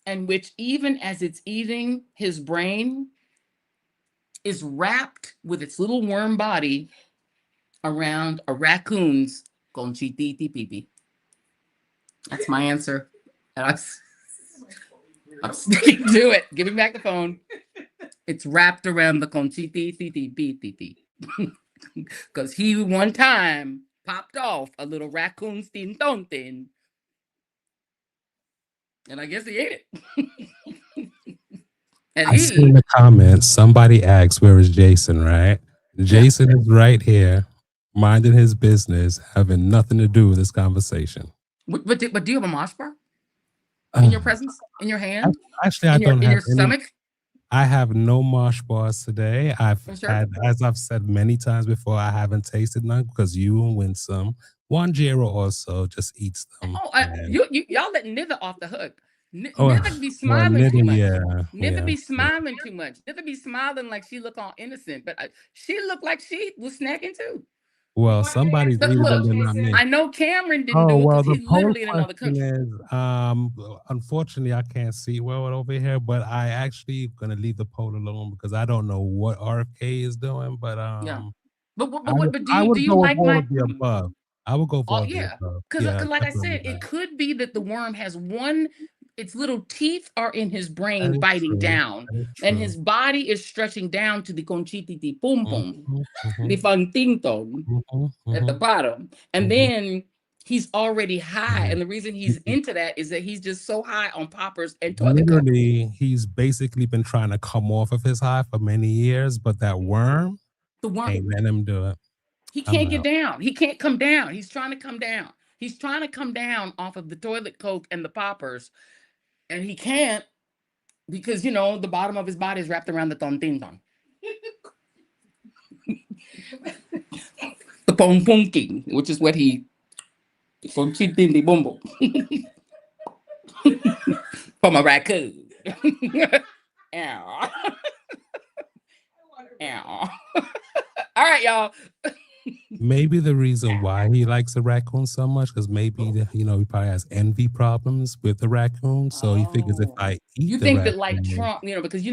and which, even as it's eating his brain, is wrapped with its little worm body around a raccoon's conchititi pipi. That's my answer. And I'm sticking to it. Give me back the phone. It's wrapped around the conchititi pipi. Because he one time popped off a little raccoon's tintontin. And I guess he ate it. I see in the comments, somebody asked, where is Jason, right? Jason is right here, minding his business, having nothing to do with this conversation. But do you have a mosh bar in your presence, in your hand? Actually, I don't have in your stomach. I have no mosh bars today. I've sure? had, as I've said many times before, I haven't tasted none because you and Winsome, Wanjiro also just eats them. Oh, y'all let Nither off the hook. Oh, Nither be smiling too much. Nither Be smiling too much. Nither be smiling like she look all innocent, but she looked like she was snacking too. Well, somebody's eating them, not me. I know Cameron didn't do it because he's literally in another country. Unfortunately, I can't see well over here, but I actually gonna leave the poll alone because I don't know what RFK is doing. But I would go like all of the above. I would go for all the above. Because like I said, it could be that the worm has its little teeth are in his brain biting down, and his body is stretching down to the conchititi pum pum, the fantinton at the bottom. And then he's already high. And the reason he's into that is that he's just so high on poppers and toilet coke. Literally, he's basically been trying to come off of his high for many years, but that worm, ain't letting him do it. He can't get down. He can't come down. He's trying to come down. He's trying to come down off of the toilet coke and the poppers. And he can't because, the bottom of his body is wrapped around the tontinton. The pompunking, which is what he... From chitindi bumbo. From a raccoon. Ow. Ow. All right, y'all. Maybe the reason why he likes the raccoon so much, because maybe he probably has envy problems with the raccoon. So he figures if I eat the raccoon, that like Trump, because these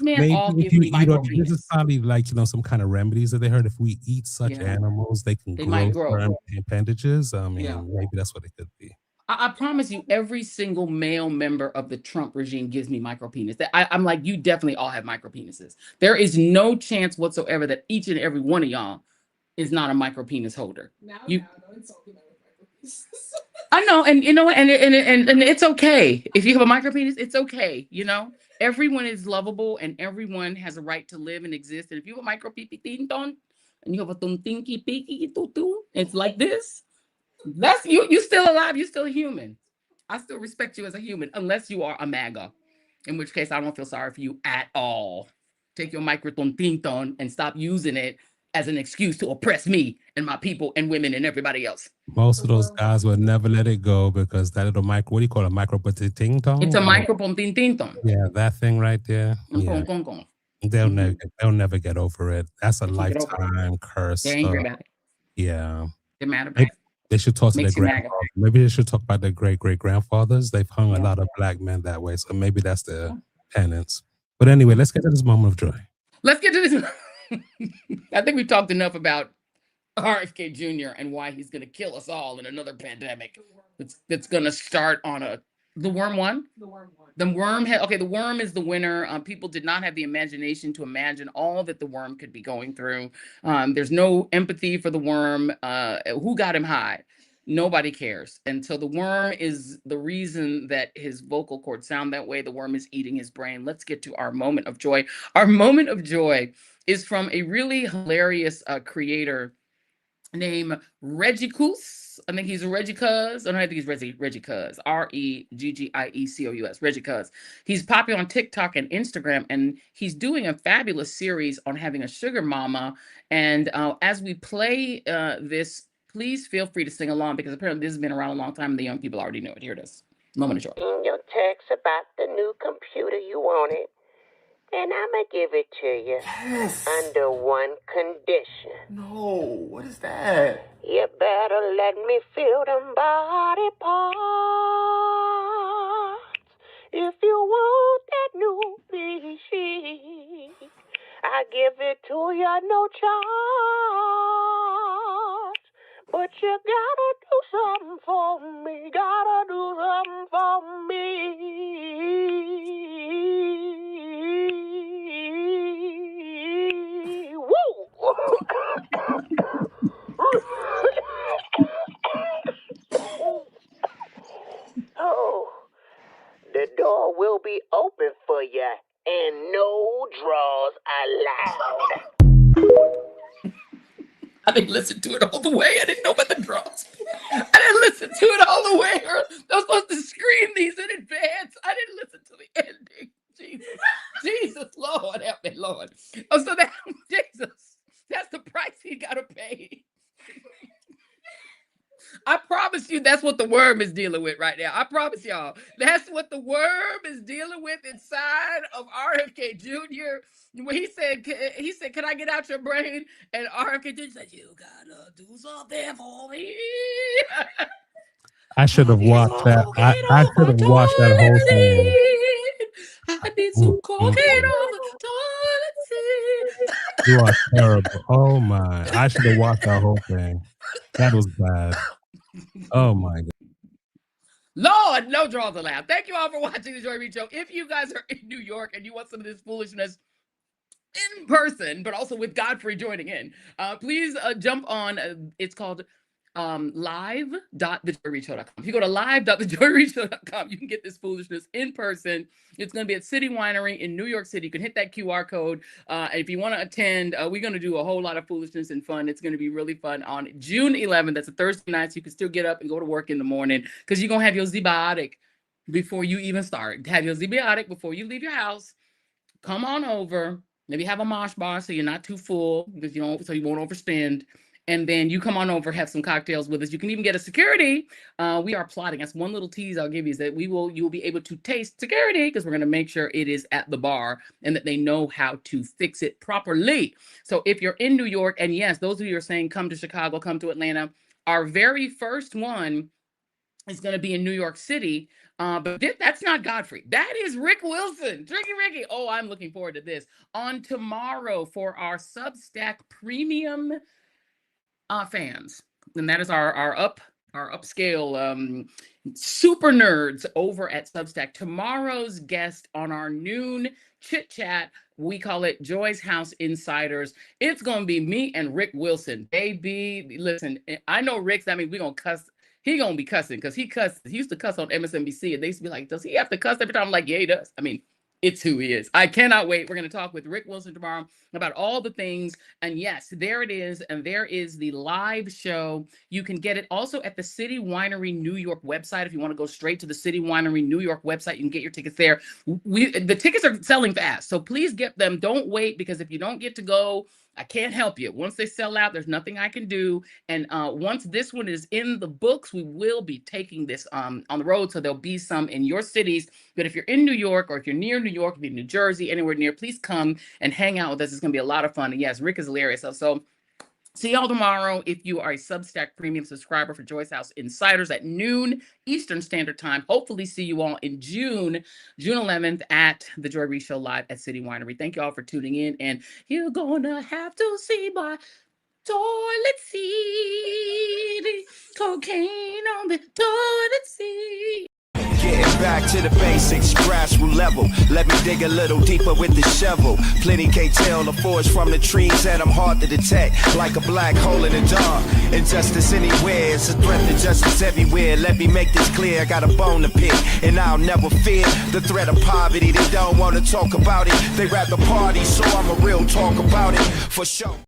men all give me this is probably like some kind of remedies that they heard. If we eat such animals, they can grow certain appendages. I mean, maybe that's what it could be. I promise you, every single male member of the Trump regime gives me micropenis. I'm like, you definitely all have micropenises. There is no chance whatsoever that each and every one of y'all is not a micropenis holder. I know, and and it's okay if you have a micropenis. It's okay, Everyone is lovable, and everyone has a right to live and exist. And if you have a micropenis and you have a tuntinki piki tutu, it's like this. That's you. You're still alive. You're still human. I still respect you as a human, unless you are a MAGA. in which case I don't feel sorry for you at all. Take your microtontinton and stop using it as an excuse to oppress me and my people and women and everybody else. Most of those guys would never let it go because that little micro, what do you call it, micro-ting-tong? It's a micropontintinton. Yeah, that thing right there. Yeah. They'll never get over it. That's a lifetime curse. They're angry about it. Yeah. They're mad about it. They should talk to their Makes you mad. grandfathers. Maybe they should talk about their great-great-grandfathers. They've hung a lot of black men that way. So maybe that's the penance. But anyway, let's get to this moment of joy. Let's get to this. I think we've talked enough about RFK Jr. and why he's going to kill us all in another pandemic. That's going to start on the worm one. The worm. Okay, the worm is the winner. People did not have the imagination to imagine all that the worm could be going through. There's no empathy for the worm. Who got him high? Nobody cares. And so the worm is the reason that his vocal cords sound that way. The worm is eating his brain. Let's get to our moment of joy. Our moment of joy is from a really hilarious creator named Reggie Cous. I think he's Reggie Cuz. I think he's Reggie Cuz. REGGIECOUS. Reggie Cuz. He's popular on TikTok and Instagram, and he's doing a fabulous series on having a sugar mama. And as we play this, please feel free to sing along because apparently this has been around a long time and the young people already know it. Here it is. Moment of joy. In your text about the new computer you wanted, and I'ma give it to you. Yes. Under one condition. No, what is that? You better let me feel them body parts. If you want that new PC, I give it to you no charge. But you gotta do something for me. Gotta do something for me. Woo! Oh, the door will be open for you, and no draws allowed. I didn't listen to it all the way. I didn't know about the draws. I didn't listen to it all the way. I was supposed to screen these in advance. I didn't listen to the ending. Jesus, Lord, help me, Lord. Oh, so that, Jesus, that's the price he got to pay. I promise you that's what the worm is dealing with right now. I promise y'all. That's what the worm is dealing with inside of RFK Jr. When he said, can I get out your brain? And RFK Jr. said, you gotta do something for me. I should have watched that. I should have watched that whole thing. I need some cocaine on the toilet seat. You are terrible. Oh my. I should have watched that whole thing. That was bad. Oh my God. Lord, no draws allowed. Thank you all for watching the Joy Reid Show. If you guys are in New York and you want some of this foolishness in person, but also with Godfrey joining in, please jump on. It's called live.thejoyreidshow.com. If you go to live.thejoyreidshow.com, you can get this foolishness in person. It's going to be at City Winery in New York City. You can hit that QR code. If you want to attend, we're going to do a whole lot of foolishness and fun. It's going to be really fun on June 11th. That's a Thursday night, so you can still get up and go to work in the morning because you're going to have your Z-biotic before you even start. Have your Z-biotic before you leave your house. Come on over. Maybe have a mosh bar so you're not too full because you won't overspend. And then you come on over, have some cocktails with us. You can even get a security. We are plotting. That's one little tease I'll give you is that you'll be able to taste security because we're going to make sure it is at the bar and that they know how to fix it properly. So if you're in New York, and yes, those of you who are saying come to Chicago, come to Atlanta, our very first one is going to be in New York City. But that's not Godfrey. That is Rick Wilson. Tricky Ricky. Oh, I'm looking forward to this. On tomorrow for our Substack Premium fans, and that is our upscale super nerds over at Substack. Tomorrow's guest on our noon chit chat, we call it Joy's House Insiders. It's gonna be me and Rick Wilson, baby. Listen, I know Rick's. I mean, we're gonna cuss. He gonna be cussing because he used to cuss on MSNBC, and they used to be like, "Does he have to cuss every time?" I'm like, "Yeah, he does." I mean, It's who he is. I cannot wait. We're going to talk with Rick Wilson tomorrow about all the things. And yes, there it is. And there is the live show. You can get it also at the City Winery New York website. If you want to go straight to the City Winery New York website, you can get your tickets there. The tickets are selling fast, so please get them. Don't wait, because if you don't get to go, I can't help you. Once they sell out, there's nothing I can do. And once this one is in the books, we will be taking this on the road. So there'll be some in your cities. But if you're in New York, or if you're near New York, if you're in New Jersey, anywhere near, please come and hang out with us. It's going to be a lot of fun. And yes, Rick is hilarious. So see y'all tomorrow. If you are a Substack Premium subscriber for Joyce House Insiders at noon Eastern Standard Time, hopefully see you all in June 11th at the Joy Reid Show live at City Winery. Thank you all for tuning in. And you're gonna have to see my toilet seat, cocaine on the toilet seat. Getting back to the basics, grassroots level. Let me dig a little deeper with the shovel. Plenty can't tell the forest from the trees, and I'm hard to detect, like a black hole in the dark. Injustice anywhere, it's a threat to justice everywhere. Let me make this clear, I got a bone to pick, and I'll never fear the threat of poverty. They don't want to talk about it, they rather party, so I'm a real talk about it, for sure.